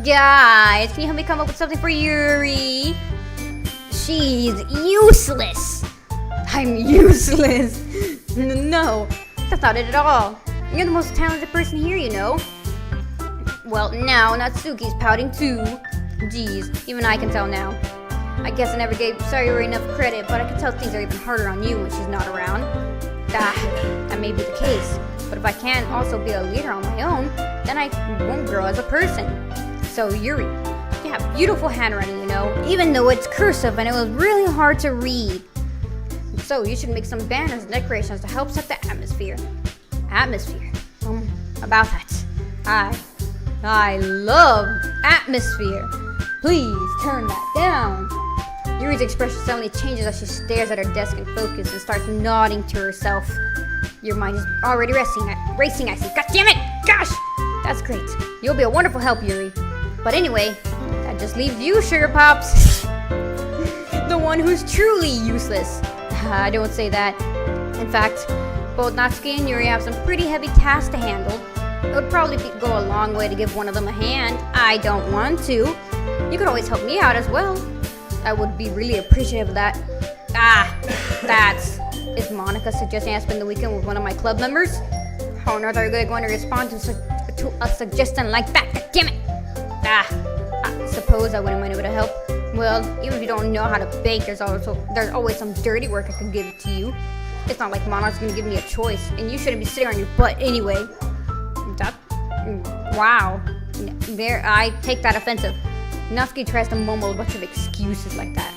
Guys, can you help me come up with something for Yuri? She's useless. I'm useless. No, that's not it at all. You're the most talented person here, you know. Well, now Natsuki's pouting too. Jeez, even I can tell now. I guess I never gave Sayori enough credit, but I can tell things are even harder on you when she's not around. That may be the case. But if I can't also be a leader on my own, then I won't grow as a person. So Yuri, you have beautiful handwriting, you know, even though it's cursive and it was really hard to read. So you should make some banners and decorations to help set the atmosphere. About that. I love atmosphere. Please turn that down. Yuri's expression suddenly changes as she stares at her desk and focuses and starts nodding to herself. Your mind is already racing, I see. God damn it! Gosh! That's great. You'll be a wonderful help, Yuri. But anyway, that just leaves you, Sugar Pops. The one who's truly useless. I don't say that. In fact, both Natsuki and Yuri have some pretty heavy tasks to handle. It would probably go a long way to give one of them a hand. I don't want to. You could always help me out as well. I would be really appreciative of that. Is Monica suggesting I spend the weekend with one of my club members? Oh no, they're going to respond to to a suggestion like that. God damn it! I suppose I wouldn't mind a bit of help. Well, even if you don't know how to bake, there's always some dirty work I can give to you. It's not like Monarch's gonna give me a choice, and you shouldn't be sitting on your butt anyway. Wow. There, I take that offensive. Natsuki tries to mumble a bunch of excuses like that.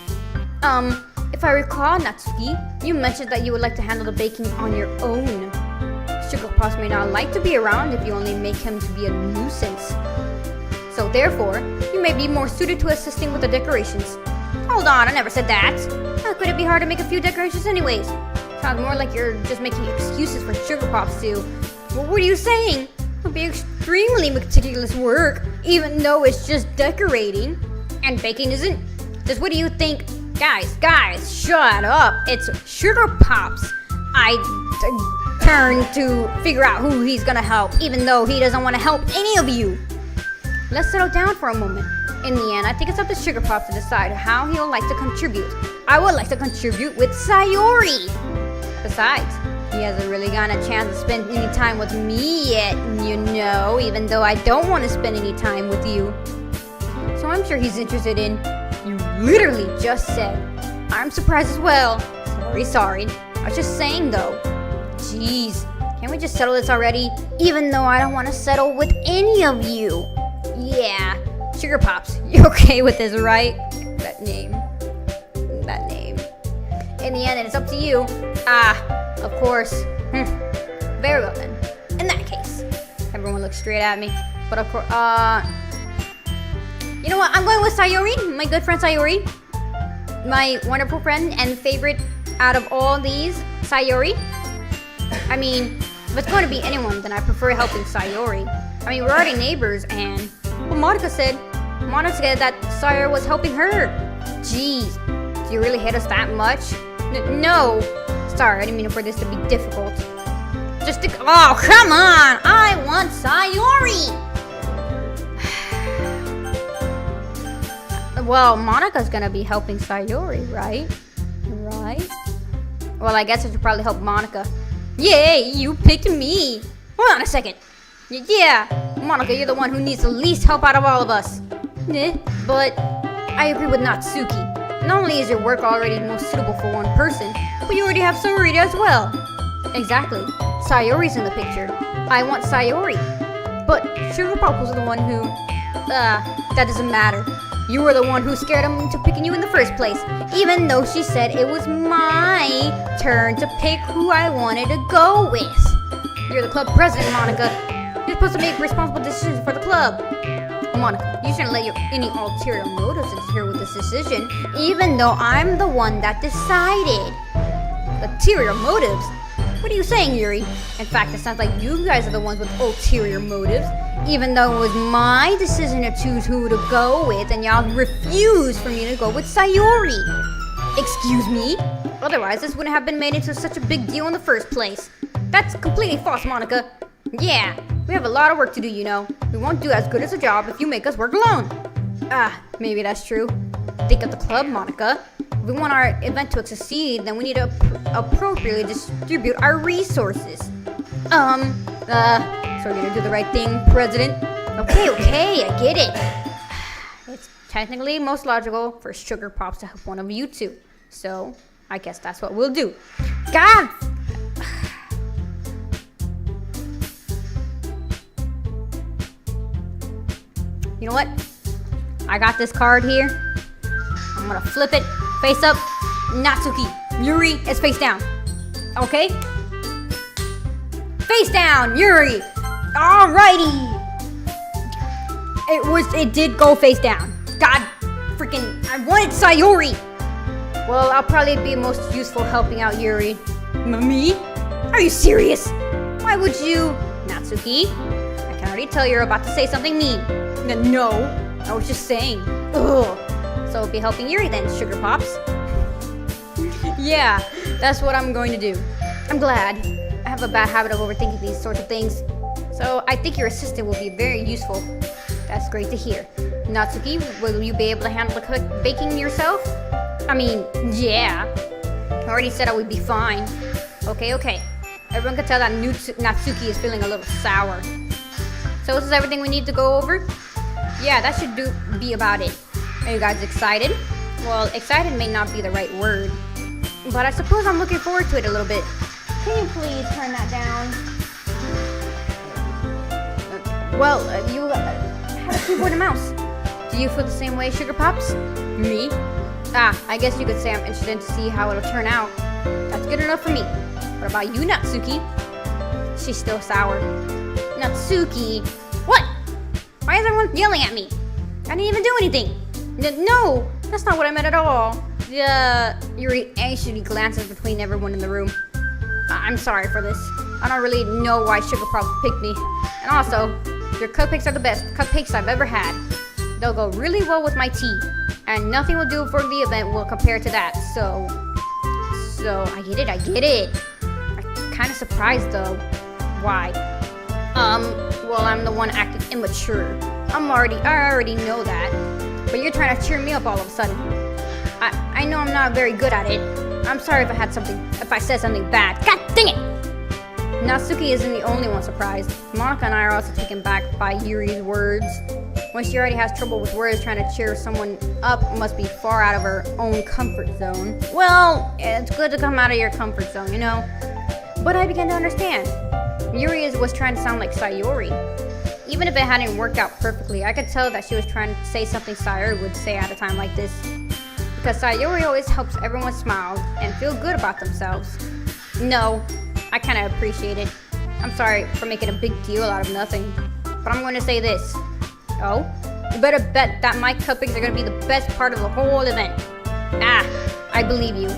If I recall, Natsuki, you mentioned that you would like to handle the baking on your own. Sugar Pops may not like to be around if you only make him to be a nuisance. So therefore, you may be more suited to assisting with the decorations. Hold on, I never said that. How could it be hard to make a few decorations anyways? Sounds more like you're just making excuses for Sugar Pops to... Well, what are you saying? It'll be extremely meticulous work, even though it's just decorating. And baking isn't. Just what do you think? Guys, shut up. It's Sugar Pops. Turn to figure out who he's gonna help, even though he doesn't want to help any of you. Let's settle down for a moment. In the end, I think it's up to Sugar Pops to decide how he'll like to contribute. I would like to contribute with Sayori. Besides, he hasn't really gotten a chance to spend any time with me yet, you know, even though I don't want to spend any time with you. So I'm sure he's interested in... You literally just said. I'm surprised as well. Sorry. I was just saying though. Jeez, can't we just settle this already? Even though I don't want to settle with any of you. Yeah, Sugar Pops, you're okay with this, right? That name. In the end, it's up to you. Of course. Very well then. In that case, everyone looks straight at me. But of course, you know what? I'm going with Sayori, my good friend Sayori. My wonderful friend and favorite out of all these, Sayori. I mean, if it's going to be anyone, then I prefer helping Sayori. I mean, we're already neighbors, and... Well, Monica said that Sayori was helping her. Jeez, do you really hate us that much? No. Sorry, I didn't mean for this to be difficult. Oh, come on! I want Sayori! Well, Monica's gonna be helping Sayori, right? Well, I guess I should probably help Monica. Yay, you picked me! Hold on a second. Yeah, Monica, you're the one who needs the least help out of all of us. But I agree with Natsuki. Not only is your work already most suitable for one person, but you already have Sayori as well. Exactly. Sayori's in the picture. I want Sayori. But Sugar Pop was the one who... that doesn't matter. You were the one who scared him into picking you in the first place, even though she said it was my turn to pick who I wanted to go with. You're the club president, Monica. You're supposed to make responsible decisions for the club. Monica, you shouldn't let any ulterior motives interfere with this decision, even though I'm the one that decided. Ulterior motives? What are you saying, Yuri? In fact, it sounds like you guys are the ones with ulterior motives, even though it was my decision to choose who to go with, and y'all refused for me to go with Sayori. Excuse me? Otherwise, this wouldn't have been made into such a big deal in the first place. That's completely false, Monica. Yeah, we have a lot of work to do, you know. We won't do as good as a job if you make us work alone. Maybe that's true. Think of the club, Monica. If we want our event to succeed, then we need to appropriately distribute our resources. So we're gonna do the right thing, President? Okay, I get it. It's technically most logical for Sugar Pops to help one of you two. So, I guess that's what we'll do. God! You know what? I got this card here. I'm gonna flip it face up. Natsuki. Yuri is face down. Okay? Face down, Yuri. Alrighty. It did go face down. God freaking, I wanted Sayori. Well, I'll probably be most useful helping out Yuri. Me? Are you serious? Why would you? Natsuki, I can already tell you're about to say something mean. No, I was just saying. Ugh. So I'll be helping Yuri then, Sugar Pops. Yeah, that's what I'm going to do. I'm glad. I have a bad habit of overthinking these sorts of things. So I think your assistant will be very useful. That's great to hear. Natsuki, will you be able to handle the baking yourself? I mean, yeah. I already said I would be fine. Okay. Everyone can tell that Natsuki is feeling a little sour. So this is everything we need to go over? Yeah, that should be about it. Are you guys excited? Well, excited may not be the right word, but I suppose I'm looking forward to it a little bit. Can you please turn that down? Well, you have a keyboard and mouse. Do you feel the same way, Sugar Pops? Me? I guess you could say I'm interested to see how it'll turn out. That's good enough for me. What about you, Natsuki? She's still sour. Natsuki? What? Why is everyone yelling at me? I didn't even do anything. No, that's not what I meant at all. Yuri anxiously glances between everyone in the room. I'm sorry for this. I don't really know why Sugar Pops picked me. And also, your cupcakes are the best cupcakes I've ever had. They'll go really well with my tea. And nothing will do for the event will compare to that. So I get it. I'm kind of surprised though. Why? Well, I'm the one acting immature. I already know that. But you're trying to cheer me up all of a sudden. I know I'm not very good at it. I'm sorry if I said something bad. God dang it! Natsuki isn't the only one surprised. Monica and I are also taken back by Yuri's words. When she already has trouble with words, trying to cheer someone up must be far out of her own comfort zone. Well, it's good to come out of your comfort zone, you know? But I began to understand. Yuri was trying to sound like Sayori. Even if it hadn't worked out perfectly, I could tell that she was trying to say something Sayori would say at a time like this. Because Sayori always helps everyone smile and feel good about themselves. No, I kind of appreciate it. I'm sorry for making a big deal out of nothing. But I'm going to say this. Oh? You better bet that my cupcakes are going to be the best part of the whole event. I believe you.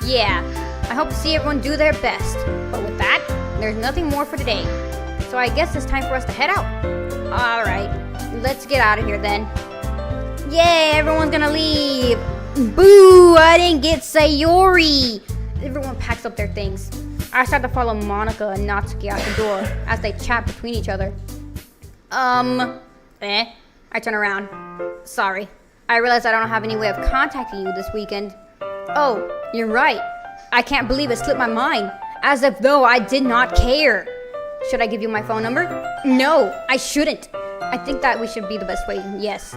Yeah, I hope to see everyone do their best. But with that, there's nothing more for today. So I guess it's time for us to head out. Alright, let's get out of here then. Yay, everyone's gonna leave. Boo, I didn't get Sayori. Everyone packs up their things. I start to follow Monica and Natsuki out the door as they chat between each other. I turn around. Sorry. I realize I don't have any way of contacting you this weekend. Oh, you're right. I can't believe it slipped my mind. As if though I did not care. Should I give you my phone number? No, I shouldn't. I think that we should be the best way, yes.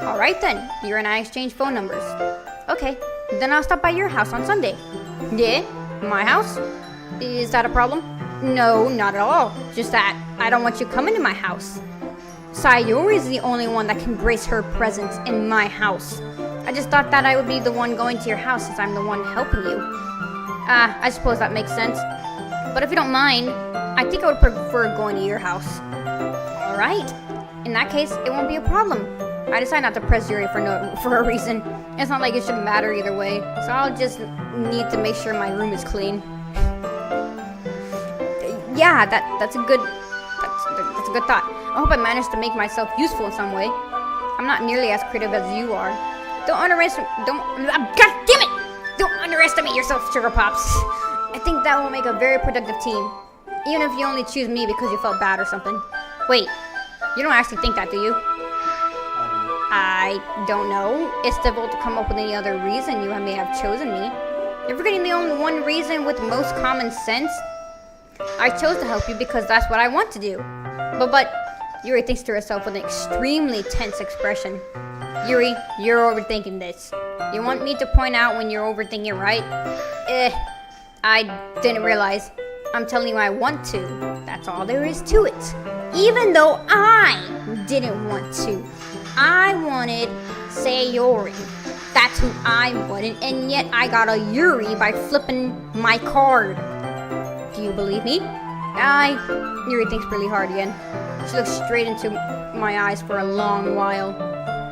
Alright then, you and I exchange phone numbers. Okay, then I'll stop by your house on Sunday. Yeah? My house? Is that a problem? No, not at all. Just that I don't want you coming to my house. Sayori is the only one that can grace her presence in my house. I just thought that I would be the one going to your house since I'm the one helping you. I suppose that makes sense. But if you don't mind, I think I would prefer going to your house. Alright. In that case, it won't be a problem. I decided not to press Yuri for a reason. It's not like it should matter either way. So I'll just need to make sure my room is clean. Yeah, that's a good thought. I hope I managed to make myself useful in some way. I'm not nearly as creative as you are. God damn it! Don't underestimate yourself, Sugar Pops. I think that will make a very productive team. Even if you only choose me because you felt bad or something. Wait, you don't actually think that, do you? I don't know. It's difficult to come up with any other reason you may have chosen me. You're forgetting the only one reason with most common sense. I chose to help you because that's what I want to do. But Yuri thinks to herself with an extremely tense expression. Yuri, you're overthinking this. You want me to point out when you're overthinking, right? I didn't realize. I'm telling you I want to. That's all there is to it. Even though I didn't want to. I wanted Sayori. That's who I wanted, and yet I got a Yuri by flipping my card. Do you believe me? Yuri thinks really hard again. She looks straight into my eyes for a long while.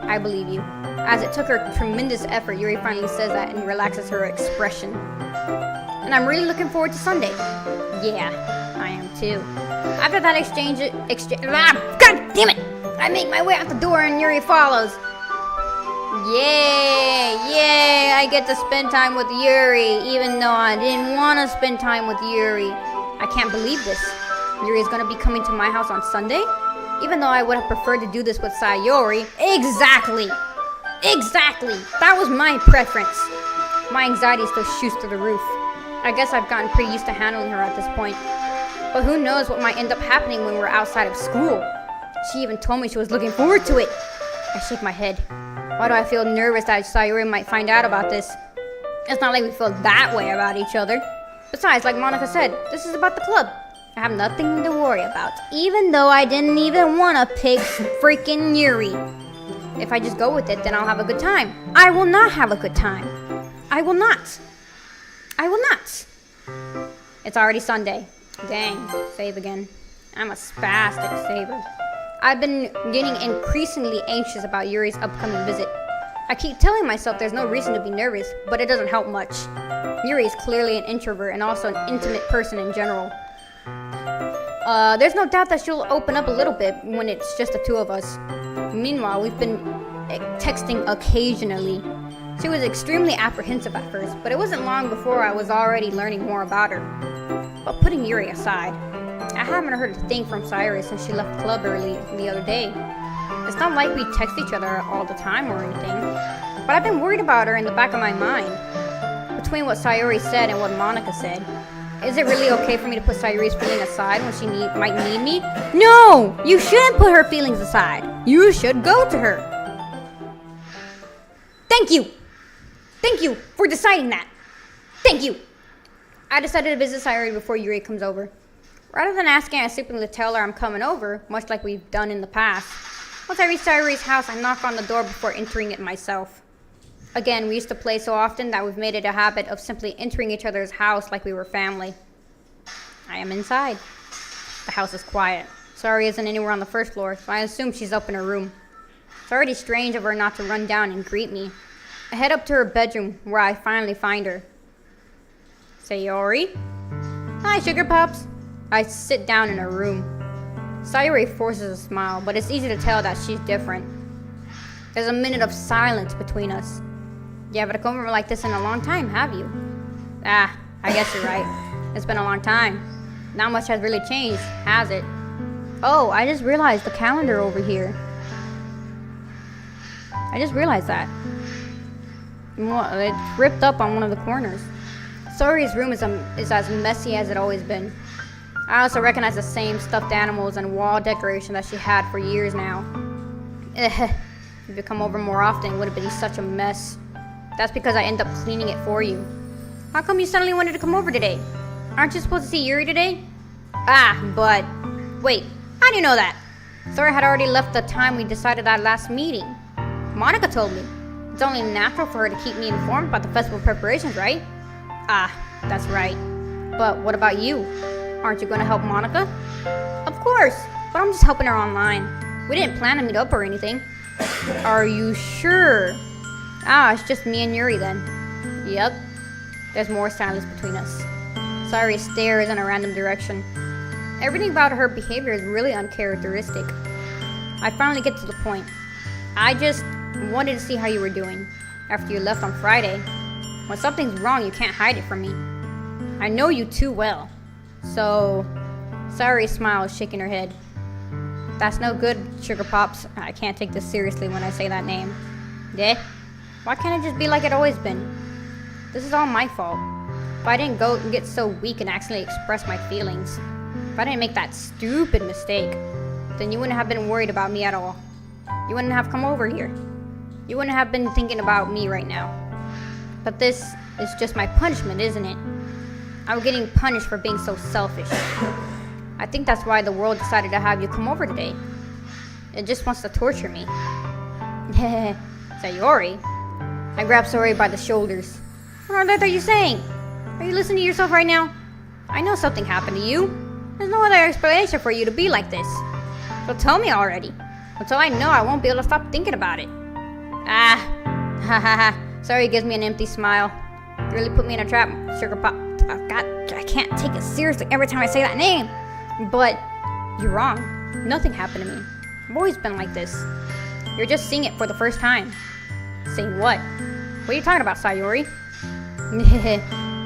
I believe you. As it took her tremendous effort, Yuri finally says that and relaxes her expression. And I'm really looking forward to Sunday. Yeah, I am too. After that exchange, God damn it! I make my way out the door and Yuri follows. Yay, I get to spend time with Yuri, even though I didn't want to spend time with Yuri. I can't believe this. Yuri is going to be coming to my house on Sunday? Even though I would have preferred to do this with Sayori. Exactly! That was my preference. My anxiety still shoots through the roof. I guess I've gotten pretty used to handling her at this point. But who knows what might end up happening when we're outside of school. She even told me she was looking forward to it. I shake my head. Why do I feel nervous that Sayori might find out about this? It's not like we feel that way about each other. Besides, like Monica said, this is about the club. I have nothing to worry about, even though I didn't even want to pick freaking Yuri. If I just go with it, then I'll have a good time. I will not have a good time. I will not. I will not. It's already Sunday. Dang, save again. I'm a spastic saver. I've been getting increasingly anxious about Yuri's upcoming visit. I keep telling myself there's no reason to be nervous, but it doesn't help much. Yuri is clearly an introvert and also an intimate person in general. There's no doubt that she'll open up a little bit when it's just the two of us. Meanwhile, we've been texting occasionally. She was extremely apprehensive at first, but it wasn't long before I was already learning more about her. But putting Yuri aside, I haven't heard a thing from Sayori since she left the club early the other day. It's not like we text each other all the time or anything, but I've been worried about her in the back of my mind. Between what Sayori said and what Monica said, is it really okay for me to put Sayori's feeling aside when she might need me? No! You shouldn't put her feelings aside. You should go to her. Thank you! Thank you for deciding that. Thank you! I decided to visit Sayori before Yuri comes over. Rather than asking, I simply tell her I'm coming over, much like we've done in the past. Once I reach Sayori's house, I knock on the door before entering it myself. Again, we used to play so often that we've made it a habit of simply entering each other's house like we were family. I am inside. The house is quiet. Sayori isn't anywhere on the first floor, so I assume she's up in her room. It's already strange of her not to run down and greet me. I head up to her bedroom, where I finally find her. Sayori? Hi, Sugar Pups. I sit down in her room. Sayori forces a smile, but it's easy to tell that she's different. There's a minute of silence between us. You haven't come over like this in a long time, have you? I guess you're right. It's been a long time. Not much has really changed, has it? Oh, I just realized the calendar over here. I just realized that. It's ripped up on one of the corners. Sayori's room is as messy as it's always been. I also recognize the same stuffed animals and wall decoration that she had for years now. If you come over more often, it wouldn't be such a mess. That's because I end up cleaning it for you. How come you suddenly wanted to come over today? Aren't you supposed to see Yuri today? But... Wait, how do you know that? Sayori had already left the time we decided that last meeting. Monica told me. It's only natural for her to keep me informed about the festival preparations, right? That's right. But what about you? Aren't you going to help Monica? Of course, but I'm just helping her online. We didn't plan to meet up or anything. Are you sure? It's just me and Yuri then. Yep. There's more silence between us. Sayori stares in a random direction. Everything about her behavior is really uncharacteristic. I finally get to the point. I just wanted to see how you were doing after you left on Friday. When something's wrong, you can't hide it from me. I know you too well. So, Sayori smiles, shaking her head. That's no good, Sugar Pops. I can't take this seriously when I say that name. Yeah? Why can't it just be like it always been? This is all my fault. If I didn't go and get so weak and accidentally express my feelings, if I didn't make that stupid mistake, then you wouldn't have been worried about me at all. You wouldn't have come over here. You wouldn't have been thinking about me right now. But this is just my punishment, isn't it? I'm getting punished for being so selfish. I think that's why the world decided to have you come over today. It just wants to torture me. Sayori? I grab Sayori by the shoulders. What on earth are you saying? Are you listening to yourself right now? I know something happened to you. There's no other explanation for you to be like this. So tell me already. Until I know, I won't be able to stop thinking about it. Sayori gives me an empty smile. You really put me in a trap, Sugar Pop. Oh, God, I can't take it seriously every time I say that name. But you're wrong. Nothing happened to me. I've always been like this. You're just seeing it for the first time. Seeing what? What are you talking about, Sayori?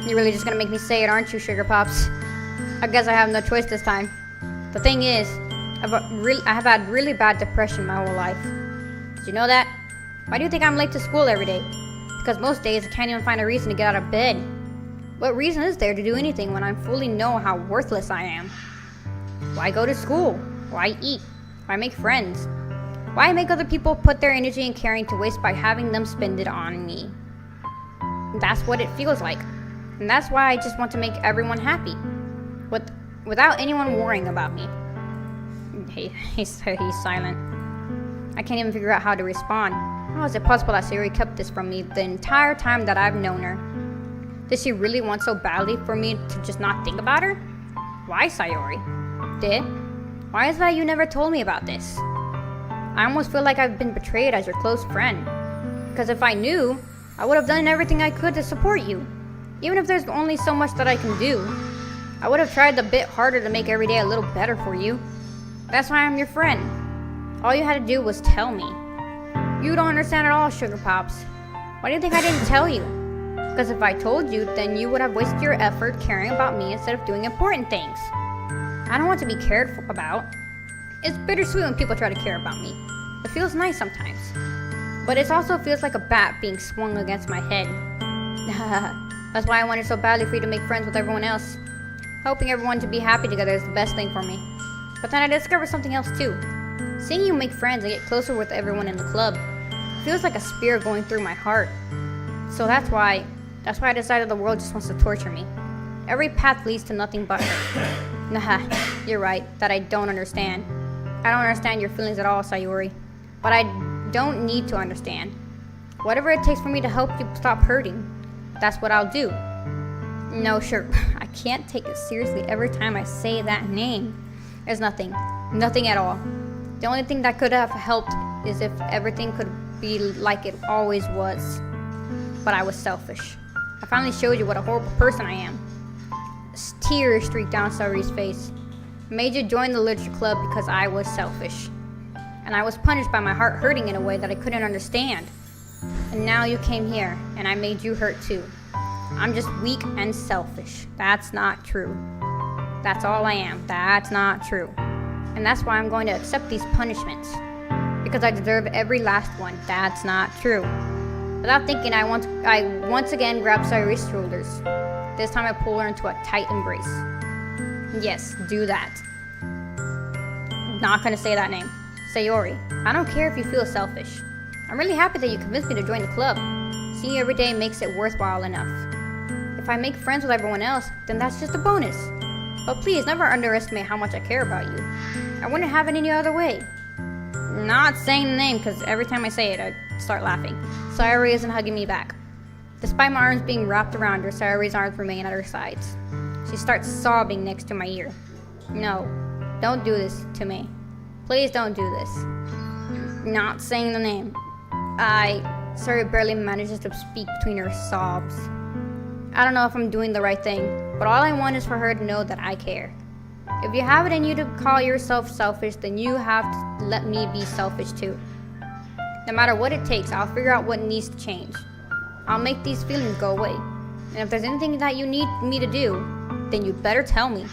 You're really just gonna make me say it, aren't you, Sugar Pops? I guess I have no choice this time. The thing is, I have had really bad depression my whole life. Did you know that? Why do you think I'm late to school every day? Because most days I can't even find a reason to get out of bed. What reason is there to do anything when I fully know how worthless I am? Why go to school? Why eat? Why make friends? Why make other people put their energy and caring to waste by having them spend it on me? That's what it feels like. And that's why I just want to make everyone happy. Without anyone worrying about me. He's silent. I can't even figure out how to respond. How is it possible that Sayori kept this from me the entire time that I've known her? Did she really want so badly for me to just not think about her? Why, Sayori? Why is it that you never told me about this? I almost feel like I've been betrayed as your close friend. Because if I knew, I would have done everything I could to support you. Even if there's only so much that I can do. I would have tried a bit harder to make every day a little better for you. That's why I'm your friend. All you had to do was tell me. You don't understand at all, Sugar Pops. Why do you think I didn't tell you? Because if I told you, then you would have wasted your effort caring about me instead of doing important things. I don't want to be cared about. It's bittersweet when people try to care about me. It feels nice sometimes. But it also feels like a bat being swung against my head. That's why I wanted so badly for you to make friends with everyone else. Hoping everyone to be happy together is the best thing for me. But then I discovered something else too. Seeing you make friends and get closer with everyone in the club feels like a spear going through my heart. So that's why I decided the world just wants to torture me. Every path leads to nothing but hurt. Nah, you're right, that I don't understand. I don't understand your feelings at all, Sayori. But I don't need to understand. Whatever it takes for me to help you stop hurting, that's what I'll do. No, sure, I can't take it seriously every time I say that name. There's nothing at all. The only thing that could have helped is if everything could be like it always was. But I was selfish. I finally showed you what a horrible person I am. Tears streaked down Sayori's face. I made you join the literature club because I was selfish. And I was punished by my heart hurting in a way that I couldn't understand. And now you came here, and I made you hurt too. I'm just weak and selfish. That's not true. That's all I am. That's not true. And that's why I'm going to accept these punishments. Because I deserve every last one. That's not true. Without thinking, I once again grabbed Sayori's shoulders. This time I pull her into a tight embrace. Yes, do that. I'm not gonna say that name. Sayori, I don't care if you feel selfish. I'm really happy that you convinced me to join the club. Seeing you every day makes it worthwhile enough. If I make friends with everyone else, then that's just a bonus. But please, never underestimate how much I care about you. I wouldn't have it any other way. Not saying the name, because every time I say it, I start laughing. Sayori isn't hugging me back. Despite my arms being wrapped around her, Sayori's arms remain at her sides. She starts sobbing next to my ear. No, don't do this to me. Please don't do this. Not saying the name. Sayori barely manages to speak between her sobs. I don't know if I'm doing the right thing, but all I want is for her to know that I care. If you have it in you to call yourself selfish, then you have to let me be selfish too. No matter what it takes, I'll figure out what needs to change. I'll make these feelings go away. And if there's anything that you need me to do, then you better tell me.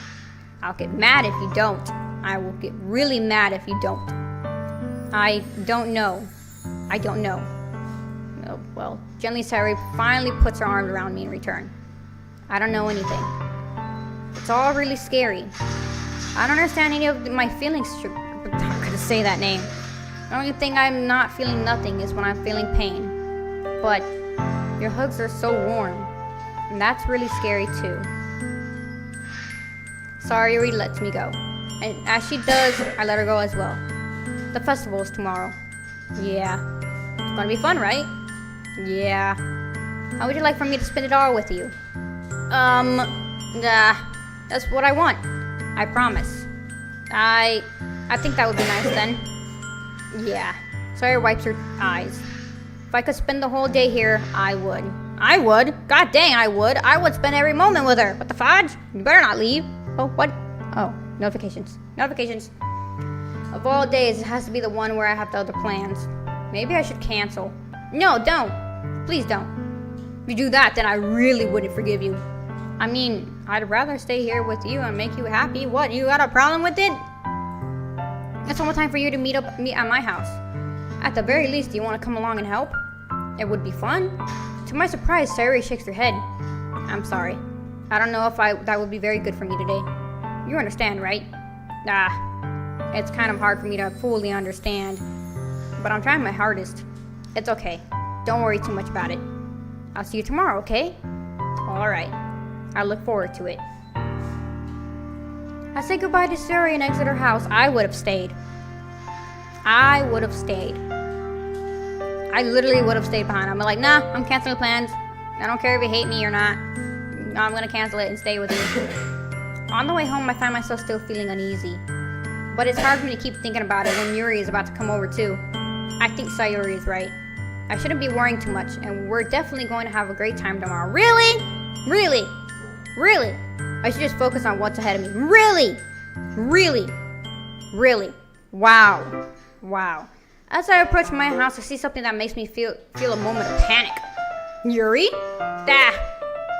I'll get mad if you don't. I will get really mad if you don't. I don't know. Oh, well, gently Sayori finally puts her arms around me in return. I don't know anything. It's all really scary. I don't understand any of my feelings. I'm not gonna say that name. The only thing I'm not feeling nothing is when I'm feeling pain. But your hugs are so warm, and that's really scary too. Sayori lets me go, and as she does, I let her go as well. The festival is tomorrow. Yeah. It's gonna be fun, right? Yeah. How would you like for me to spend it all with you? That's what I want. I promise. I think that would be nice then. Yeah. Sayori wipes her eyes. If I could spend the whole day here, I would. I would? God dang, I would. I would spend every moment with her. What the fudge? You better not leave. Oh, what? Oh, notifications. Notifications. Of all days, it has to be the one where I have the other plans. Maybe I should cancel. No, don't. Please don't. If you do that, then I really wouldn't forgive you. I mean, I'd rather stay here with you and make you happy. What, you got a problem with it? It's almost time for you to meet at my house. At the very least, do you want to come along and help? It would be fun. To my surprise, Sayori shakes her head. I'm sorry. I don't know if that would be very good for me today. You understand, right? It's kind of hard for me to fully understand, but I'm trying my hardest. It's okay. Don't worry too much about it. I'll see you tomorrow, okay? Alright. I look forward to it. I said goodbye to Suri and exit her house. I would have stayed. I would have stayed. I literally would have stayed behind. I'm like, nah, I'm canceling plans. I don't care if you hate me or not. No, I'm gonna cancel it and stay with you. On the way home, I find myself still feeling uneasy. But it's hard for me to keep thinking about it when Yuri is about to come over too. I think Sayuri is right. I shouldn't be worrying too much, and we're definitely going to have a great time tomorrow. Really? Really? Really? I should just focus on what's ahead of me. Really? Really? Really? Wow. Wow. As I approach my house, I see something that makes me feel a moment of panic. Yuri?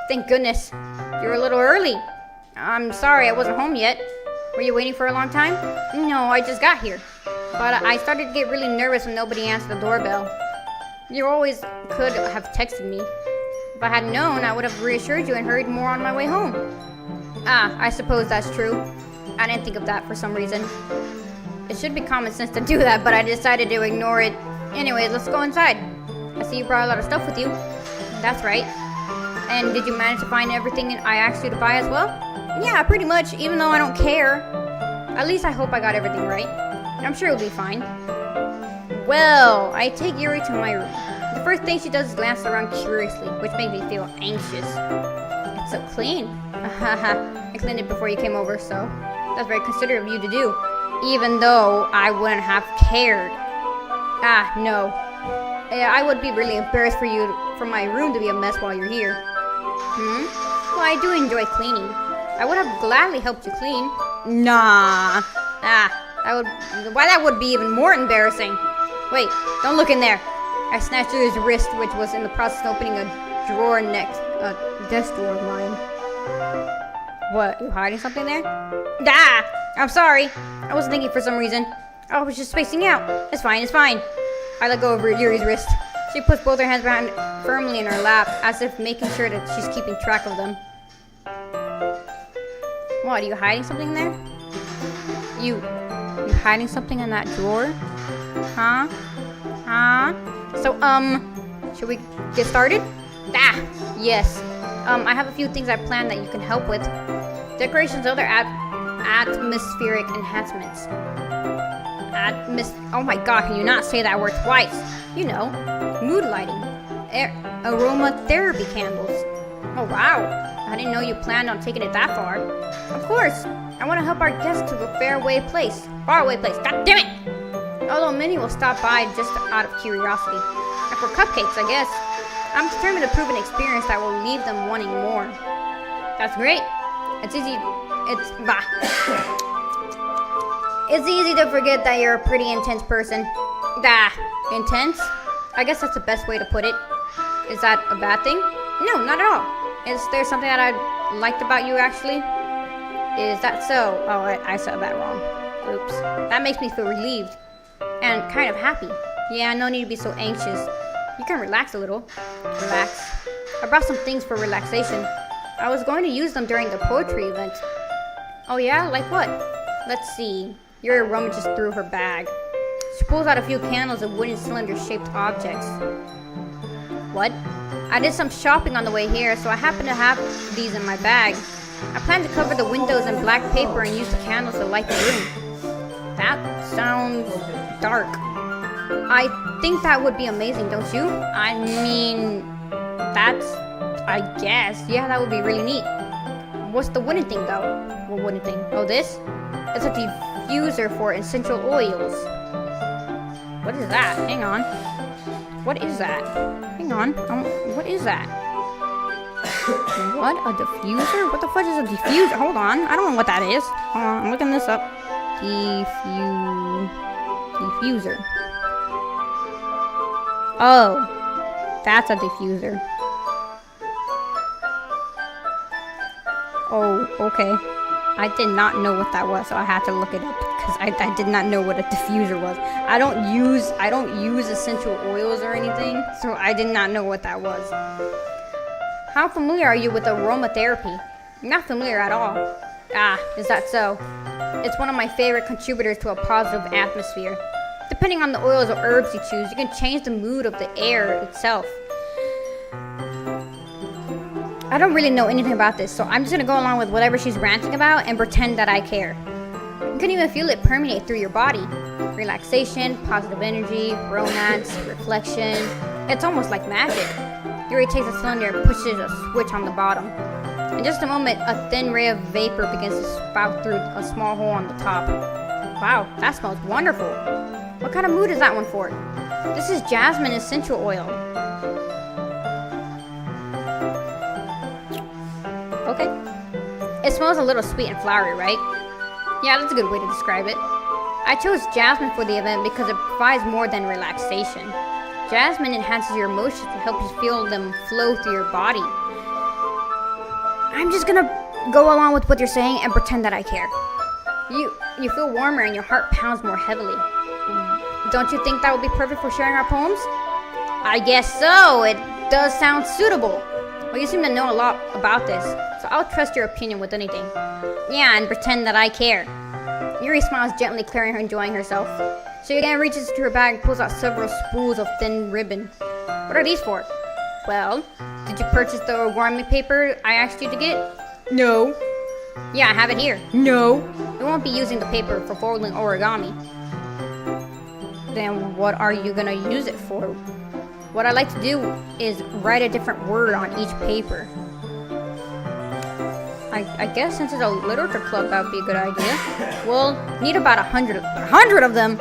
Thank goodness. You're a little early. I'm sorry I wasn't home yet. Were you waiting for a long time? No, I just got here. But I started to get really nervous when nobody answered the doorbell. You always could have texted me. If I had known, I would have reassured you and hurried more on my way home. I suppose that's true. I didn't think of that for some reason. It should be common sense to do that, but I decided to ignore it. Anyways, let's go inside. I see you brought a lot of stuff with you. That's right. And did you manage to find everything I asked you to buy as well? Yeah, pretty much, even though I don't care. At least I hope I got everything right. I'm sure it'll be fine. Well, I take Yuri to my room. The first thing she does is glance around curiously, which made me feel anxious. It's so clean. I cleaned it before you came over, so that's very considerate of you to do. Even though I wouldn't have cared. No. I would be really embarrassed for my room to be a mess while you're here. Well, I do enjoy cleaning. I would have gladly helped you clean. Nah. That would be even more embarrassing. Wait, don't look in there. I snatched through his wrist, which was in the process of opening a drawer next, desk drawer of mine. What, you hiding something there? I'm sorry. I wasn't thinking for some reason. I was just spacing out. It's fine, it's fine. I let go of Yuri's wrist. She puts both her hands behind firmly in her lap, as if making sure that she's keeping track of them. What, are you hiding something there? You hiding something in that drawer? Huh? So, should we get started? Yes. I have a few things I planned that you can help with. Decorations, other atmospheric enhancements. Oh my god, can you not say that word twice? You know, mood lighting. Aromatherapy candles. Oh wow. I didn't know you planned on taking it that far. Of course. I want to help our guests to a faraway place. God damn it! Although many will stop by just out of curiosity. And for cupcakes, I guess. I'm determined to prove an experience that will leave them wanting more. That's great. It's easy to forget that you're a pretty intense person. Intense? I guess that's the best way to put it. Is that a bad thing? No, not at all. Is there something that I liked about you, actually? Is that so? Oh, I said that wrong. Oops. That makes me feel relieved. And kind of happy. Yeah, no need to be so anxious. You can relax a little. Relax. I brought some things for relaxation. I was going to use them during the poetry event. Oh yeah? Like what? Let's see. Yuri rummages through her bag. She pulls out a few candles and wooden cylinder-shaped objects. What? I did some shopping on the way here, so I happen to have these in my bag. I plan to cover the windows in black paper and use the candles to light the room. That sounds dark. I think that would be amazing, don't you? I mean, I guess. Yeah, that would be really neat. What's the wooden thing, though? What wooden thing? Oh, this? It's a diffuser for essential oils. What is that? Hang on. What is that? Hang on. What is that? What? A diffuser? What the fuck is a diffuser? Hold on. I don't know what that is. Hold on. I'm looking this up. Diffuser. Oh. That's a diffuser. Oh, okay. I did not know what that was, so I had to look it up because I did not know what a diffuser was. I don't use essential oils or anything, so I did not know what that was. How familiar are you with aromatherapy? Not familiar at all. Is that so? It's one of my favorite contributors to a positive atmosphere. Depending on the oils or herbs you choose, you can change the mood of the air itself. I don't really know anything about this, so I'm just gonna go along with whatever she's ranting about and pretend that I care. You can even feel it permeate through your body. Relaxation, positive energy, romance, reflection. It's almost like magic. Yuri takes a cylinder and pushes a switch on the bottom. In just a moment, a thin ray of vapor begins to spout through a small hole on the top. Wow, that smells wonderful. What kind of mood is that one for? This is jasmine essential oil. Okay. It smells a little sweet and flowery, right? Yeah, that's a good way to describe it. I chose jasmine for the event because it provides more than relaxation. Jasmine enhances your emotions and helps you feel them flow through your body. I'm just gonna go along with what you're saying and pretend that I care. You feel warmer and your heart pounds more heavily. Don't you think that would be perfect for sharing our poems? I guess so. It does sound suitable. Well, you seem to know a lot about this, so I'll trust your opinion with anything. Yeah, and pretend that I care. Yuri smiles gently, clearing her, enjoying herself. She again reaches into her bag and pulls out several spools of thin ribbon. What are these for? Well, did you purchase the origami paper I asked you to get? No. Yeah, I have it here. No. We won't be using the paper for folding origami. Then what are you gonna use it for? What I like to do is write a different word on each paper. I guess since it's a literature club, that would be a good idea. We'll need about 100 of them.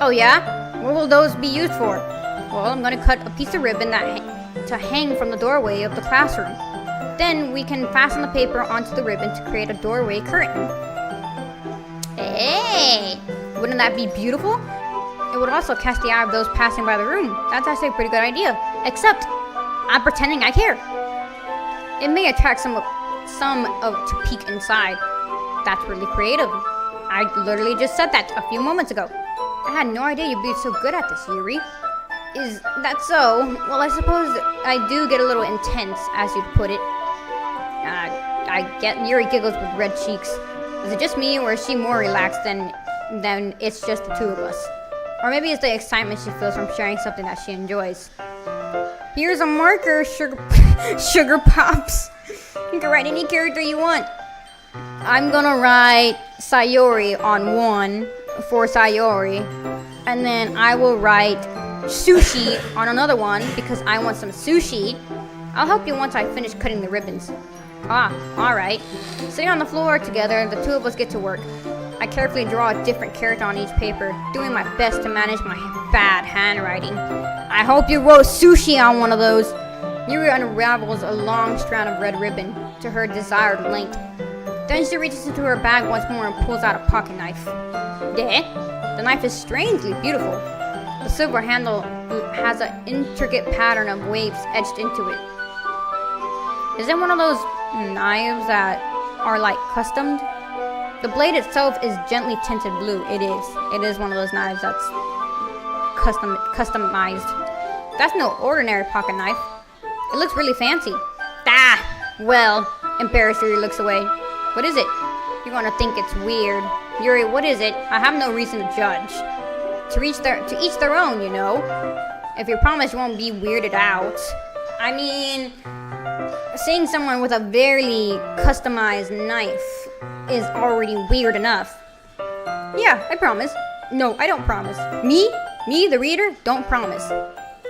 Oh yeah? What will those be used for? Well, I'm gonna cut a piece of ribbon to hang from the doorway of the classroom. Then we can fasten the paper onto the ribbon to create a doorway curtain. Hey! Wouldn't that be beautiful? It would also catch the eye of those passing by the room. That's actually a pretty good idea. Except, I'm pretending I care. It may attract some to peek inside. That's really creative. I literally just said that a few moments ago. I had no idea you'd be so good at this, Yuri. Is that so? Well, I suppose I do get a little intense, as you'd put it. I get Yuri giggles with red cheeks. Is it just me, or is she more relaxed than it's just the two of us? Or maybe it's the excitement she feels from sharing something that she enjoys. Here's a marker, Sugar Pops. You can write any character you want. I'm gonna write Sayori on one for Sayori. And then I will write sushi on another one because I want some sushi. I'll help you once I finish cutting the ribbons. Ah, alright. Sitting on the floor together, the two of us get to work. I carefully draw a different character on each paper, doing my best to manage my bad handwriting. I hope you wrote sushi on one of those. Yuri unravels a long strand of red ribbon to her desired length. Then she reaches into her bag once more and pulls out a pocket knife. Yeah, the knife is strangely beautiful. The silver handle has an intricate pattern of waves etched into it. Is it one of those knives that are like customed? The blade itself is gently tinted blue. It is. It is one of those knives that's customized. That's no ordinary pocket knife. It looks really fancy. Ah, well, embarrassed, Yuri looks away. What is it? You're gonna think it's weird. Yuri, what is it? I have no reason to judge. To each their own, you know. If you promise you won't be weirded out. I mean, seeing someone with a very customized knife is already weird enough. Yeah, I promise. No, I don't promise. Me, the reader, don't promise.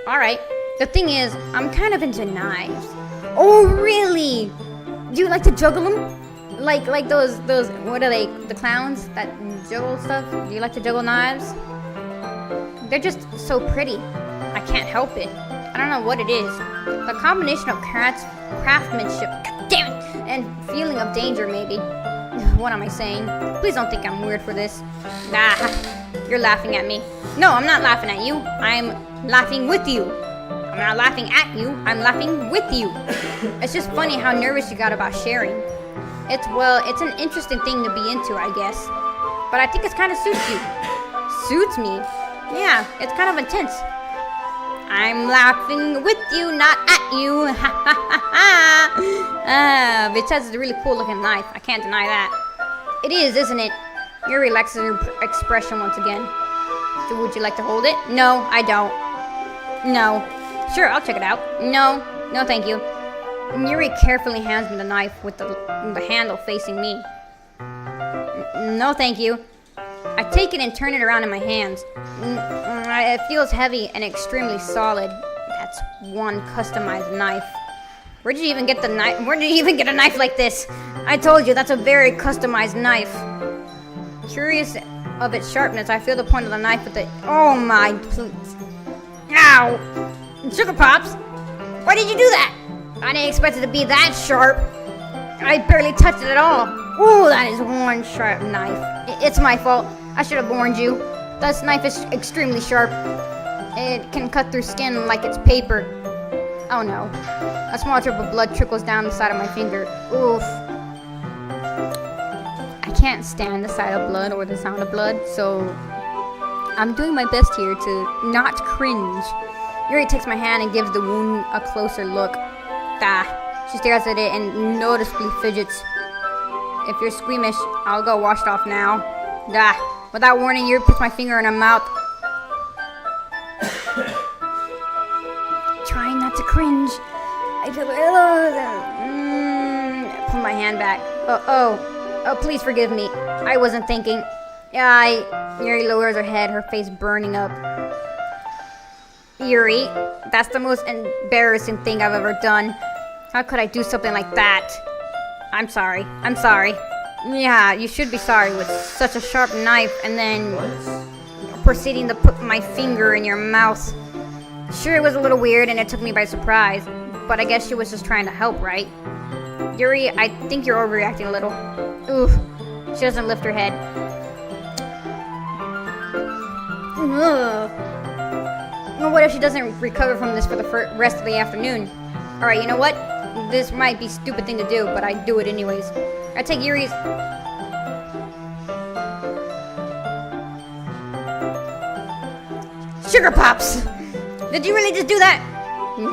Alright. The thing is, I'm kind of into knives. Oh, really? Do you like to juggle them? Like those, what are they, the clowns that juggle stuff? Do you like to juggle knives? They're just so pretty. I can't help it. I don't know what it is. The combination of craftsmanship, God damn it, and feeling of danger, maybe. What am I saying? Please don't think I'm weird for this. Ah, you're laughing at me. No, I'm not laughing at you. I'm laughing with you. I'm not laughing at you. I'm laughing with you. It's just funny how nervous you got about sharing. It's an interesting thing to be into, I guess. But I think it kind of suits you. Suits me? Yeah, it's kind of intense. I'm laughing with you, not at you. Ha ha ha ha. Besides, it's a really cool looking knife. I can't deny that. It is, isn't it? Yuri relaxes her expression once again. So would you like to hold it? No, I don't. No. Sure, I'll check it out. No. No, thank you. Yuri carefully hands me the knife with the handle facing me. No, thank you. I take it and turn it around in my hands. It feels heavy and extremely solid. That's one customized knife. Where did you even get the knife? Where did you even get a knife like this? I told you, that's a very customized knife. Curious of its sharpness, I feel the point of the knife with the... Oh my... Please. Ow! Sugar Pops! Why did you do that? I didn't expect it to be that sharp. I barely touched it at all. Ooh, that is one sharp knife. It's my fault. I should have warned you. This knife is extremely sharp. It can cut through skin like it's paper. Oh no. A small drip of blood trickles down the side of my finger. Oof. I can't stand the sight of blood or the sound of blood, so I'm doing my best here to not cringe. Yuri takes my hand and gives the wound a closer look. She stares at it and noticeably fidgets. If you're squeamish, I'll go wash it off now. Without warning, Yuri puts my finger in her mouth. Trying not to cringe. I feel pull my hand back. Oh, please forgive me. I wasn't thinking. Yuri lowers her head, her face burning up. Yuri, that's the most embarrassing thing I've ever done. How could I do something like that? I'm sorry. Yeah, you should be sorry with such a sharp knife and then proceeding to put my finger in your mouth. Sure, it was a little weird and it took me by surprise, but I guess she was just trying to help, right? Yuri, I think you're overreacting a little. Oof. She doesn't lift her head. Ugh. Well, what if she doesn't recover from this for the rest of the afternoon? Alright, you know what? This might be a stupid thing to do, but I do it anyways. I take Yuri's... Sugar Pops! Did you really just do that?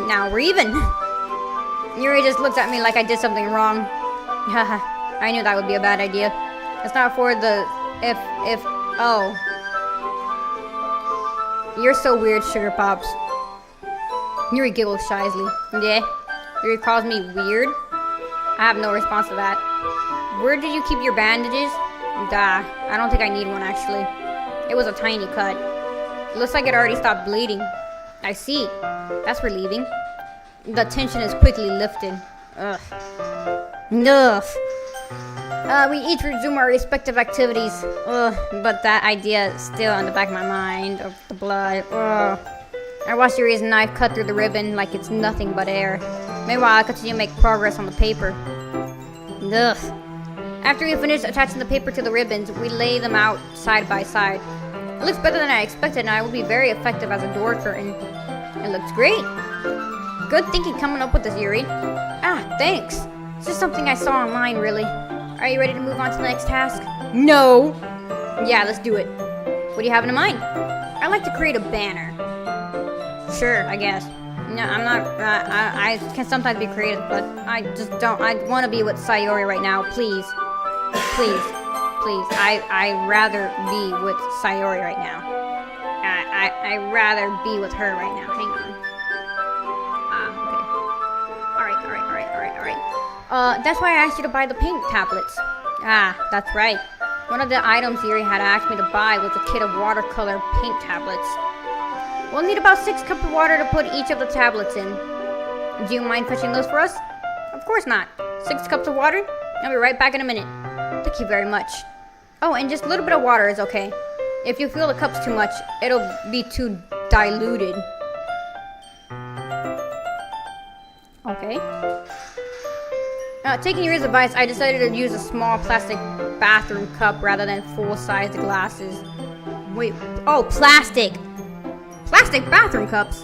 Now we're even. Yuri just looks at me like I did something wrong. Haha, I knew that would be a bad idea. It's not for the... Oh. You're so weird, Sugar Pops. Yuri giggles shyly. Yeah? Yuri calls me weird? I have no response to that. Where did you keep your bandages? I don't think I need one, actually. It was a tiny cut. It looks like it already stopped bleeding. I see. That's relieving. The tension is quickly lifted. Ugh. We each resume our respective activities. Ugh, but that idea is still in the back of my mind. Of the blood. Ugh. I watch Yuri's knife cut through the ribbon like it's nothing but air. Meanwhile, I continue to make progress on the paper. Ugh. After we finish attaching the paper to the ribbons, we lay them out side by side. It looks better than I expected, and I will be very effective as a door curtain. It looks great. Good thinking coming up with this, Yuri. Thanks. It's just something I saw online, really. Are you ready to move on to the next task? No. Yeah, let's do it. What do you have in mind? I'd like to create a banner. Sure, I guess. No, I'm not, I can sometimes be creative, but I just don't, I want to be with Sayori right now, please. Please. I'd rather be with Sayori right now. I'd rather be with her right now. Hang on. Okay. Alright. That's why I asked you to buy the paint tablets. That's right. One of the items Yuri had asked me to buy was a kit of watercolor paint tablets. We'll need about 6 cups of water to put each of the tablets in. Do you mind fetching those for us? Of course not. 6 cups of water? I'll be right back in a minute. Thank you very much. Oh, and just a little bit of water is okay. If you feel the cup's too much, it'll be too diluted. Okay. Taking Yuri's advice, I decided to use a small plastic bathroom cup rather than full-sized glasses. Wait, oh, plastic! Plastic bathroom cups?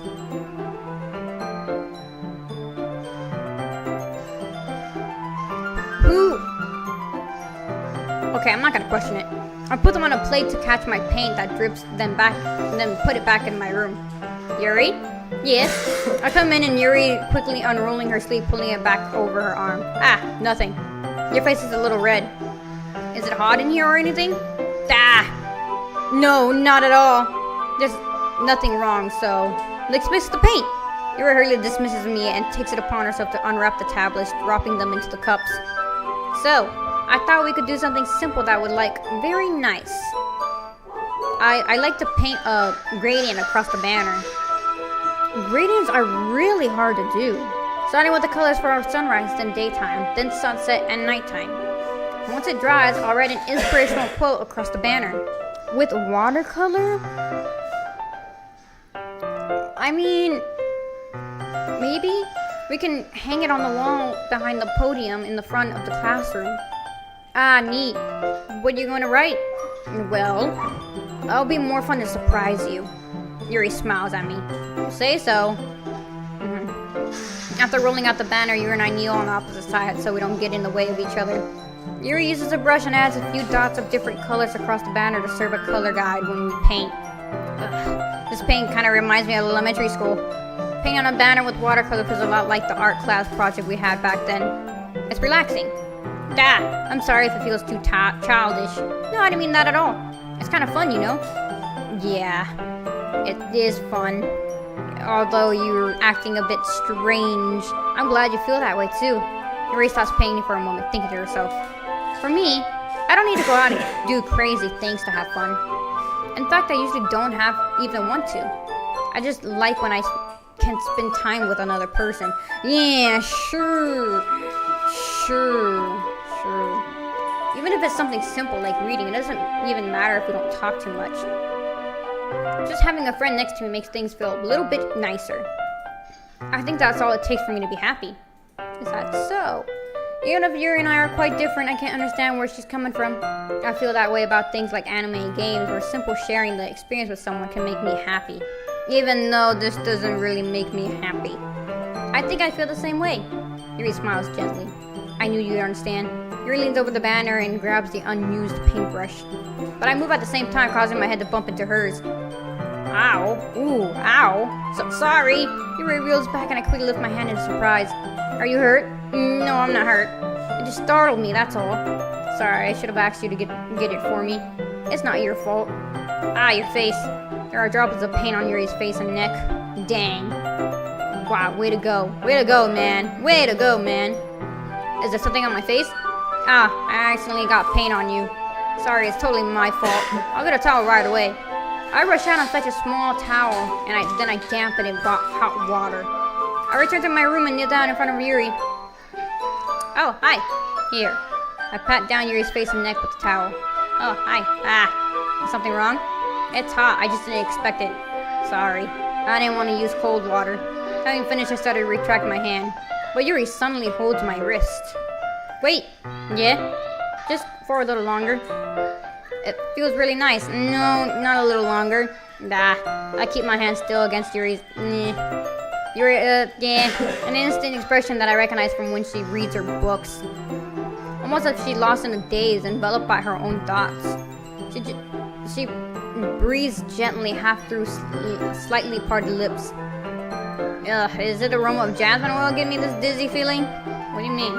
Who? Okay, I'm not gonna question it. I put them on a plate to catch my paint that drips, then put it back in my room. Yuri? Yes? I come in and Yuri quickly unrolling her sleeve, pulling it back over her arm. Nothing. Your face is a little red. Is it hot in here or anything? Ah! No, not at all. There's nothing wrong, so let's mix the paint. Yuri hurriedly dismisses me and takes it upon herself to unwrap the tablets, dropping them into the cups. So, I thought we could do something simple that would very nice. I like to paint a gradient across the banner. Gradients are really hard to do. Starting with the colors for our sunrise, then daytime, then sunset and nighttime. Once it dries, I'll write an inspirational quote across the banner. With watercolor? I mean, maybe we can hang it on the wall behind the podium in the front of the classroom. Ah, neat. What are you going to write? Well, it'll be more fun to surprise you. Yuri smiles at me. Say so. After rolling out the banner, Yuri and I kneel on the opposite side so we don't get in the way of each other. Yuri uses a brush and adds a few dots of different colors across the banner to serve a color guide when we paint. Ugh. This paint kind of reminds me of elementary school. Painting on a banner with watercolor feels a lot like the art class project we had back then. It's relaxing. I'm sorry if it feels too childish. No, I didn't mean that at all. It's kind of fun, you know? Yeah, it is fun. Although you're acting a bit strange. I'm glad you feel that way too. Yuri stops painting for a moment, thinking to herself. For me, I don't need to go out and do crazy things to have fun. In fact, I usually don't even want to. I just like when I can spend time with another person. Yeah, sure. Even if it's something simple like reading, it doesn't even matter if we don't talk too much. Just having a friend next to me makes things feel a little bit nicer. I think that's all it takes for me to be happy. Is that so? Even if Yuri and I are quite different, I can't understand where she's coming from. I feel that way about things like anime and games, where simple sharing the experience with someone can make me happy. Even though this doesn't really make me happy. I think I feel the same way. Yuri smiles gently. I knew you'd understand. Yuri leans over the banner and grabs the unused paintbrush. But I move at the same time, causing my head to bump into hers. Ow. Ooh, ow. So sorry. Yuri reels back and I quickly lift my hand in surprise. Are you hurt? No, I'm not hurt. It just startled me, that's all. Sorry, I should have asked you to get it for me. It's not your fault. Ah, your face. There are droplets of paint on Yuri's face and neck. Dang. Wow, way to go. Way to go, man. Way to go, man. Is there something on my face? Ah, I accidentally got paint on you. Sorry, it's totally my fault. I'll get a towel right away. I rush out and fetch a small towel, and then I dampen it with hot water. I return to my room and kneel down in front of Yuri. Oh, hi. Here. I pat down Yuri's face and neck with the towel. Oh, hi. Ah, is something wrong? It's hot. I just didn't expect it. Sorry. I didn't want to use cold water. Having finished, I started to retract my hand. But Yuri suddenly holds my wrist. Wait. Yeah? Just for a little longer. It feels really nice. No, not a little longer. Nah. I keep my hand still against Yuri's. Yuri, yeah. An instant expression that I recognize from when she reads her books. Almost as if she lost in a daze, enveloped by her own thoughts. She breathes gently, half through slightly parted lips. Ugh, is it the aroma of jasmine oil giving me this dizzy feeling? What do you mean?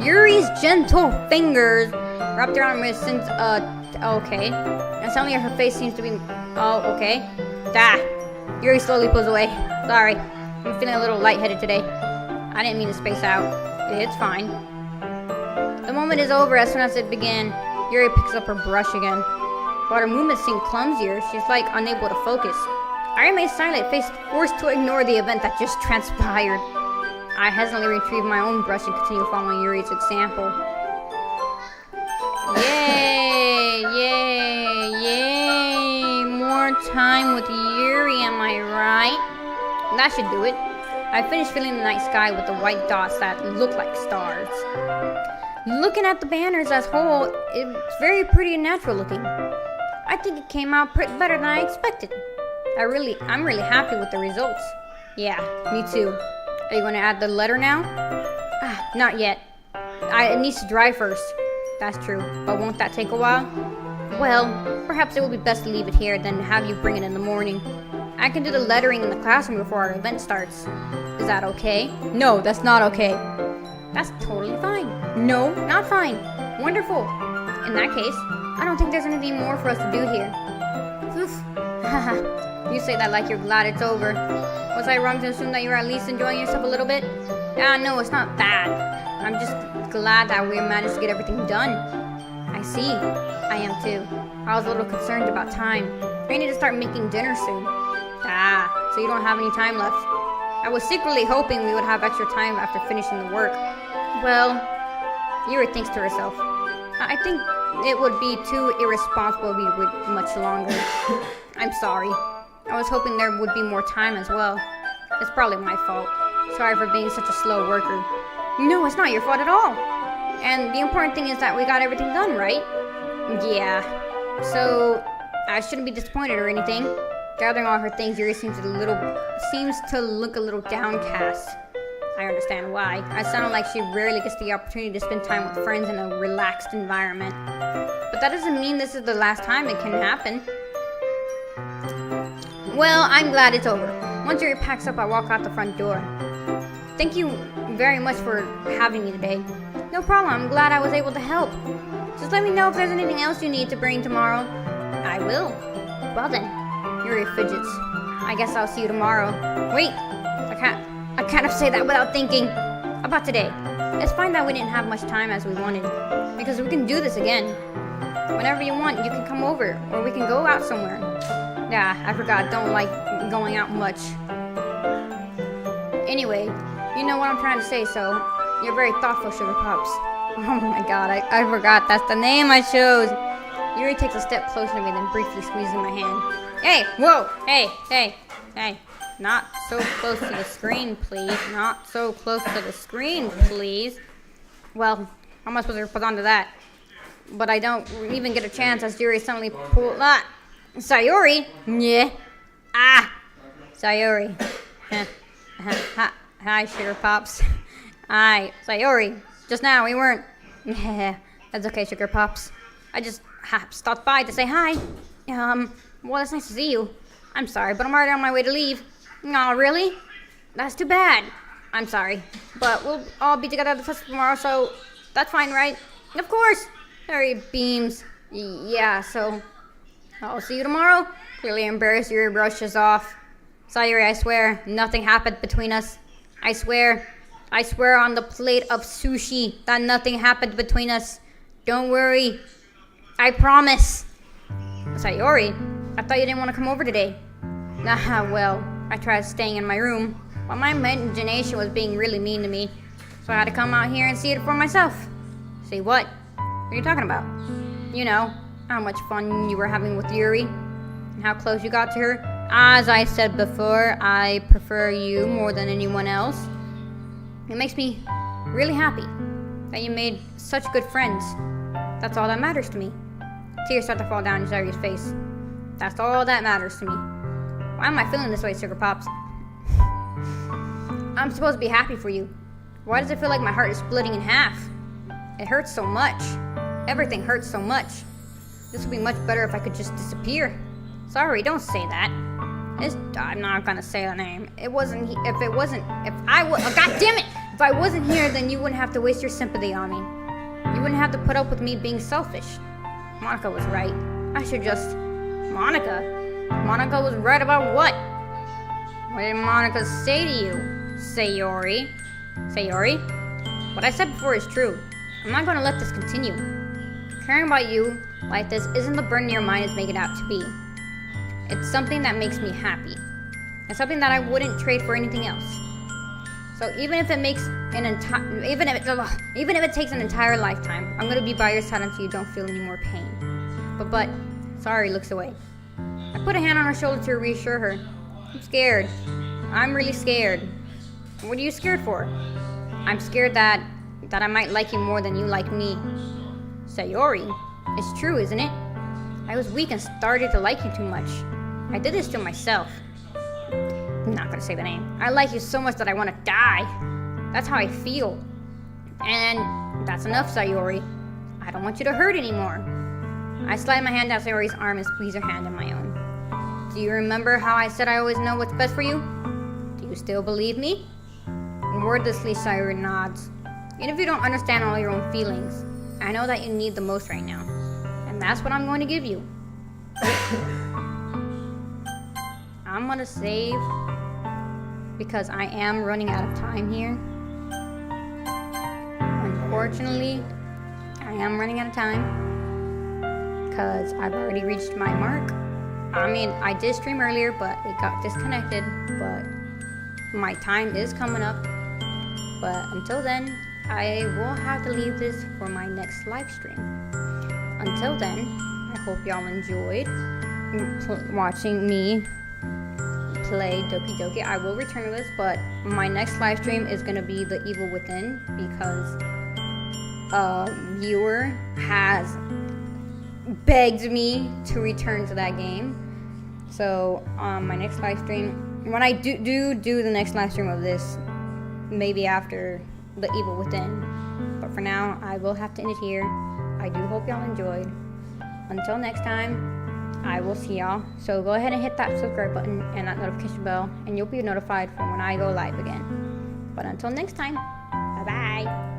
Yuri's gentle fingers wrapped around my since, okay. And suddenly her face seems to be, oh, okay. Yuri slowly pulls away. Sorry, I'm feeling a little lightheaded today. I didn't mean to space out. It's fine. The moment is over as soon as it began. Yuri picks up her brush again. While her movements seem clumsier, she's unable to focus. I remain silent, forced to ignore the event that just transpired. I hesitantly retrieve my own brush and continue following Yuri's example. Yay! More time with Yuri, am I right? That should do it. I finished filling the night sky with the white dots that look like stars. Looking at the banners as whole, it's very pretty and natural looking. I think it came out better than I expected. I'm really happy with the results. Yeah, me too. Are you going to add the letter now? Not yet. It needs to dry first. That's true, but won't that take a while? Well, perhaps it will be best to leave it here than have you bring it in the morning. I can do the lettering in the classroom before our event starts. Is that okay? No, that's not okay. That's totally fine. No, not fine. Wonderful. In that case, I don't think there's anything more for us to do here. Oof. Haha. You say that like you're glad it's over. Was I wrong to assume that you're at least enjoying yourself a little bit? No, it's not that. I'm just glad that we managed to get everything done. I see. I am too. I was a little concerned about time. I need to start making dinner soon. So you don't have any time left. I was secretly hoping we would have extra time after finishing the work. Well, Yuri thinks to herself. I think it would be too irresponsible if we wait much longer. I'm sorry. I was hoping there would be more time as well. It's probably my fault. Sorry for being such a slow worker. No, it's not your fault at all. And the important thing is that we got everything done, right? Yeah. So, I shouldn't be disappointed or anything. Gathering all her things, Yuri seems to look a little downcast. I understand why. I sounded like she rarely gets the opportunity to spend time with friends in a relaxed environment. But that doesn't mean this is the last time it can happen. Well, I'm glad it's over. Once Yuri packs up, I walk out the front door. Thank you very much for having me today. No problem, I'm glad I was able to help. Just let me know if there's anything else you need to bring tomorrow. I will. Well then, Yuri fidgets. I guess I'll see you tomorrow. Wait, I kind of say that without thinking. About today. It's fine that we didn't have much time as we wanted, because we can do this again. Whenever you want, you can come over, or we can go out somewhere. Yeah, I forgot, don't like going out much. Anyway, you know what I'm trying to say, so you're very thoughtful, Sugar Pops. Oh my god, I forgot, that's the name I chose. Yuri takes a step closer to me, then briefly squeezes my hand. Hey, whoa, hey. Not so close to the screen, please. Not so close to the screen, please. Well, how am I supposed to respond to that? But I don't even get a chance as Yuri suddenly pulls... Sayori? Yeah. Sayori. Hi, Sugar Pops. Hi, Sayori. Just now, we weren't... That's okay, Sugar Pops. I just stopped by to say hi. Well, it's nice to see you. I'm sorry, but I'm already on my way to leave. Oh, really? That's too bad. I'm sorry. But we'll all be together at the festival tomorrow, so that's fine, right? Of course. Harry beams. Yeah, so I'll see you tomorrow. Clearly embarrassed, Yuri brushes off. Sayuri, I swear, nothing happened between us. I swear on the plate of sushi that nothing happened between us. Don't worry. I promise. Sayori, I thought you didn't want to come over today. Well, I tried staying in my room, but my imagination was being really mean to me, so I had to come out here and see it for myself. See what? What are you talking about? You know, how much fun you were having with Yuri, and how close you got to her. As I said before, I prefer you more than anyone else. It makes me really happy that you made such good friends. That's all that matters to me. Tears start to fall down Yuri's face. That's all that matters to me. Why am I feeling this way, Sugar Pops? I'm supposed to be happy for you. Why does it feel like my heart is splitting in half? It hurts so much. Everything hurts so much. This would be much better if I could just disappear. Sorry, don't say that. I'm not gonna say the name. God damn it! If I wasn't here, then you wouldn't have to waste your sympathy on me. You wouldn't have to put up with me being selfish. Monica was right. I should just... Monica was right about what? What did Monica say to you, Sayori? Sayori? What I said before is true. I'm not gonna let this continue. Caring about you like this isn't the burden your mind is making it out to be. It's something that makes me happy. It's something that I wouldn't trade for anything else. So even if it takes an entire lifetime, I'm gonna be by your side until you don't feel any more pain. But Sayori looks away. I put a hand on her shoulder to reassure her. I'm scared. I'm really scared. What are you scared for? I'm scared that I might like you more than you like me. Sayori, it's true, isn't it? I was weak and started to like you too much. I did this to myself. I'm not gonna say the name. I like you so much that I want to die. That's how I feel. And that's enough, Sayori. I don't want you to hurt anymore. I slide my hand down Sayori's arm and squeeze her hand in my own. Do you remember how I said I always know what's best for you? Do you still believe me? Wordlessly, Sayori nods. Even if you don't understand all your own feelings, I know that you need the most right now. And that's what I'm going to give you. I'm going to save because I am running out of time here. Unfortunately, I am running out of time because I've already reached my mark. I mean, I did stream earlier, but it got disconnected. But my time is coming up. But until then, I will have to leave this for my next live stream. Until then, I hope y'all enjoyed watching me play Doki. I will return to this, but my next live stream is going to be The Evil Within because a viewer has begged me to return to that game. So my next live stream, when I do the next live stream of this, maybe after The Evil Within. But for now, I will have to end it here. I do hope y'all enjoyed. Until next time, I will see y'all. So go ahead and hit that subscribe button and that notification bell, and you'll be notified from when I go live again. But until next time, bye-bye.